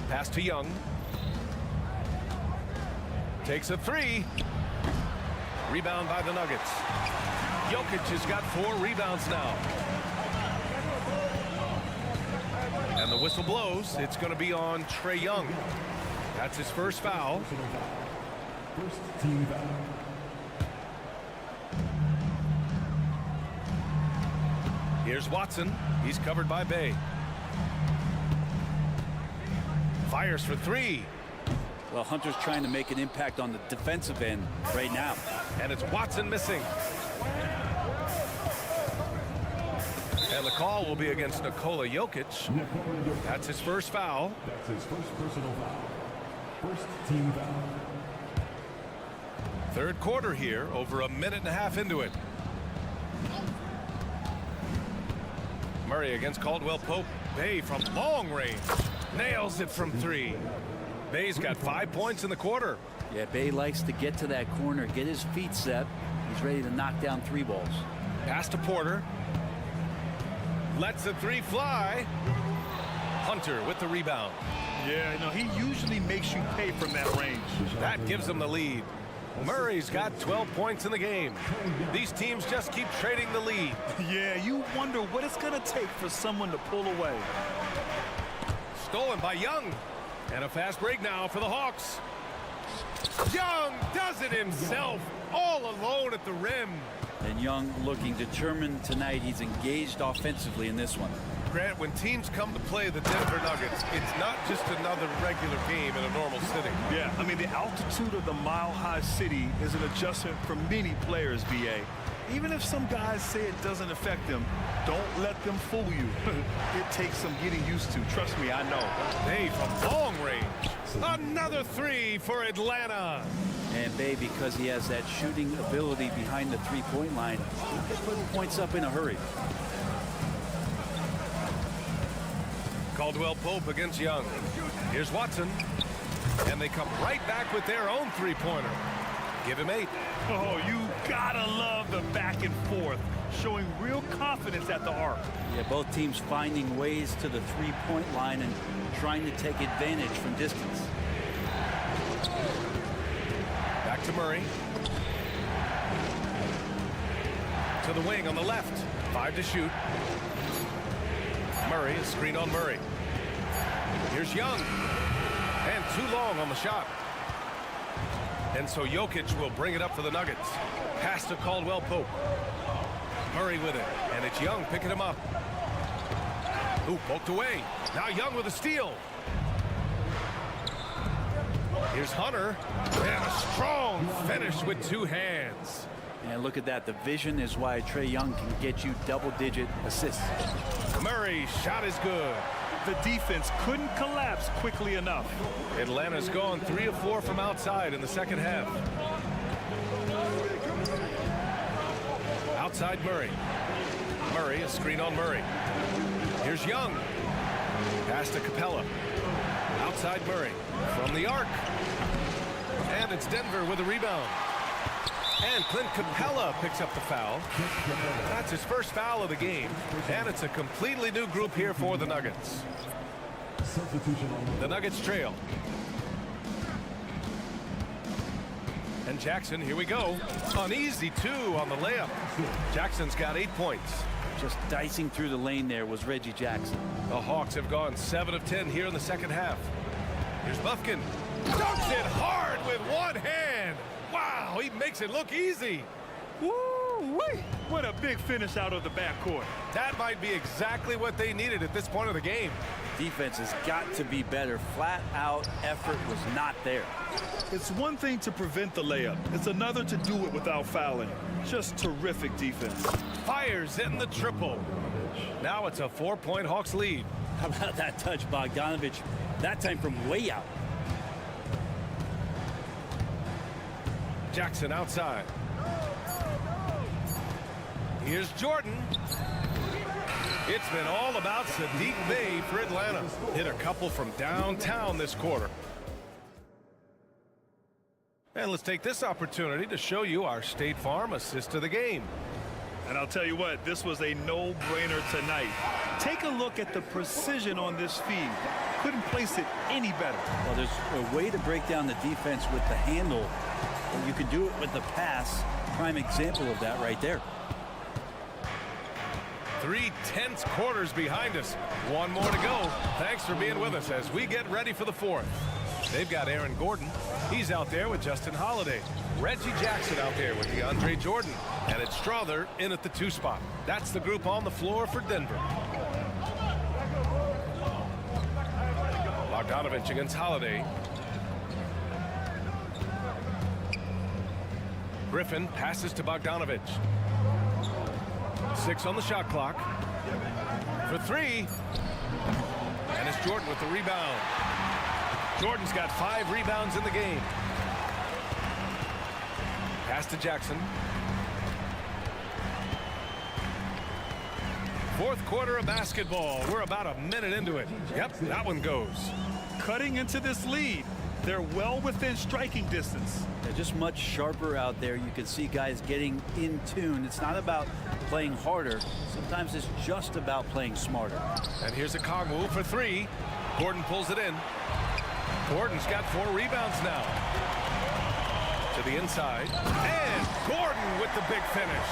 Pass to Young. Takes a 3. Rebound by the Nuggets. Jokic has got 4 rebounds now. And the whistle blows. It's going to be on Trae Young. That's his first foul. First team foul. Here's Watson. He's covered by Bey. Fires for 3. Well, Hunter's trying to make an impact on the defensive end right now. And it's Watson missing. And the call will be against Nikola Jokic. That's his first foul. That's his first personal foul. First team foul. Third quarter here, over a minute and a half into it. Murray against Caldwell Pope. Bey from long range. Nails it from 3. Bey's got 5 points in the quarter. Yeah, Bey likes to get to that corner, get his feet set. He's ready to knock down 3 balls. Pass to Porter. Lets the 3 fly. Hunter with the rebound. Yeah, no, he usually makes you pay from that range. That gives him the lead. Murray's got 12 points in the game. These teams just keep trading the lead. Yeah, you wonder what it's going to take for someone to pull away. Stolen by Young. And a fast break now for the Hawks. Young does it himself, all alone at the rim. And Young looking determined tonight. He's engaged offensively in this one. Grant, when teams come to play the Denver Nuggets, it's not just another regular game in a normal city. Yeah, I mean, the altitude of the mile-high city is an adjustment for many players, BA. Even if some guys say it doesn't affect them, don't let them fool you. It takes some getting used to. Trust me, I know. Hey, from long range. Another three for Atlanta. And Bay, because he has that shooting ability behind the three-point line, he can put points up in a hurry. Caldwell Pope against Young. Here's Watson. And they come right back with their own three-pointer. Give him 8. Oh, you gotta love the back and forth, showing real confidence at the arc. Yeah, both teams finding ways to the three-point line and trying to take advantage from distance. Back to Murray. To the wing on the left. 5 to shoot. Murray, a screen on Murray. Here's Young. And too long on the shot. And so Jokic will bring it up for the Nuggets. Pass to Caldwell Pope. Murray with it. And it's Young picking him up. Ooh, poked away. Now Young with a steal. Here's Hunter. And a strong finish with 2 hands. And look at that. The vision is why Trae Young can get you double-digit assists. Murray's shot is good. The defense couldn't collapse quickly enough. Atlanta's gone 3 of 4 from outside in the second half. Outside Murray. Murray, a screen on Murray. Here's Young. Pass to Capella. Outside Murray. From the arc. And it's Denver with a rebound. And Clint Capella picks up the foul. That's his first foul of the game. And it's a completely new group here for the Nuggets. The Nuggets trail. And Jackson, here we go. An easy 2 on the layup. Jackson's got 8 points. Just dicing through the lane there was Reggie Jackson. The Hawks have gone 7 of 10 here in the second half. Here's Bufkin. Dunks it hard with one hand. Wow, he makes it look easy. Woo-wee! What a big finish out of the backcourt. That might be exactly what they needed at this point of the game. Defense has got to be better. Flat out effort was not there. It's one thing to prevent the layup. It's another to do it without fouling. Just terrific defense. Fires in the triple. Now it's a 4-point Hawks lead. How about that touch, Bogdanovich? That time from way out. Jackson outside. Here's Jordan. It's been all about Sadiq Bey for Atlanta. Hit a couple from downtown this quarter. And let's take this opportunity to show you our State Farm assist of the game. And I'll tell you what, this was a no-brainer tonight. Take a look at the precision on this feed. Couldn't place it any better. Well, there's a way to break down the defense with the handle. And you can do it with the pass. Prime example of that right there. 3 tense quarters behind us. 1 more to go. Thanks for being with us as we get ready for the 4th. They've got Aaron Gordon. He's out there with Justin Holiday. Reggie Jackson out there with DeAndre Jordan. And it's Strother in at the 2 spot. That's the group on the floor for Denver. Bogdanovich against Holiday. Griffin passes to Bogdanovich. 6 on the shot clock. For 3. And it's Jordan with the rebound. Jordan's got 5 rebounds in the game. Pass to Jackson. 4th quarter of basketball. We're about a minute into it. Yep, that one goes. Cutting into this lead. They're well within striking distance. They're just much sharper out there. You can see guys getting in tune. It's not about playing harder. Sometimes it's just about playing smarter. And here's a Kongwu for 3. Gordon pulls it in. Gordon's got 4 rebounds now. To the inside. And Gordon with the big finish.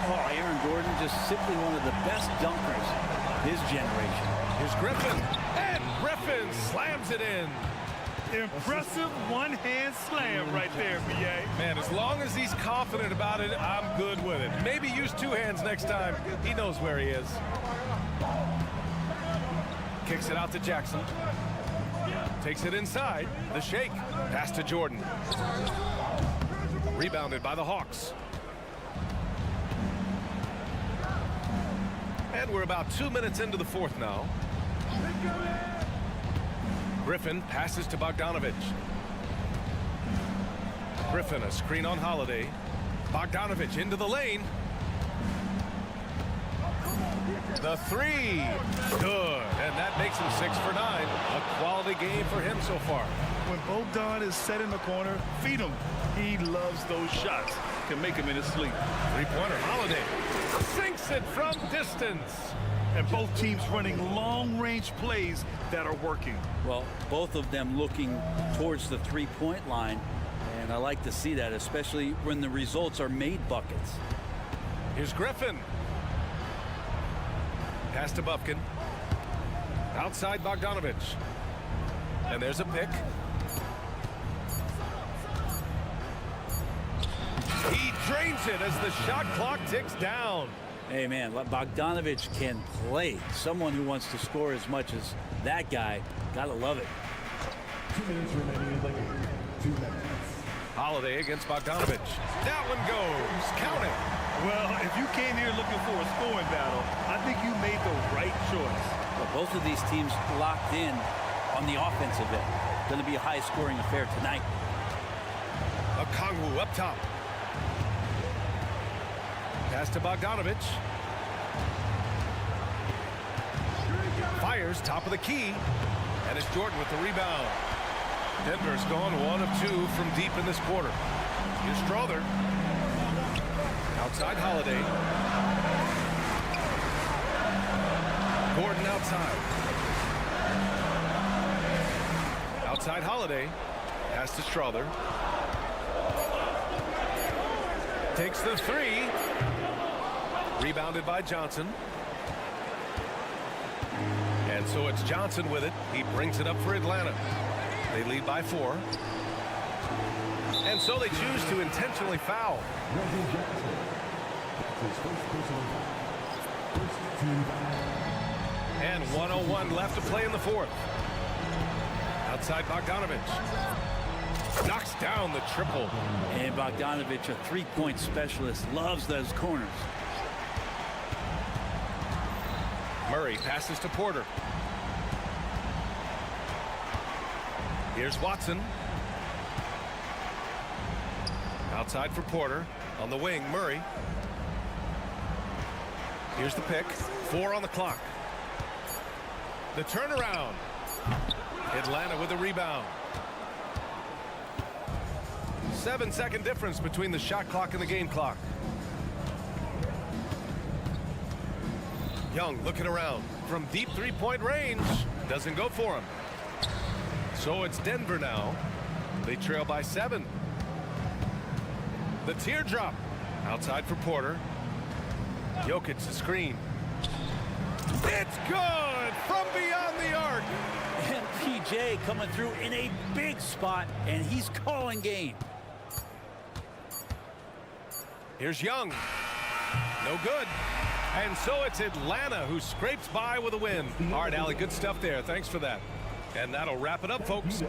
Oh, Aaron Gordon, just simply one of the best dunkers of his generation. Here's Griffin. And Griffin slams it in. Impressive one-hand slam right there, B.A. Man, as long as he's confident about it, I'm good with it. Maybe use two hands next time. He knows where he is. Kicks it out to Jackson. Takes it inside. The shake. Pass to Jordan. Rebounded by the Hawks. And we're about 2 minutes into the fourth now. Griffin passes to Bogdanovich. Griffin, a screen on Holiday. Bogdanovich into the lane. The three. Good. And that makes him 6 for 9. A quality game for him so far. When Bogdan is set in the corner, feed him. He loves those shots. Can make him in his sleep. Three-pointer. Holiday sinks it from distance. And both teams running long-range plays that are working. Well, both of them looking towards the three-point line, and I like to see that, especially when the results are made buckets. Here's Griffin. Pass to Bufkin. Outside Bogdanovich. And there's a pick. He drains it as the shot clock ticks down. Hey, man, Bogdanovich can play. Someone who wants to score as much as that guy, gotta love it. 2 minutes remaining in the game. 2 minutes. Holiday against Bogdanovich. That one goes. Count it. Well, if you came here looking for a scoring battle, I think you made the right choice. Well, both of these teams locked in on the offensive end. Going to be a high-scoring affair tonight. Okongwu up top. Pass to Bogdanovich. Fires top of the key. And it's Jordan with the rebound. Denver's gone 1 of 2 from deep in this quarter. Here's Strother. Outside Holiday. Gordon outside. Outside Holiday. Pass to Strother. Takes the three. Rebounded by Johnson. And so it's Johnson with it. He brings it up for Atlanta. They lead by 4. And so they choose to intentionally foul. And 1:01 left to play in the fourth. Outside Bogdanovich. Knocks down the triple. And Bogdanovich, a three-point specialist, loves those corners. Murray passes to Porter. Here's Watson. Outside for Porter. On the wing, Murray. Here's the pick. 4 on the clock. The turnaround. Atlanta with a rebound. 7-second difference between the shot clock and the game clock. Young looking around from deep three-point range. Doesn't go for him. So it's Denver now. They trail by 7. The teardrop. Outside for Porter. Jokic the screen. It's good from beyond the arc. And PJ coming through in a big spot, and he's calling game. Here's Young. No good. And so it's Atlanta who scrapes by with a win. All right, Allie, good stuff there. Thanks for that. And that'll wrap it up, folks.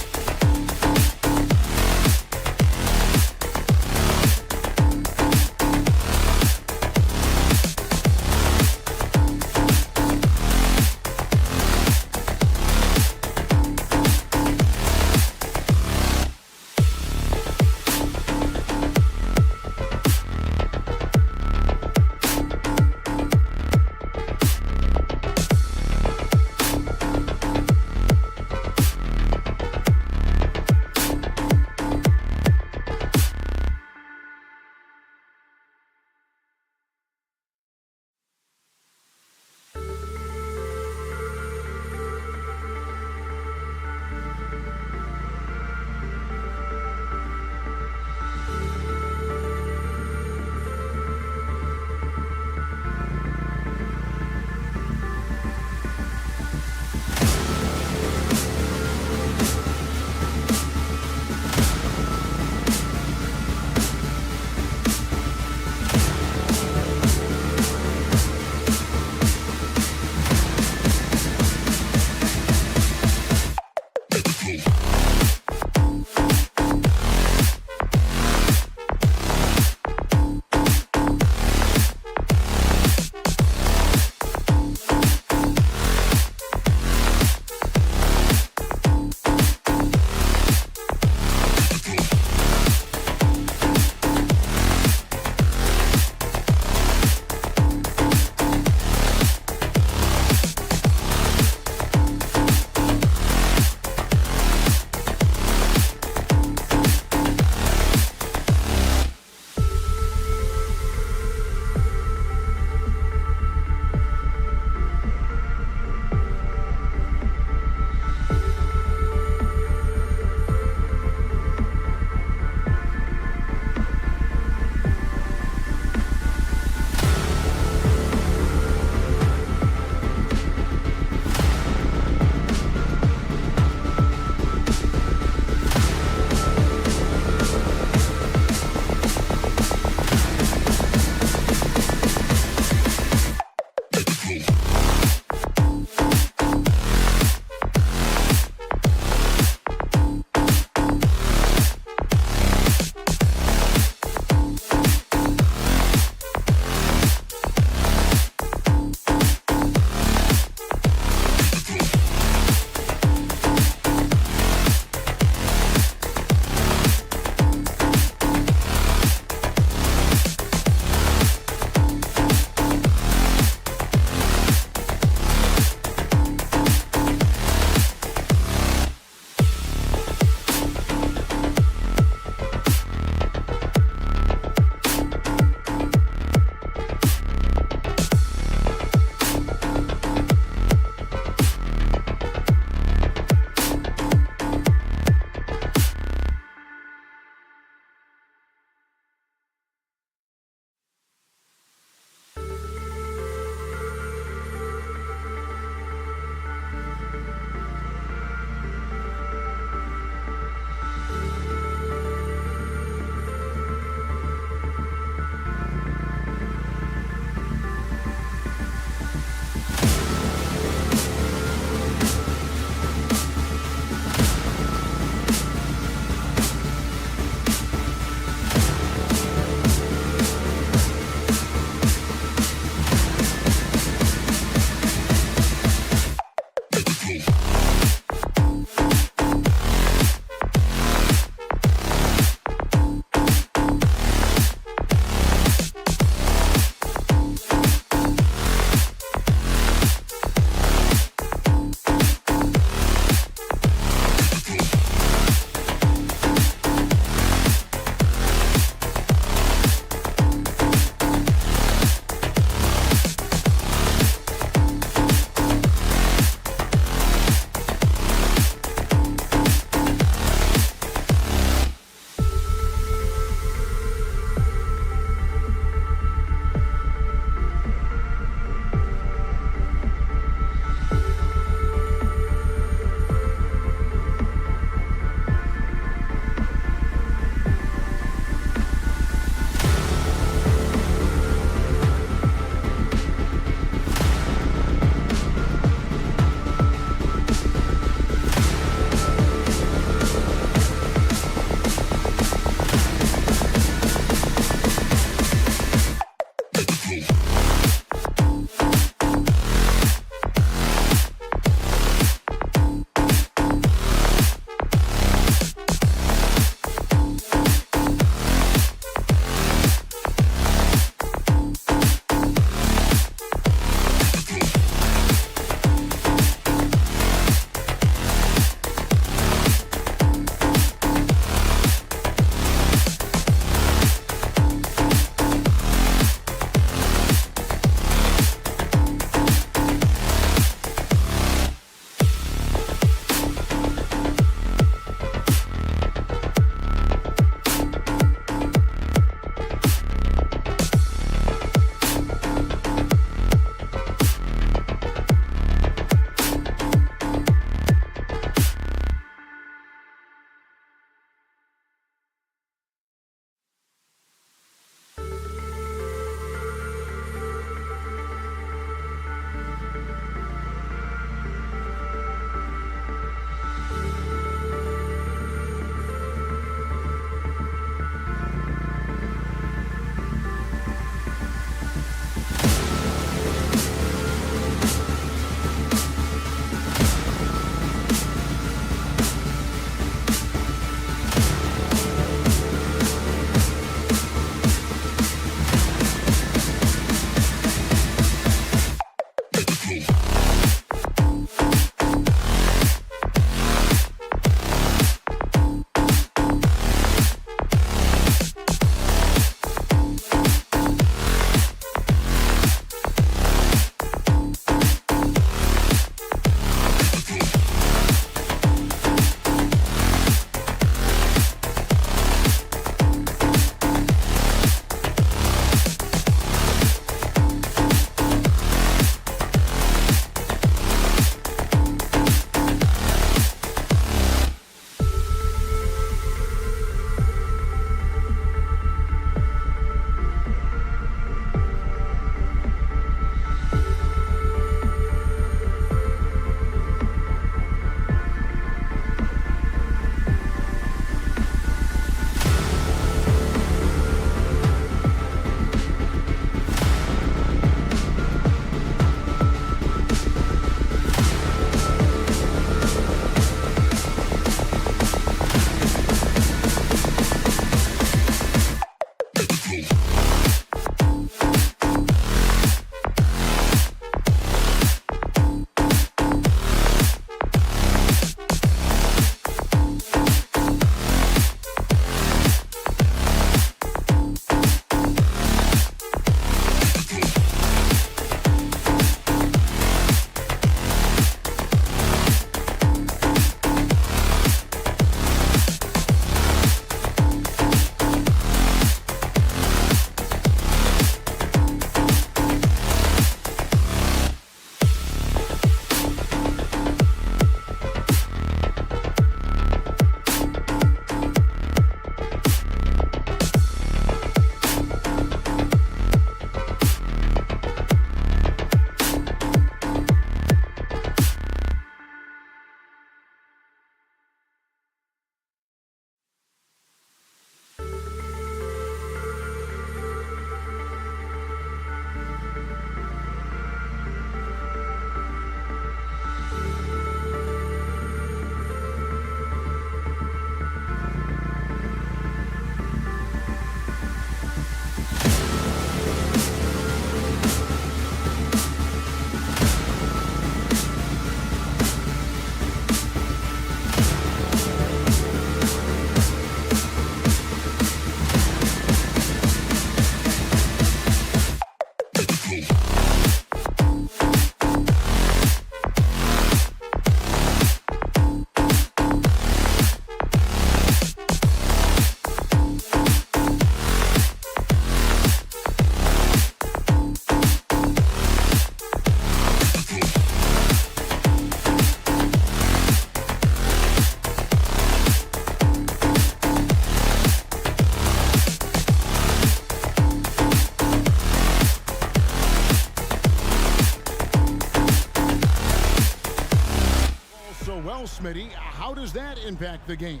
Smitty, how does that impact the game?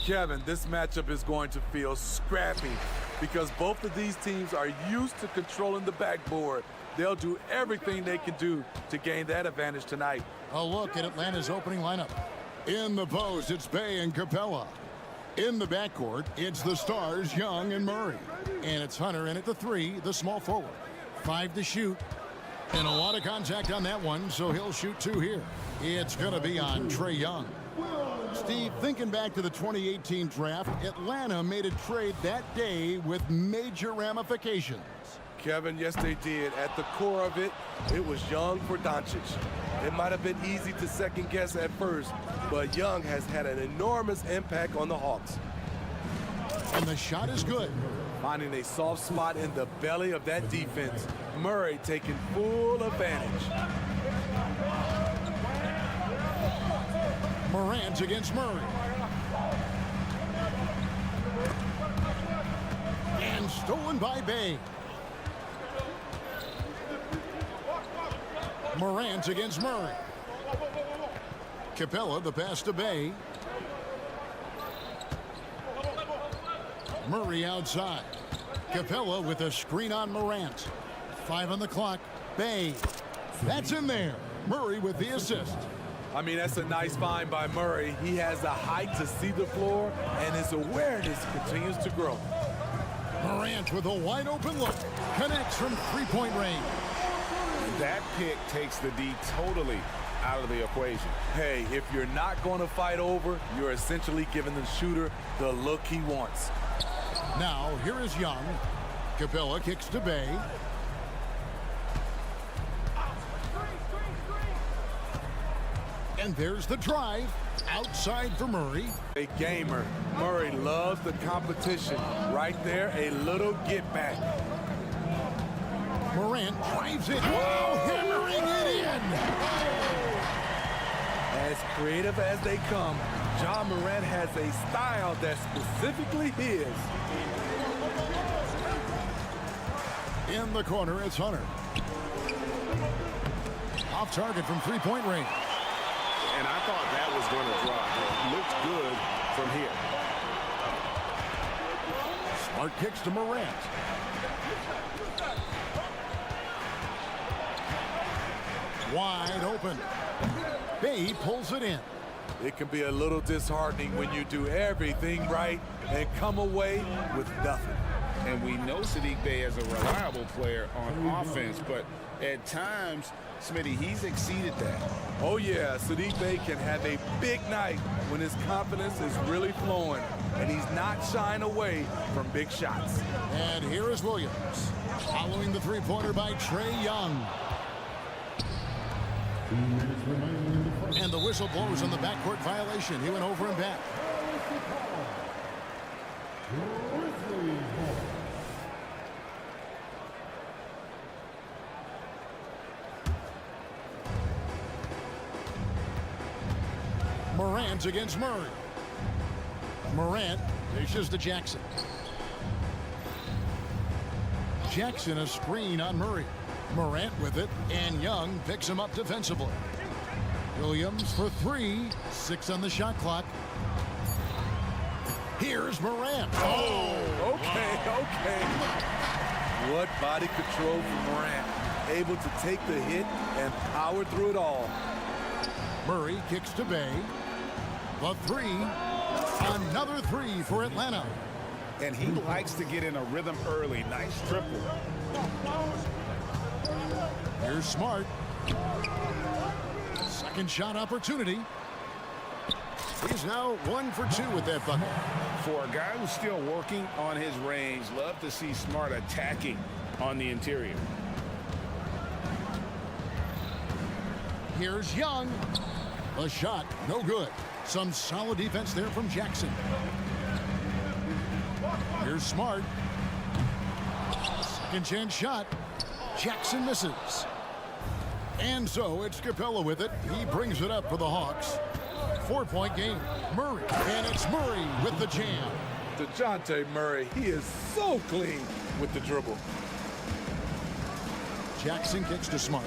Kevin, this matchup is going to feel scrappy because both of these teams are used to controlling the backboard. They'll do everything they can do to gain that advantage tonight. A look at Atlanta's opening lineup. In the post, it's Bay and Capella. In the backcourt, it's the stars, Young and Murray. And it's Hunter in at the 3, the small forward. 5 to shoot. And a lot of contact on that one, so he'll shoot 2 here. It's going to be on Trae Young. Steve, thinking back to the 2018 draft, Atlanta made a trade that day with major ramifications. Kevin, yes, they did. At the core of it, it was Young for Doncic. It might have been easy to second guess at first, but Young has had an enormous impact on the Hawks. And the shot is good. Finding a soft spot in the belly of that defense. Murray taking full advantage. Morant against Murray. And stolen by Bay. Morant against Murray. Capella, the pass to Bay. Murray outside. Capella with a screen on Morant. 5 on the clock. Bay. That's in there. Murray with the assist. I mean, that's a nice find by Murray. He has the height to see the floor, and his awareness continues to grow. Morant with a wide open look. Connects from three-point range. That pick takes the D totally out of the equation. Hey, if you're not going to fight over, you're essentially giving the shooter the look he wants. Now, here is Young. Capella kicks to Bay. And there's the drive. Outside for Murray. A gamer. Murray loves the competition. Right there, a little get back. Morant drives it. Wow, hammering it in. As creative as they come, John Morant has a style that's specifically his. In the corner, it's Hunter. Off target from three-point range. And I thought that was going to drop. It looked good from here. Smart kicks to Morant. Wide open. Bay pulls it in. It can be a little disheartening when you do everything right and come away with nothing. And we know Saddiq Bey is a reliable player on offense, but at times, Smitty, he's exceeded that. Oh, yeah, Saddiq Bey can have a big night when his confidence is really flowing, and he's not shying away from big shots. And here is Williams, following the three-pointer by Trae Young. And the whistle blows on the backcourt violation. He went over and back. Morant against Murray. Morant dishes to Jackson. Jackson a screen on Murray. Morant with it, and Young picks him up defensively. Williams for 3, 6 on the shot clock. Here's Morant. Oh, okay. What body control from Morant. Able to take the hit and power through it all. Murray kicks to Bay. The 3. Another 3 for Atlanta. And he likes to get in a rhythm early. Nice triple. Here's Smart. Second shot opportunity. He's now 1 for 2 with that bucket. For a guy who's still working on his range, love to see Smart attacking on the interior. Here's Young. A shot, no good. Some solid defense there from Jackson. Here's Smart. Second chance shot. Jackson misses. And so it's Capella with it. He brings it up for the Hawks. 4-point game. Murray. And it's Murray with the jam. DeJounte Murray, he is so clean with the dribble. Jackson kicks to Smart.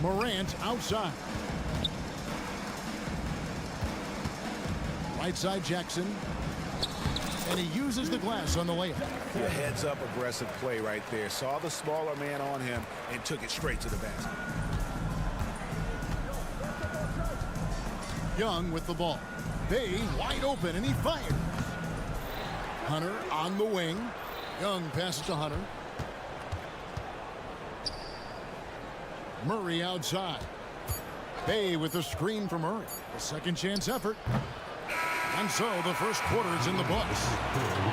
Morant outside. Right side Jackson. And he uses the glass on the layup. The heads-up aggressive play right there. Saw the smaller man on him and took it straight to the basket. Young with the ball. Bay wide open, and he fired. Hunter on the wing. Young passes to Hunter. Murray outside. Bay with the screen from Murray. A second chance effort. And so the first quarter is in the books.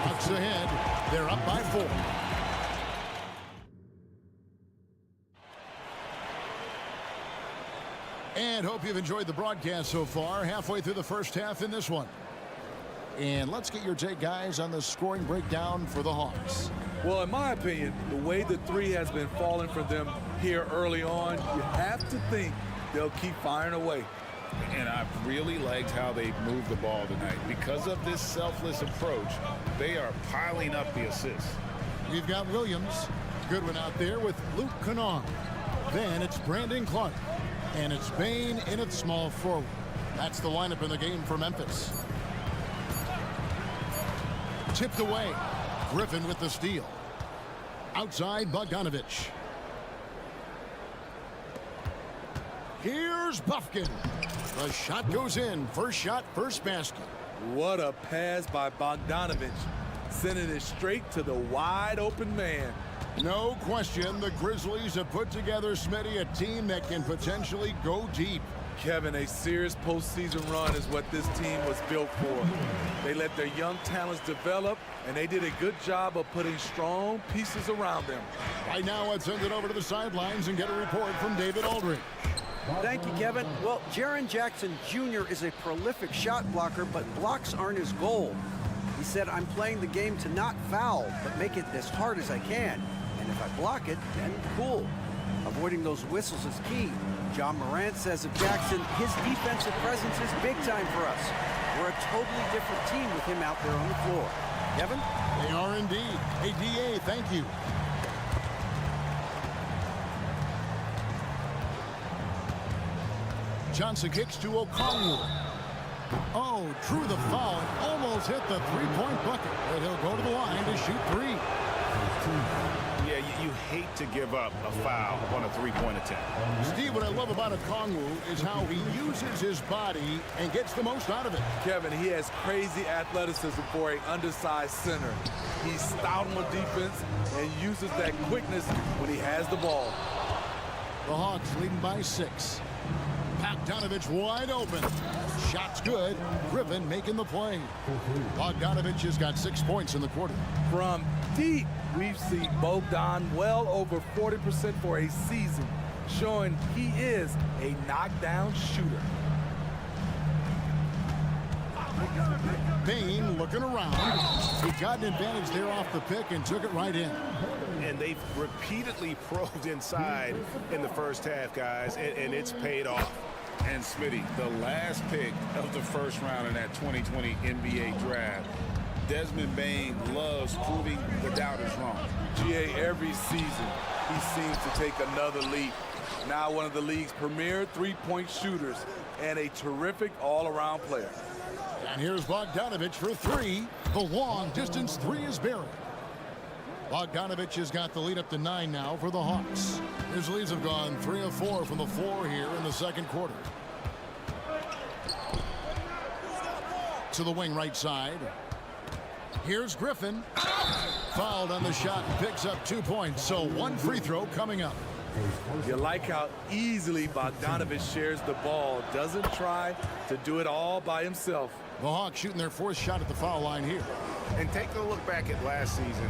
Bucks ahead. They're up by 4. And hope you've enjoyed the broadcast so far. Halfway through the first half in this one. And let's get your take, guys, on the scoring breakdown for the Hawks. Well, in my opinion, the way the three has been falling for them here early on, you have to think they'll keep firing away. And I really liked how they moved the ball tonight. Because of this selfless approach, they are piling up the assists. We've got Williams. Goodwin out there with Luke Kennard. Then it's Brandon Clark. And it's Bane in at small forward. That's the lineup in the game for Memphis. Tipped away. Griffin with the steal. Outside Bogdanovich. Here's Buffkin. The shot goes in. First shot, first basket. What a pass by Bogdanovich. Sending it straight to the wide open man. No question, the Grizzlies have put together, Smitty, a team that can potentially go deep. Kevin, a serious postseason run is what this team was built for. They let their young talents develop, and they did a good job of putting strong pieces around them. Right now, let's send it over to the sidelines and get a report from David Aldridge. Thank you, Kevin. Well, Jaren Jackson Jr. is a prolific shot blocker, but blocks aren't his goal. He said, I'm playing the game to not foul, but make it as hard as I can. And if I block it, then cool. Avoiding those whistles is key. John Morant says of Jackson, his defensive presence is big time for us. We're a totally different team with him out there on the floor. Kevin? They are indeed. Hey, DA, thank you. Johnson kicks to O'Connell. Oh, drew the foul and almost hit the three-point bucket. But he'll go to the line to shoot 3. Yeah, you hate to give up a foul on a three-point attempt. Steve, what I love about Okongwu is how he uses his body and gets the most out of it. Kevin, he has crazy athleticism for an undersized center. He's stout on defense and uses that quickness when he has the ball. The Hawks leading by 6. Bogdanovich wide open. Shot's good. Griffin making the play. Bogdanovich has got 6 points in the quarter. From deep, we've seen Bogdan well over 40% for a season, showing he is a knockdown shooter. Bane looking around. He got an advantage there off the pick and took it right in. And they've repeatedly probed inside in the first half, guys, and it's paid off. And Smitty, the last pick of the first round in that 2020 NBA draft, Desmond Bane loves proving the doubters wrong. GA, every season, he seems to take another leap. Now one of the league's premier three-point shooters and a terrific all-around player. And here's Bogdanovich for 3. The long-distance 3 is buried. Bogdanovich has got the lead up to 9 now for the Hawks. His leads have gone 3 of 4 from the floor here in the second quarter. To the wing right side. Here's Griffin. Fouled on the shot and picks up 2 points. So 1 free throw coming up. You like how easily Bogdanovich shares the ball. Doesn't try to do it all by himself. The Hawks shooting their 4th shot at the foul line here. And take a look back at last season,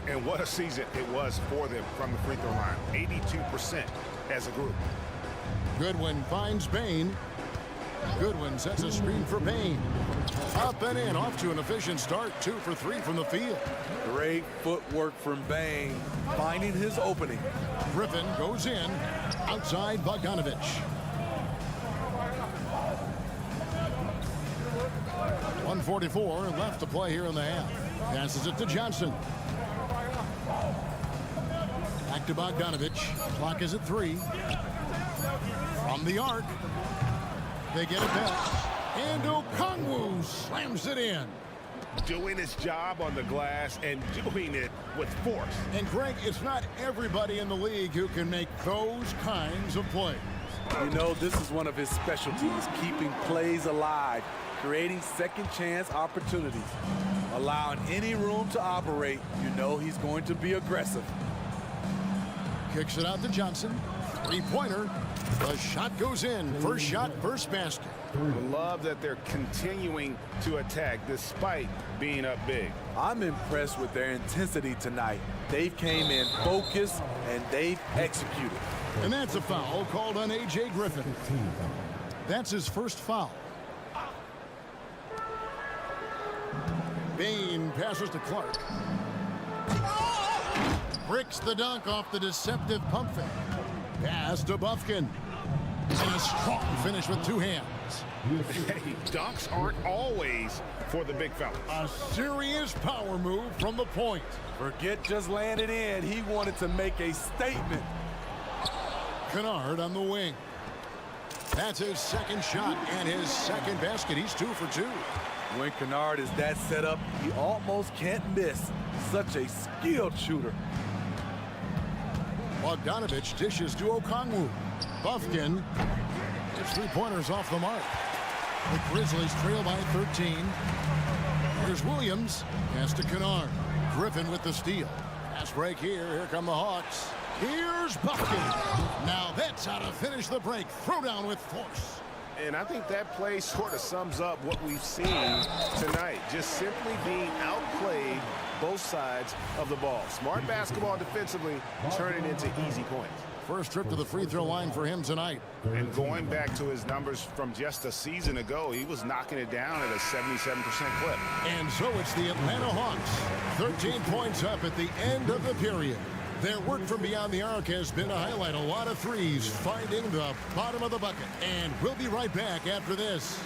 and what a season it was for them from the free throw line. 82% as a group. Goodwin finds Bane. Goodwin sets a screen for Bane. Up and in, off to an efficient start. 2 for 3 from the field. Great footwork from Bane, finding his opening. Griffin goes in, outside Bogdanovich. 1:44 left to play here in the half. Passes it to Johnson. Back to Bogdanovich. Clock is at 3. From the arc, they get it back. And Okongwu slams it in. Doing his job on the glass and doing it with force. And Greg, it's not everybody in the league who can make those kinds of plays. You know, this is one of his specialties, keeping plays alive, creating second chance opportunities, allowing any room to operate. You know he's going to be aggressive. Kicks it out to Johnson. Three-pointer. The shot goes in. First shot, first basket. I love that they're continuing to attack despite being up big. I'm impressed with their intensity tonight. They've came in focused and they've executed. And that's a foul called on A.J. Griffin. That's his first foul. Bain passes to Clark. Bricks the dunk off the deceptive pump fake. Pass to Bufkin. And a strong finish with two hands. Hey, dunks aren't always for the big fellas. A serious power move from the point. Forget just laying it in. He wanted to make a statement. Kennard on the wing. That's his second shot and his second basket. He's 2 for 2. When Kennard is that set up, he almost can't miss. Such a skilled shooter. Bogdanovich dishes to Okongwu. Bufkin gets three-pointers off the mark. The Grizzlies trail by 13. Here's Williams. Pass to Kennard. Griffin with the steal. Pass break here. Here come the Hawks. Here's Bufkin. Now that's how to finish the break. Throw down with force. And I think that play sort of sums up what we've seen tonight. Just simply being outplayed both sides of the ball. Smart basketball defensively, turning into easy points. First trip to the free throw line for him tonight. And going back to his numbers from just a season ago, he was knocking it down at a 77% clip. And so it's the Atlanta Hawks. 13 points up at the end of the period. Their work from beyond the arc has been a highlight. A lot of threes finding the bottom of the bucket. And we'll be right back after this.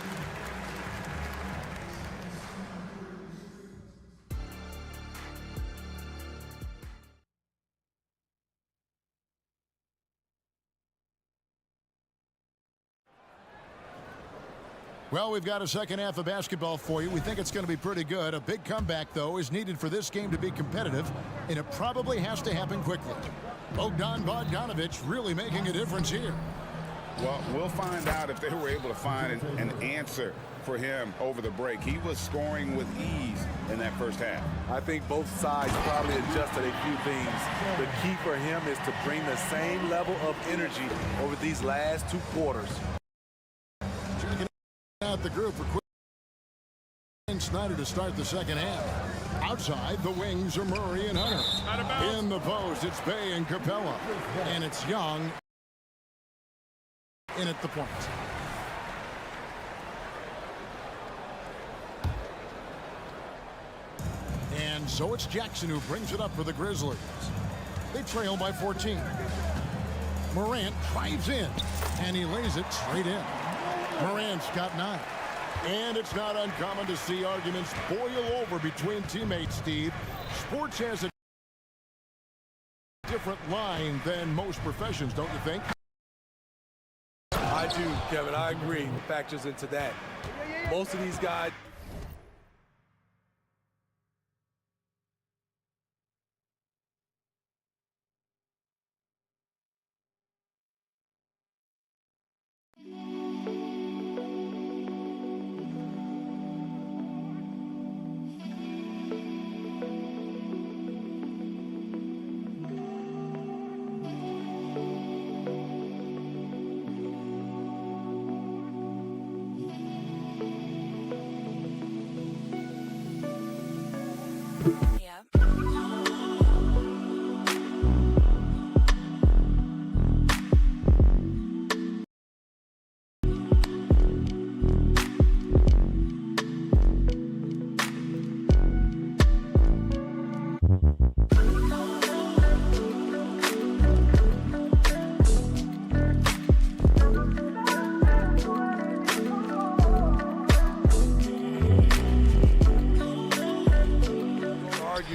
Well, we've got a second half of basketball for you. We think it's going to be pretty good. A big comeback, though, is needed for this game to be competitive, and it probably has to happen quickly. Bogdanovich really making a difference here. Well, we'll find out if they were able to find an answer for him over the break. He was scoring with ease in that first half. I think both sides probably adjusted a few things. The key for him is to bring the same level of energy over these last 2 quarters. Out the group for Quinn Snyder to start the second half. Outside, the wings are Murray and Hunter. In the post, it's Bay and Capella. And it's Young in at the point. And so it's Jackson who brings it up for the Grizzlies. They trail by 14. Morant drives in, and he lays it straight in. Morant's got 9. And it's not uncommon to see arguments boil over between teammates, Steve. Sports has a different line than most professions, don't you think? I do, Kevin. I agree. It factors into that. Most of these guys...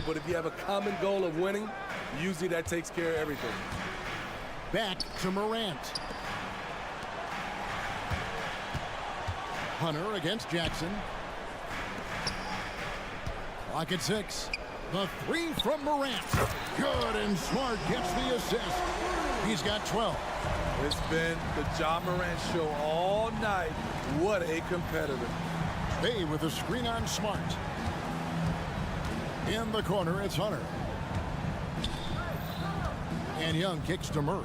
But if you have a common goal of winning, usually that takes care of everything. Back to Morant. Hunter against Jackson. Clock at 6. The three from Morant. Good, and Smart gets the assist. He's got 12. It's been the Ja Morant show all night. What a competitor. Bay with a screen on Smart. In the corner, it's Hunter. And Young kicks to Murray.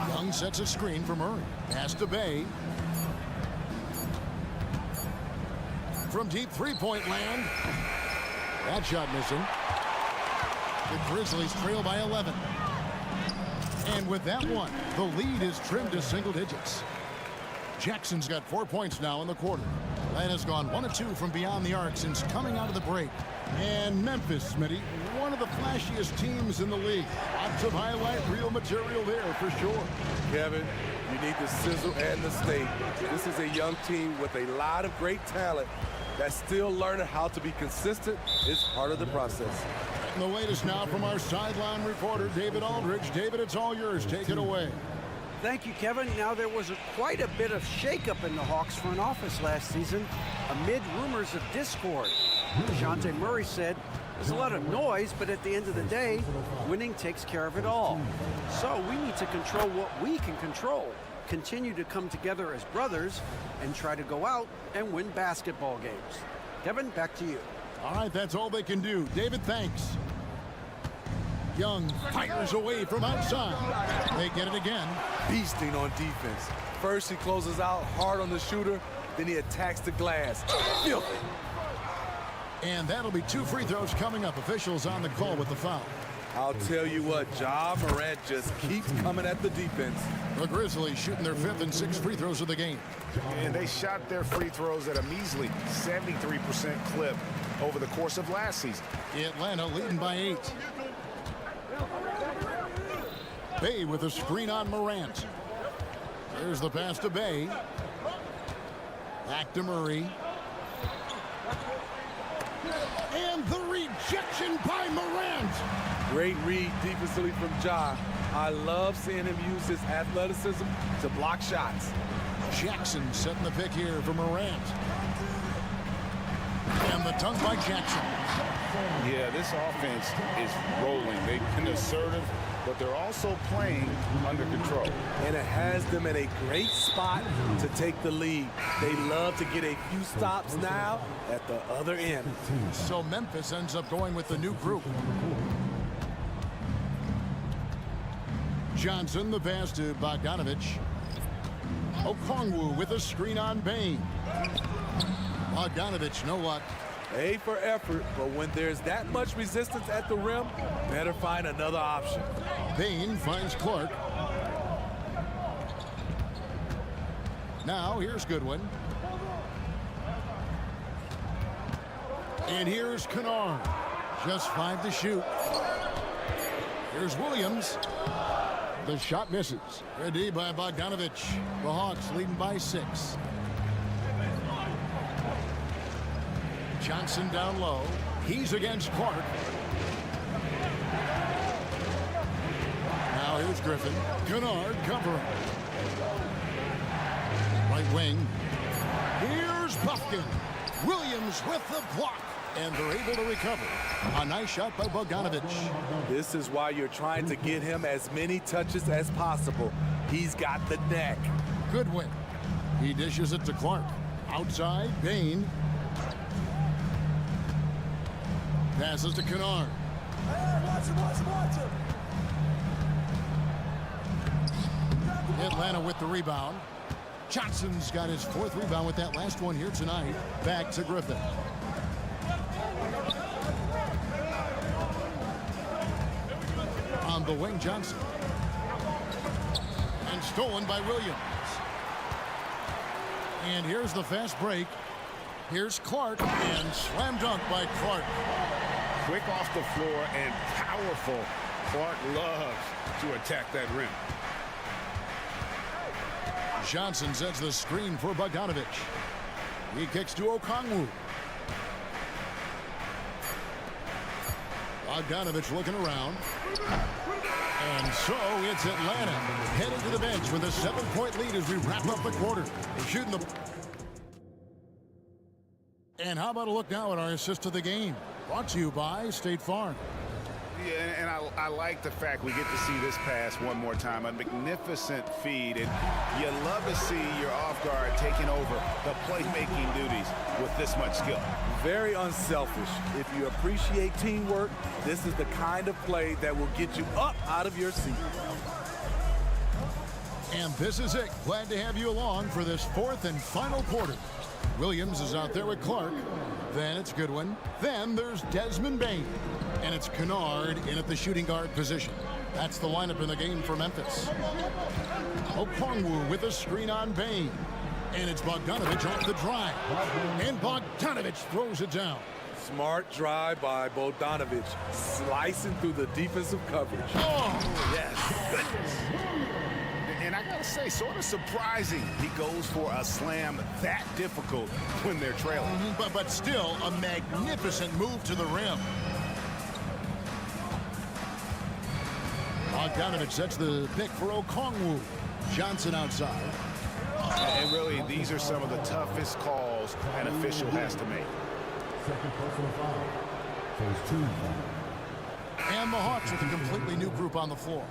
Young sets a screen for Murray. Pass to Bay. From deep three-point land. That shot missing. The Grizzlies trail by 11. And with that one, the lead is trimmed to single digits. Jackson's got 4 points now in the quarter. That has gone 1 of 2 from beyond the arc since coming out of the break. And Memphis, Smitty, one of the flashiest teams in the league. Lots of highlight reel material there for sure. Kevin, you need the sizzle and the steak. This is a young team with a lot of great talent that's still learning how to be consistent. Is part of the process. And the latest now from our sideline reporter, David Aldridge. David, it's all yours. Take it away. Thank you, Kevin. Now, there was quite a bit of shakeup in the Hawks front office last season amid rumors of discord. DeJounte Murray said, there's a lot of noise, but at the end of the day, winning takes care of it all. So we need to control what we can control, continue to come together as brothers, and try to go out and win basketball games. Kevin, back to you. All right, that's all they can do. David, thanks. Young fires away from outside. They get it again. Beasting on defense. First, he closes out hard on the shooter, then he attacks the glass. Filthy. And that'll be 2 free throws coming up. Officials on the call with the foul. I'll tell you what, Ja Morant just keeps coming at the defense. The Grizzlies shooting their 5th and 6th free throws of the game. And they shot their free throws at a measly 73% clip over the course of last season. Atlanta leading by 8. Bay with a screen on Morant. There's the pass to Bay. Back to Murray. And the rejection by Morant. Great read defensively from Ja. I love seeing him use his athleticism to block shots. Jackson setting the pick here for Morant. And the dunk by Jackson. Yeah, this offense is rolling. They've been assertive, but they're also playing under control. And it has them in a great spot to take the lead. They love to get a few stops now at the other end. So Memphis ends up going with the new group. Johnson, the pass to Bogdanovich. Okongwu with a screen on Bain. Bogdanovich, no luck. A for effort, but when there's that much resistance at the rim, better find another option. Bain finds Clark. Now here's Goodwin. And here's Kennard. Just 5 to shoot. Here's Williams. The shot misses. Good D by Bogdanovich. The Hawks leading by 6. Johnson down low. He's against Clark. Now here's Griffin. Kennard covering. Right wing. Here's Buffkin. Williams with the block. And they're able to recover. A nice shot by Bogdanovich. This is why you're trying to get him as many touches as possible. He's got the neck. Goodwin. He dishes it to Clark. Outside, Bain. Passes to Kennard. Watch him. Atlanta with the rebound. Johnson's got his 4th rebound with that last one here tonight. Back to Griffin. On the wing, Johnson. And stolen by Williams. And here's the fast break. Here's Clark, and slam dunk by Clark. Quick off the floor and powerful. Clark loves to attack that rim. Johnson sets the screen for Bogdanovich. He kicks to Okongwu. Bogdanovich looking around. And so it's Atlanta heading to the bench with a 7-point lead as we wrap up the quarter. Shooting the And how about a look now at our assist of the game? Brought to you by State Farm. Yeah, and I like the fact we get to see this pass one more time. A magnificent feed, and you love to see your off guard taking over the playmaking duties with this much skill. Very unselfish. If you appreciate teamwork, this is the kind of play that will get you up out of your seat. And this is it. Glad to have you along for this fourth and final quarter. Williams is out there with Clark. Then it's Goodwin. Then there's Desmond Bain. And it's Kennard in at the shooting guard position. That's the lineup in the game for Memphis. Okongwu with a screen on Bain. And it's Bogdanovich off the drive. And Bogdanovich throws it down. Smart drive by Bogdanovich, slicing through the defensive coverage. Oh, yes. Goodness. And I gotta say, sort of surprising he goes for a slam that difficult when they're trailing. But still a magnificent move to the rim. Bogdanovich sets the pick for Okongwu. Johnson outside. And really, these are some of the toughest calls an official has to make. Second personal foul. First team foul. And the Hawks with a completely new group on the floor.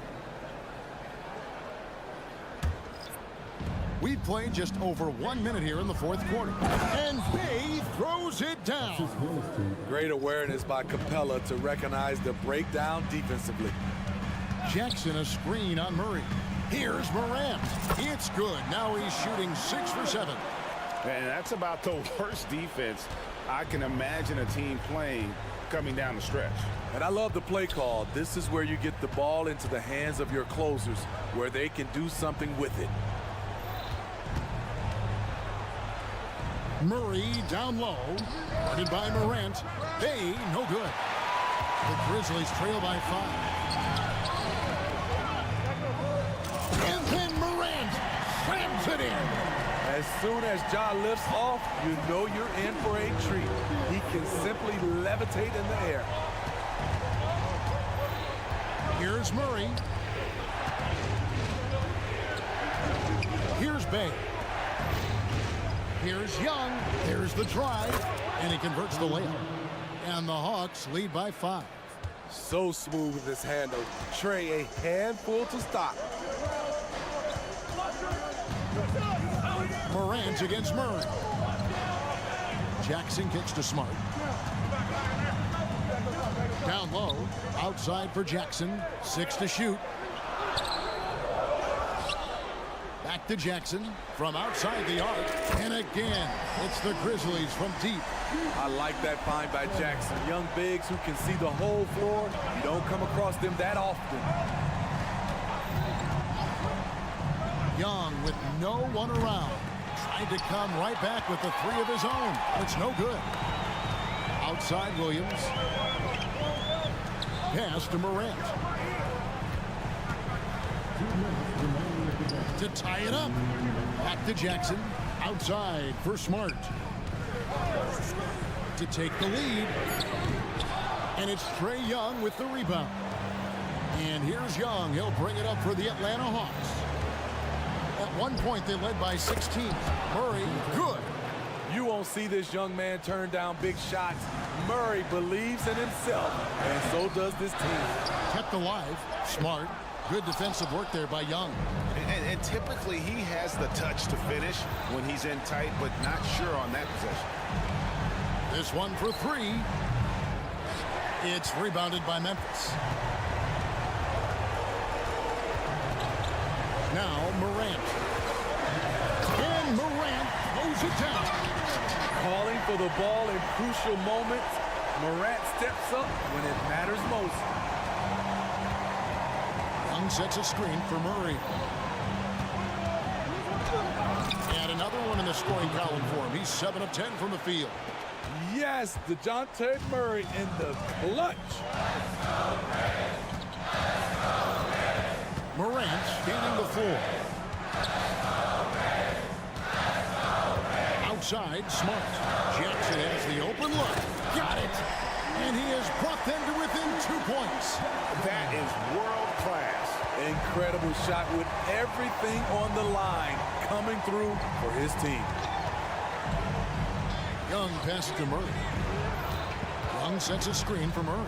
We've played just over 1 minute here in the fourth quarter. And Bay throws it down. Great awareness by Capella to recognize the breakdown defensively. Jackson a screen on Murray. Here's Morant. It's good. Now he's shooting 6 for 7. And that's about the worst defense I can imagine a team playing coming down the stretch. And I love the play call. This is where you get the ball into the hands of your closers, where they can do something with it. Murray down low. Guarded by Morant. Bay, no good. The Grizzlies trail by 5. And then Morant slams it in. As soon as Ja lifts off, you know you're in for a treat. He can simply levitate in the air. Here's Murray. Here's Bay. Here's Young. Here's the drive. And he converts the layup. And the Hawks lead by 5. So smooth with his handle. Trey, a handful to stop. Morant against Murray. Jackson kicks to Smart. Down low. Outside for Jackson. 6 to shoot. Back to Jackson from outside the arc. And again, it's the Grizzlies from deep. I like that find by Jackson. Young bigs who can see the whole floor. You don't come across them that often. Young with no one around. Tried to come right back with the 3 of his own. It's no good. Outside Williams. Pass to Morant. To tie it up. Back to Jackson. Outside for Smart. To take the lead. And it's Trey Young with the rebound. And here's Young. He'll bring it up for the Atlanta Hawks. At one point, they led by 16. Murray, good. You won't see this young man turn down big shots. Murray believes in himself, and so does this team. Kept alive. Smart. Good defensive work there by Young. And typically, he has the touch to finish when he's in tight, but not sure on that possession. This one for 3. It's rebounded by Memphis. Now Morant. And Morant throws it down. Calling for the ball in crucial moments. Morant steps up when it matters most. Young sets a screen for Murray. And another one in the scoring column for him. He's 7 of 10 from the field. Yes, DeJounte Murray in the clutch. Morant gaining the 4. Outside, Smart. Jackson has the open look. Got it. And he has brought them to within 2 points. That is world class. Incredible shot with everything on the line coming through for his team. Young passes to Murray. Young sets a screen for Murray.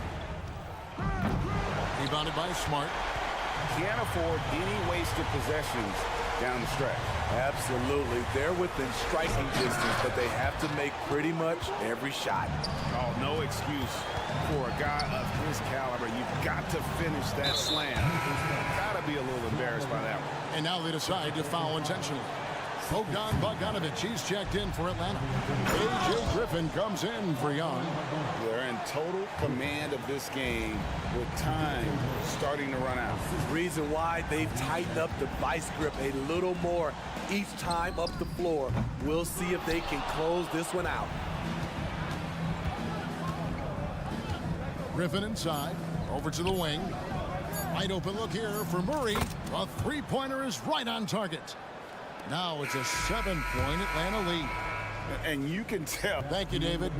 Rebounded by Smart. Can't afford any wasted possessions down the stretch. Absolutely. They're within striking distance, but they have to make pretty much every shot. Oh, no excuse for a guy of his caliber. You've got to finish that slam. Got to be a little embarrassed by that one. And now they decide to foul intentionally. Bogdan Bogdanovic, he's checked in for Atlanta. A.J. Griffin comes in for Young. They're in total command of this game with time starting to run out. Reason why they've tightened up the vice grip a little more each time up the floor. We'll see if they can close this one out. Griffin inside, over to the wing. Wide open look here for Murray. A three-pointer is right on target. Now it's a 7-point Atlanta lead. And you can tell. Thank you, David.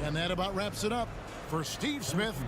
And that about wraps it up for Steve Smith.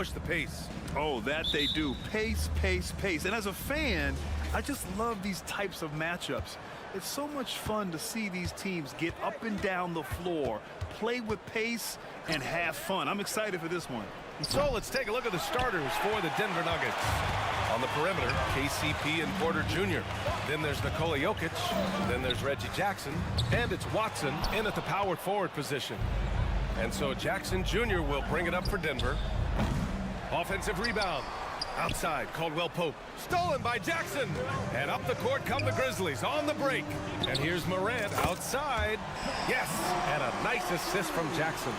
push the pace. Oh, that they do. Pace, pace, pace. And as a fan, I just love these types of matchups. It's so much fun to see these teams get up and down the floor, play with pace, and have fun. I'm excited for this one. So let's take a look at the starters for the Denver Nuggets. On the perimeter, KCP and Porter Jr. Then there's Nikola Jokic. Then there's Reggie Jackson. And it's Watson in at the power forward position. And so Jackson Jr. will bring it up for Denver. Offensive rebound. Outside, Caldwell Pope. Stolen by Jackson. And up the court come the Grizzlies on the break. And here's Morant outside. Yes, and a nice assist from Jackson.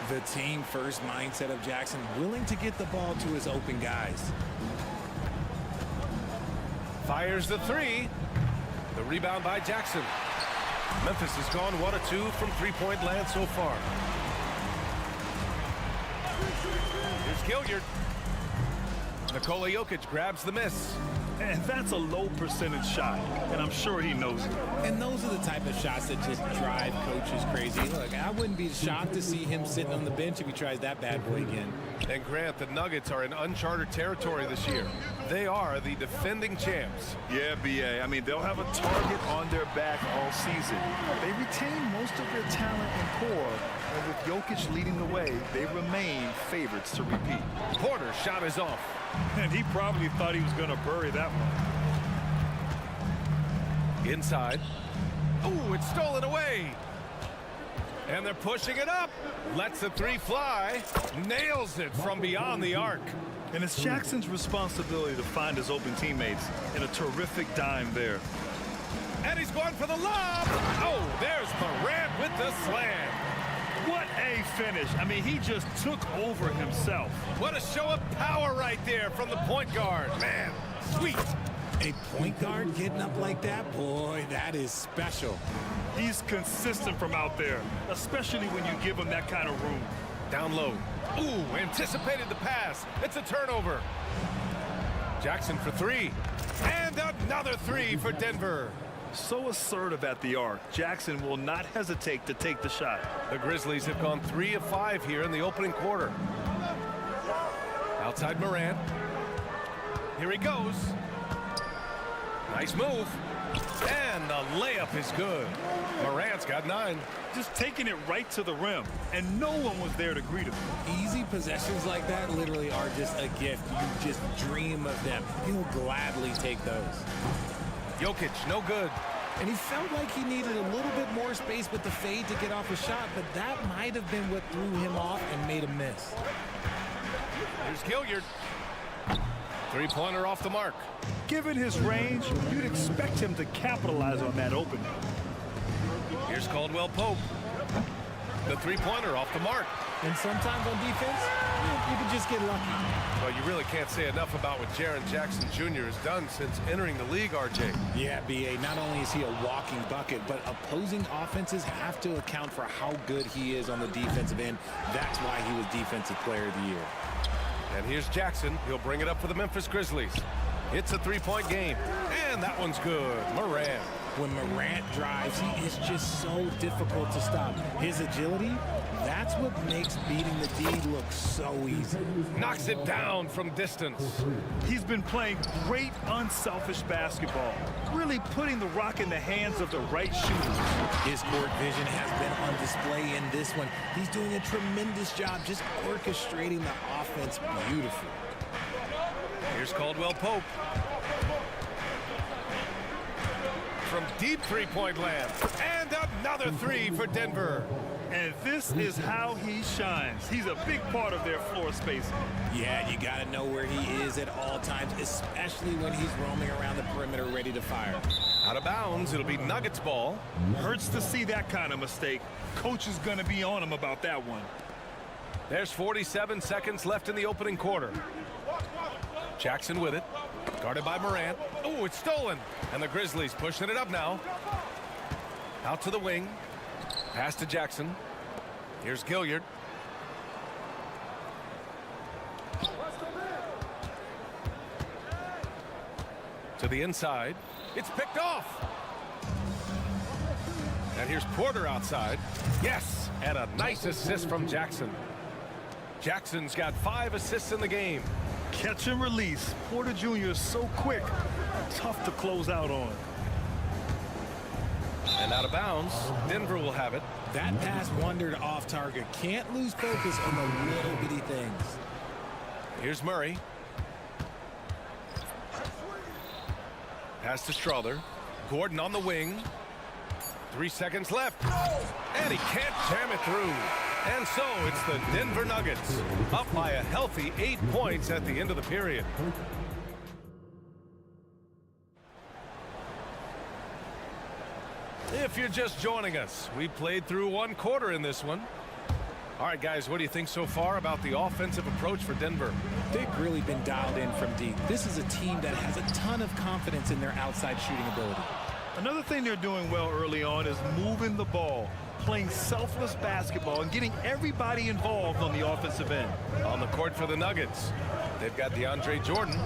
The team-first mindset of Jackson, willing to get the ball to his open guys. Fires the three. The rebound by Jackson. Memphis has gone 1 of 2 from three-point land so far. Here's Gilliard. Nikola Jokic grabs the miss. And that's a low percentage shot, and I'm sure he knows it. And those are the type of shots that just drive coaches crazy. Look, I wouldn't be shocked to see him sitting on the bench if he tries that bad boy again. And Grant, the Nuggets are in uncharted territory this year. They are the defending champs. Yeah, BA. I mean, they'll have a target on their back all season. They retain most of their talent and core, and with Jokic leading the way, they remain favorites to repeat. Porter's shot is off. And he probably thought he was going to bury that one. Inside. Ooh, it's stolen away. And they're pushing it up. Lets the three fly. Nails it from beyond the arc. And it's Jackson's responsibility to find his open teammates, and a terrific dime there. And he's going for the lob. Oh, there's Morant with the slam. What a finish. I mean, he just took over himself. What a show of power right there from the point guard. Man, sweet. A point guard getting up like that? Boy, that is special. He's consistent from out there, especially when you give him that kind of room. Down low. Ooh, anticipated the pass. It's a turnover. Jackson for three. And another three for Denver. So assertive at the arc. Jackson will not hesitate to take the shot. The Grizzlies have gone 3 of 5 here in the opening quarter. Outside Morant. Here he goes. Nice move. And the layup is good. Morant's got 9. Just taking it right to the rim, and no one was there to greet him. Easy possessions like that literally are just a gift. You just dream of them. He'll gladly take those. Jokic, no good. And he felt like he needed a little bit more space with the fade to get off a shot, but that might have been what threw him off and made him miss. Here's Gilliard. Three-pointer off the mark. Given his range, you'd expect him to capitalize on that opening. Here's Caldwell Pope. The three-pointer off the mark. And sometimes on defense, you can just get lucky. Well, you really can't say enough about what Jaren Jackson Jr. has done since entering the league, RJ. Yeah, BA, not only is he a walking bucket, but opposing offenses have to account for how good he is on the defensive end. That's why he was Defensive Player of the Year. And here's Jackson. He'll bring it up for the Memphis Grizzlies. It's a three-point game. And that one's good. Morant. When Morant drives, he is just so difficult to stop. His agility, that's what makes beating the D look so easy. Knocks it down from distance. He's been playing great, unselfish basketball, really putting the rock in the hands of the right shooters. His court vision has been on display in this one. He's doing a tremendous job just orchestrating the offense beautifully. Here's Caldwell Pope. From deep three-point land. And another three for Denver. And this is how he shines. He's a big part of their floor spacing. Yeah, you got to know where he is at all times, especially when he's roaming around the perimeter ready to fire. Out of bounds, it'll be Nuggets ball. Hurts to see that kind of mistake. Coach is going to be on him about that one. There's 47 seconds left in the opening quarter. Jackson with it. Guarded by Morant. Oh, it's stolen. And the Grizzlies pushing it up now. Out to the wing. Pass to Jackson. Here's Gilliard. To the inside. It's picked off. And here's Porter outside. Yes, and a nice assist from Jackson. Jackson's got 5 assists in the game. Catch and release. Porter Jr. is so quick. Tough to close out on. And out of bounds. Denver will have it. That pass wandered off target. Can't lose focus on the little bitty things. Here's Murray. Pass to Strother. Gordon on the wing. 3 seconds left. And he can't jam it through. And so it's the Denver Nuggets up by a healthy 8 points at the end of the period. If you're just joining us, we played through 1 quarter in this one. All right, guys, what do you think so far about the offensive approach for Denver? They've really been dialed in from deep. This is a team that has a ton of confidence in their outside shooting ability. Another thing they're doing well early on is moving the ball, playing selfless basketball, and getting everybody involved on the offensive end. On the court for the Nuggets, they've got DeAndre Jordan,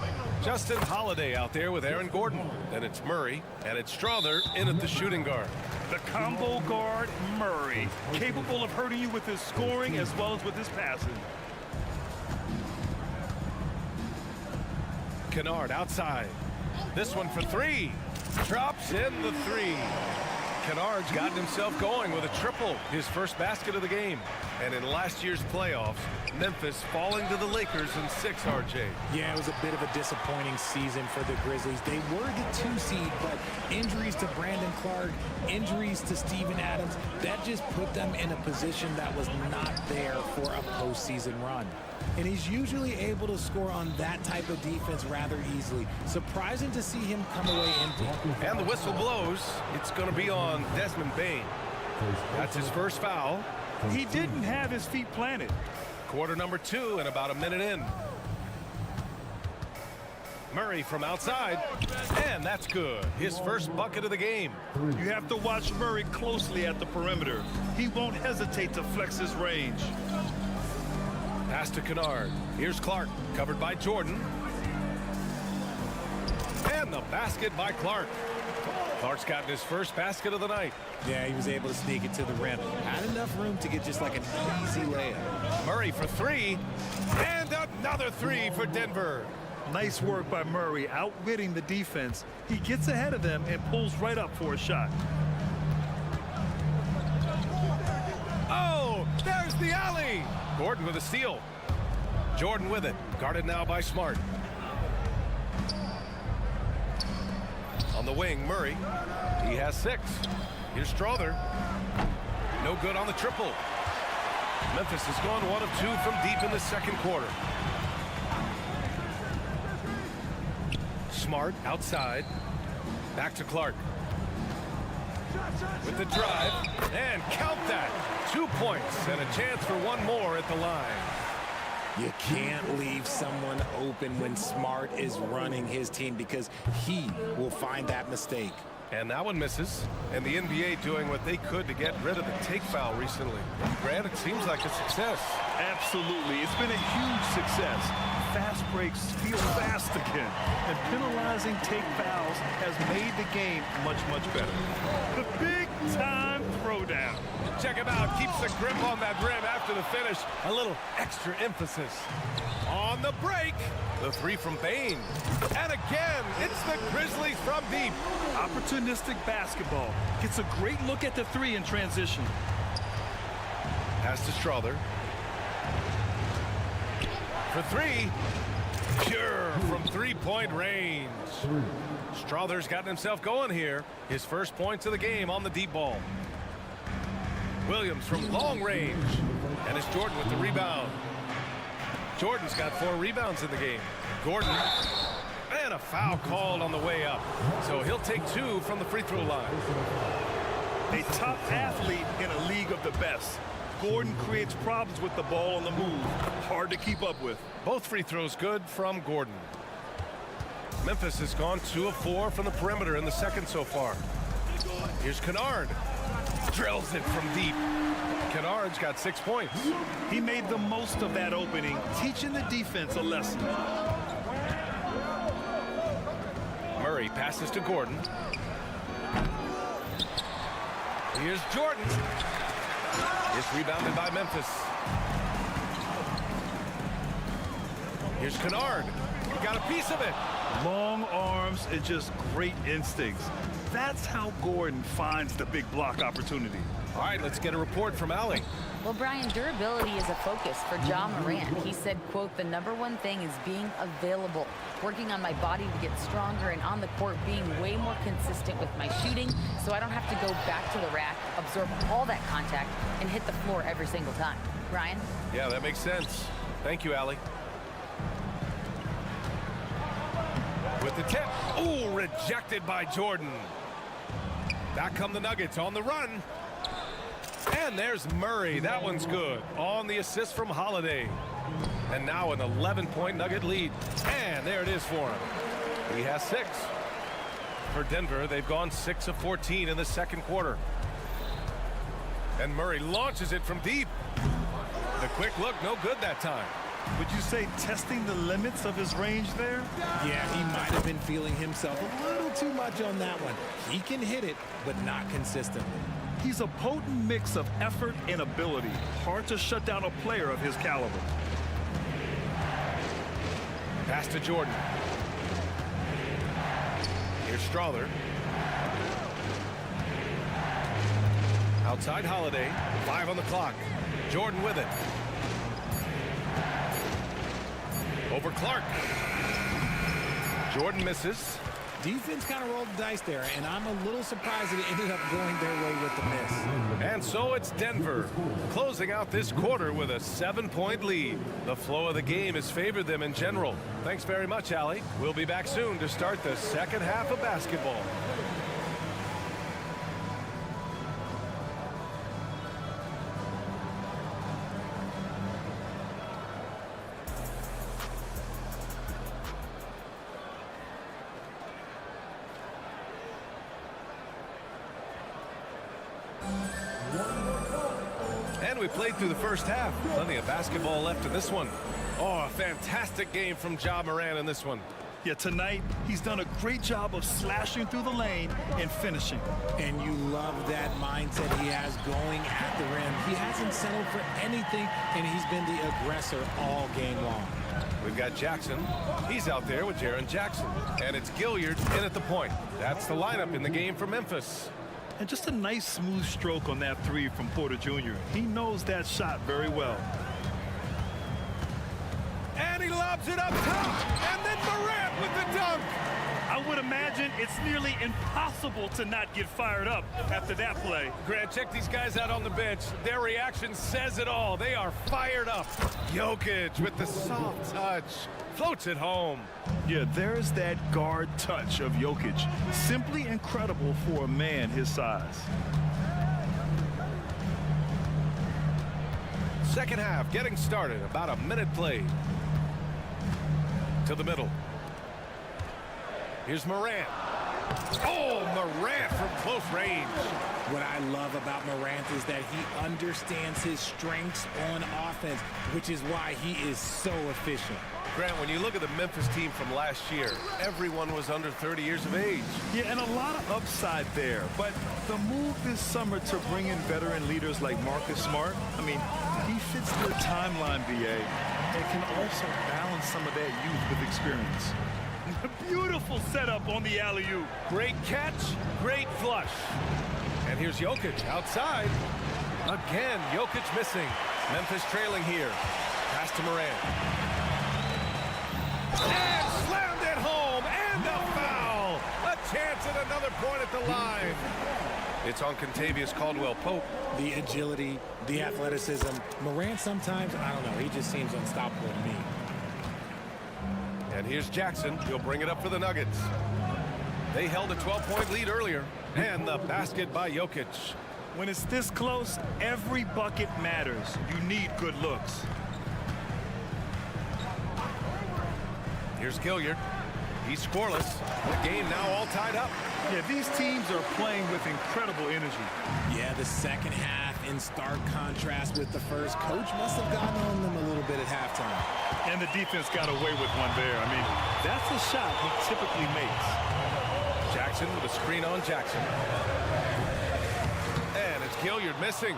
Justin Holiday out there with Aaron Gordon. Then it's Murray, and it's Strother in at the shooting guard. The combo guard, Murray, capable of hurting you with his scoring as well as with his passing. Kennard outside. This one for 3. Drops in the 3. Kennard's gotten himself going with a triple, his first basket of the game. And in last year's playoffs, Memphis falling to the Lakers in 6, RJ. Yeah, it was a bit of a disappointing season for the Grizzlies. They were the 2 seed, but injuries to Brandon Clark, injuries to Steven Adams, that just put them in a position that was not there for a postseason run. And he's usually able to score on that type of defense rather easily. Surprising to see him come away empty. And the whistle blows. It's going to be on Desmond Bane. That's his first foul. He didn't have his feet planted. Quarter number 2 and about a minute in. Murray from outside, and that's good. His first bucket of the game. You have to watch Murray closely at the perimeter. He won't hesitate to flex his range. Pass to Kennard. Here's Clark, covered by Jordan. And the basket by Clark. Clark's gotten his first basket of the night. Yeah, he was able to sneak it to the rim. Had enough room to get just like an easy layup. Murray for 3, and another 3 for Denver. Nice work by Murray, outwitting the defense. He gets ahead of them and pulls right up for a shot. Oh, there's the alley. Gordon with a steal. Jordan with it, guarded now by Smart. On the wing, Murray. He has 6. Here's Strother. No good on the triple. Memphis has gone 1 of 2 from deep in the second quarter. Smart outside. Back to Clark. With the drive. And count that. 2 points and a chance for 1 more at the line. You can't leave someone open when Smart is running his team because he will find that mistake. And that one misses. And the NBA doing what they could to get rid of the take foul recently. Grant, it seems like a success. Absolutely. It's been a huge success. Fast breaks feel fast again. And penalizing take fouls has made the game much, much better. The big-time throwdown. Check him out. Keeps the grip on that rim after the finish. A little extra emphasis. On the break, the 3 from Bane. And again, it's the Grizzlies from deep. Opportunistic basketball. Gets a great look at the 3 in transition. Pass to Strother. For 3. Pure from 3-point range. Strother's gotten himself going here. His first points of the game on the deep ball. Williams from long range. And it's Jordan with the rebound. Jordan's got 4 rebounds in the game. Gordon. And a foul called on the way up. So he'll take 2 from the free throw line. A top athlete in a league of the best. Gordon creates problems with the ball on the move. Hard to keep up with. Both free throws good from Gordon. Memphis has gone 2 of 4 from the perimeter in the second so far. Here's Kennard. Drills it from deep. Kennard's got 6 points. He made the most of that opening, teaching the defense a lesson. Murray passes to Gordon. Here's Jordan. It's rebounded by Memphis. Here's Kennard. He got a piece of it. Long arms and just great instincts. That's how Gordon finds the big block opportunity. All right, let's get a report from Allie. Well, Brian, durability is a focus for Ja Morant. He said, quote, "The #1 thing is being available, working on my body to get stronger, and on the court being way more consistent with my shooting so I don't have to go back to the rack, absorb all that contact, and hit the floor every single time." Brian? Yeah, that makes sense. Thank you, Allie. With the tip. Ooh, rejected by Jordan. Back come the Nuggets on the run. And there's Murray. That one's good. On the assist from Holiday. And now an 11-point Nugget lead. And there it is for him. He has 6. For Denver, they've gone 6 of 14 in the second quarter. And Murray launches it from deep. The quick look, no good that time. Would you say testing the limits of his range there? Yeah, he might have been feeling himself a little too much on that one. He can hit it, but not consistently. He's a potent mix of effort and ability. Hard to shut down a player of his caliber. Pass to Jordan. Here's Strother. Outside Holiday. 5 on the clock. Jordan with it. Over Clark. Jordan misses. Defense kind of rolled the dice there, and I'm a little surprised that it ended up going their way with the miss. And so it's Denver closing out this quarter with a 7-point lead. The flow of the game has favored them in general. Thanks very much, Allie. We'll be back soon to start the second half of basketball. And we played through the first half. Plenty of basketball left in this one. Oh, a fantastic game from Ja Morant in this one. Yeah, tonight he's done a great job of slashing through the lane and finishing. And you love that mindset he has going at the rim. He hasn't settled for anything, and he's been the aggressor all game long. We've got Jackson. He's out there with Jaren Jackson. And it's Gilliard in at the point. That's the lineup in the game for Memphis. And just a nice smooth stroke on that 3 from Porter Jr. He knows that shot very well. And he lobs it up top. And then Morant with the dunk. I would imagine it's nearly impossible to not get fired up after that play. Grant, check these guys out on the bench. Their reaction says it all. They are fired up. Jokic with the soft touch. Floats it home. Yeah, there's that guard touch of Jokic. Simply incredible for a man his size. Second half getting started. About a minute played. To the middle. Here's Morant. Oh, Morant from close range. What I love about Morant is that he understands his strengths on offense, which is why he is so efficient. Grant, when you look at the Memphis team from last year, everyone was under 30 years of age. Yeah, and a lot of upside there. But the move this summer to bring in veteran leaders like Marcus Smart, I mean, he fits their timeline, BA, and can also balance some of that youth with experience. Beautiful setup on the alley-oop. Great catch, great flush. And here's Jokic outside. Again, Jokic missing. Memphis trailing here. Pass to Morant. And slammed it home. And a foul. A chance at another point at the line. It's on Contavious Caldwell-Pope. The agility, the athleticism. Morant sometimes, I don't know, he just seems unstoppable to me. And here's Jackson. He'll bring it up for the Nuggets. They held a 12-point lead earlier. And the basket by Jokic. When it's this close, every bucket matters. You need good looks. Here's Gilliard. He's scoreless. The game now all tied up. Yeah, these teams are playing with incredible energy. Yeah, the second half in stark contrast with the first. Coach must have gotten on them a little bit at halftime. And the defense got away with one there. I mean, that's a shot he typically makes. Jackson with a screen on Jackson. And it's Gilliard missing.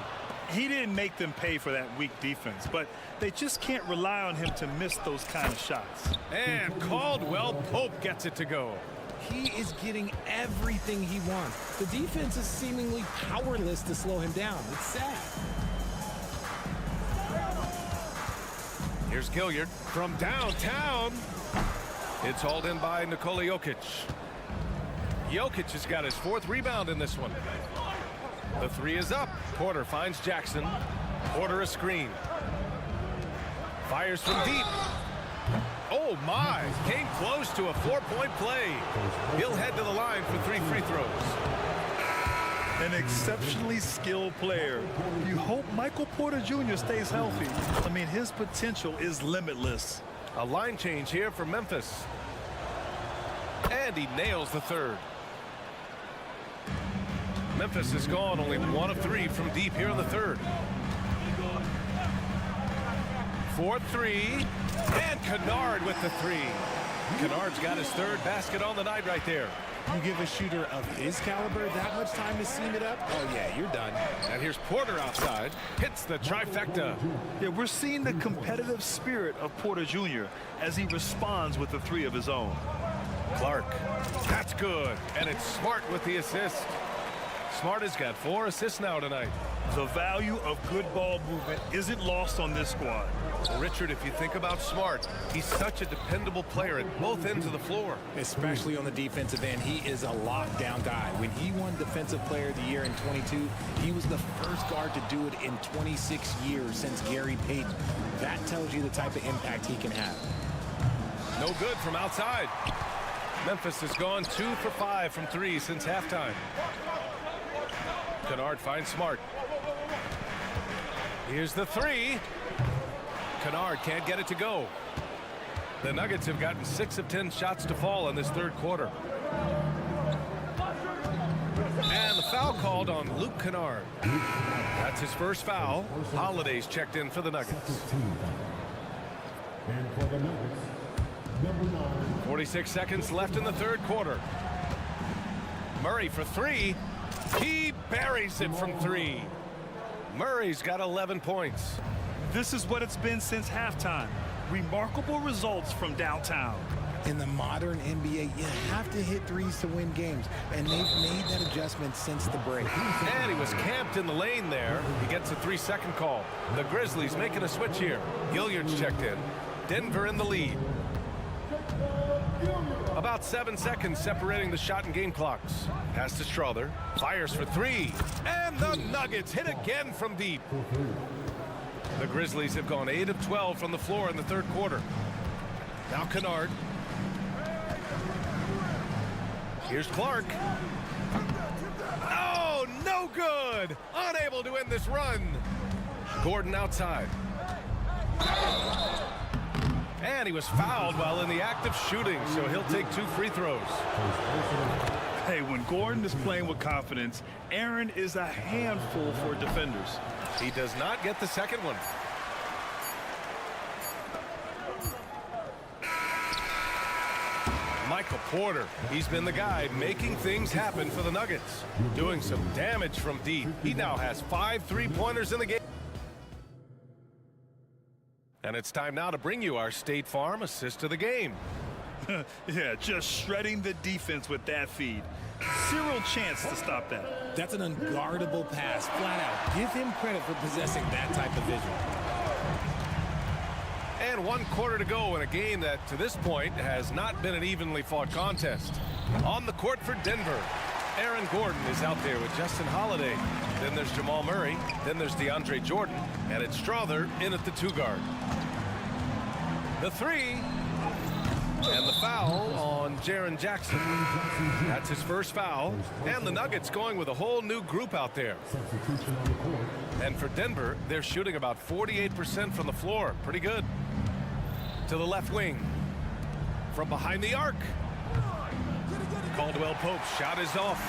He didn't make them pay for that weak defense, but they just can't rely on him to miss those kind of shots. And Caldwell Pope gets it to go. He is getting everything he wants. The defense is seemingly powerless to slow him down. It's sad. Here's Gilliard from downtown. It's hauled in by Nikola Jokic. Jokic has got his 4th rebound in this one. The 3 is up. Porter finds Jackson. Porter a screen. Fires from deep. Oh my, came close to a 4-point play. He'll head to the line for 3 free throws. An exceptionally skilled player. You hope Michael Porter Jr. stays healthy. I mean, his potential is limitless. A line change here for Memphis. And he nails the 3rd. Memphis has gone only 1 of 3 from deep here in the 3rd. 4-3. And Kennard with the 3. Kennard's got his 3rd basket on the night right there. You give a shooter of his caliber that much time to seam it up, oh yeah, you're done. And here's Porter outside. Hits the trifecta. Yeah, we're seeing the competitive spirit of Porter Jr. as he responds with the 3 of his own. Clark. That's good. And it's Smart with the assist. Smart has got 4 assists now tonight. The value of good ball movement isn't lost on this squad. Richard, if you think about Smart, he's such a dependable player at both ends of the floor. Especially on the defensive end, he is a lockdown guy. When he won Defensive Player of the Year in 22, he was the first guard to do it in 26 years since Gary Payton. That tells you the type of impact he can have. No good from outside. Memphis has gone 2 for 5 from 3 since halftime. Kennard finds Smart. Here's the 3. Kennard can't get it to go. The Nuggets have gotten 6 of 10 shots to fall in this 3rd quarter. And the foul called on Luke Kennard. That's his 1st foul. Holiday's checked in for the Nuggets. And for the Nuggets, number 9. 46 seconds left in the 3rd quarter. Murray for 3. He buries it from 3. Murray's got 11 points. This is what it's been since halftime. Remarkable results from downtown. In the modern NBA, you have to hit threes to win games, and they've made that adjustment since the break. And he was camped in the lane there. He gets a 3-second call. The Grizzlies making a switch here. Gilliard's checked in. Denver in the lead. About 7 seconds separating the shot and game clocks. Pass to Strother. Fires for 3. And the Nuggets hit again from deep. The Grizzlies have gone 8 of 12 from the floor in the 3rd quarter. Now Kennard. Here's Clark. Oh, no good. Unable to end this run. Gordon outside. And he was fouled while in the act of shooting, so he'll take 2 free throws. Hey, when Gordon is playing with confidence, Aaron is a handful for defenders. He does not get the 2nd one. Michael Porter, he's been the guy making things happen for the Nuggets. Doing some damage from deep. He now has 5 3-pointers in the game. And it's time now to bring you our State Farm assist of the game. Yeah, just shredding the defense with that feed. Zero chance to stop that. That's an unguardable pass, flat out. Give him credit for possessing that type of vision. And 1 quarter to go in a game that, to this point, has not been an evenly fought contest. On the court for Denver, Aaron Gordon is out there with Justin Holiday. Then there's Jamal Murray. Then there's DeAndre Jordan. And it's Strother in at the 2 guard. The 3. And the foul on Jaren Jackson. That's his 1st foul. And the Nuggets going with a whole new group out there. And for Denver, they're shooting about 48% from the floor. Pretty good. To the left wing. From behind the arc. Caldwell Pope's shot is off.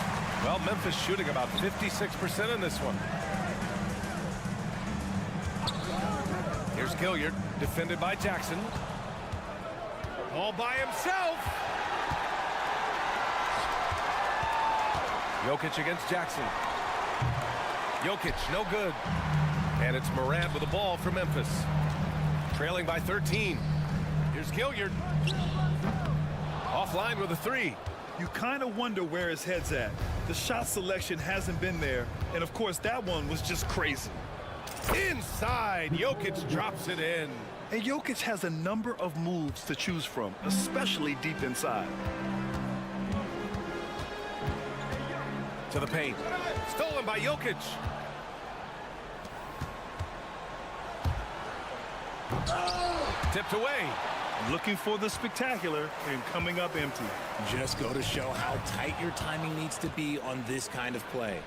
Well, Memphis shooting about 56% in this one. Here's Gilliard, defended by Jackson. All by himself. Jokic against Jackson. Jokic, no good. And it's Morant with the ball for Memphis. Trailing by 13. Here's Gilliard. Offline with a 3. You kind of wonder where his head's at. The shot selection hasn't been there. And, of course, that one was just crazy. Inside, Jokic drops it in. And Jokic has a number of moves to choose from, especially deep inside. To the paint. Stolen by Jokic. Tipped away. Looking for the spectacular and coming up empty. Just go to show how tight your timing needs to be on this kind of play.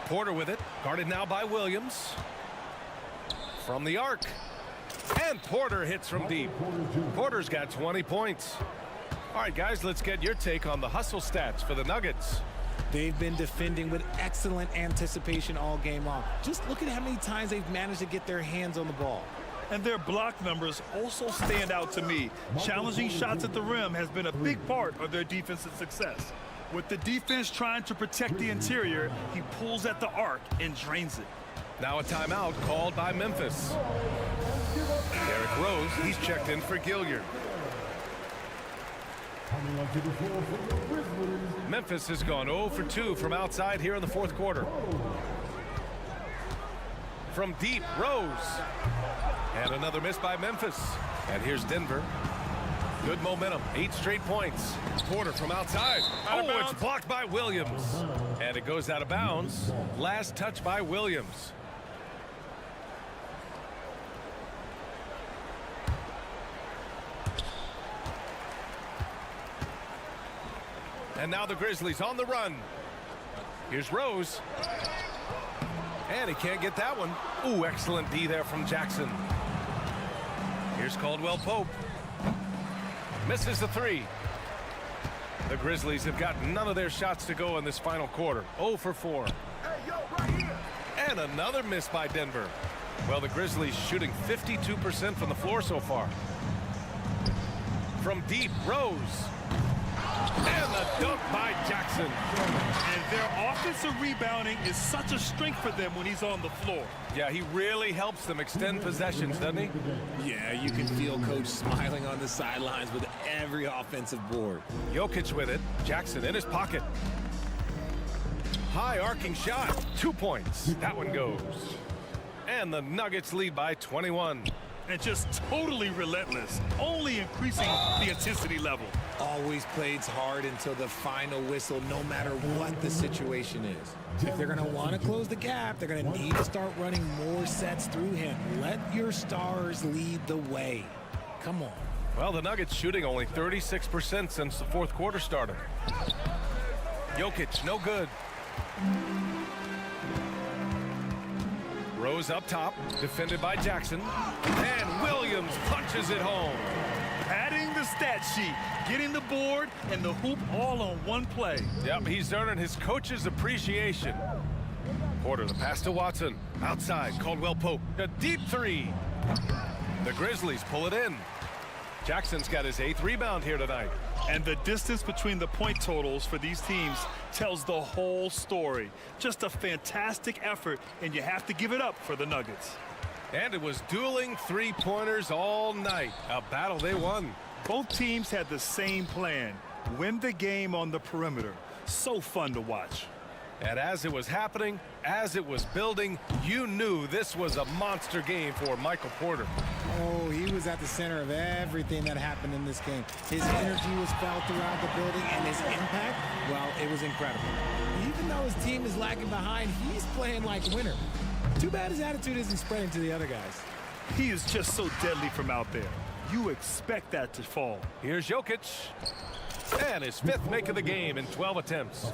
Porter with it. Guarded now by Williams. From the arc. And Porter hits from deep. Porter's got 20 points. All right, guys, let's get your take on the hustle stats for the Nuggets. They've been defending with excellent anticipation all game long. Just look at how many times they've managed to get their hands on the ball. And their block numbers also stand out to me. Challenging shots at the rim has been a big part of their defensive success. With the defense trying to protect the interior, he pulls at the arc and drains it. Now a timeout called by Memphis. Derrick Rose, he's checked in for Gilliard. Memphis has gone 0 for 2 from outside here in the fourth quarter. From deep, Rose. And another miss by Memphis. And here's Denver. Good momentum, 8 straight points. Porter from outside. Oh, it's blocked by Williams. And it goes out of bounds. Last touch by Williams. And now the Grizzlies on the run. Here's Rose. And he can't get that one. Ooh, excellent D there from Jackson. Here's Caldwell-Pope. Misses the 3. The Grizzlies have got none of their shots to go in this final quarter. 0 for 4. And another miss by Denver. Well, the Grizzlies shooting 52% from the floor so far. From deep, Rose. And the dunk by Jackson. And their offensive rebounding is such a strength for them when he's on the floor. Yeah, he really helps them extend possessions, doesn't he? Yeah, you can feel Coach smiling on the sidelines with every offensive board. Jokic with it. Jackson in his pocket. High arcing shot. 2 points. That one goes. And the Nuggets lead by 21. And just totally relentless, only increasing the intensity level. Always plays hard until the final whistle, no matter what the situation is. If they're going to want to close the gap, they're going to need to start running more sets through him. Let your stars lead the way. Come on. Well, the Nuggets shooting only 36% since the fourth quarter started. Jokic, no good. Rose up top, defended by Jackson. And Williams punches it home. Padding the stat sheet, getting the board and the hoop all on one play. Yep, he's earning his coach's appreciation. Porter, the pass to Watson. Outside, Caldwell-Pope. A deep 3. The Grizzlies pull it in. Jackson's got his 8th rebound here tonight. And the distance between the point totals for these teams tells the whole story. Just a fantastic effort, and you have to give it up for the Nuggets. And it was dueling 3-pointers all night. A battle they won. Both teams had the same plan. Win the game on the perimeter. So fun to watch. And as it was happening, as it was building, you knew this was a monster game for Michael Porter. Oh, he was at the center of everything that happened in this game. His energy was felt throughout the building, and his impact, well, it was incredible. Even though his team is lagging behind, he's playing like a winner. Too bad his attitude isn't spreading to the other guys. He is just so deadly from out there. You expect that to fall. Here's Jokic. And his 5th make of the game in 12 attempts.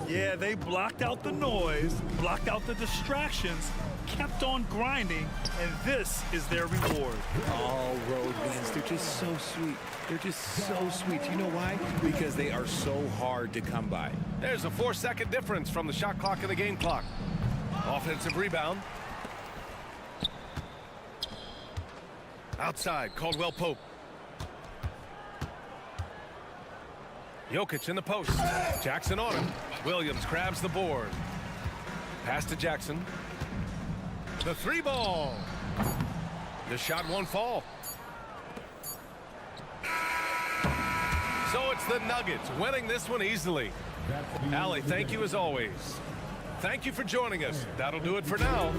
Yeah, they blocked out the noise, blocked out the distractions, kept on grinding, and this is their reward. All road wins. They're just so sweet. They're just so sweet. You know why? Because they are so hard to come by. There's a 4-second difference from the shot clock and the game clock. Offensive rebound. Outside, Caldwell-Pope. Jokic in the post. Jackson on him. Williams grabs the board. Pass to Jackson. The 3 ball. The shot won't fall. So it's the Nuggets winning this one easily. Allie, thank you as always. Thank you for joining us. That'll do it for now.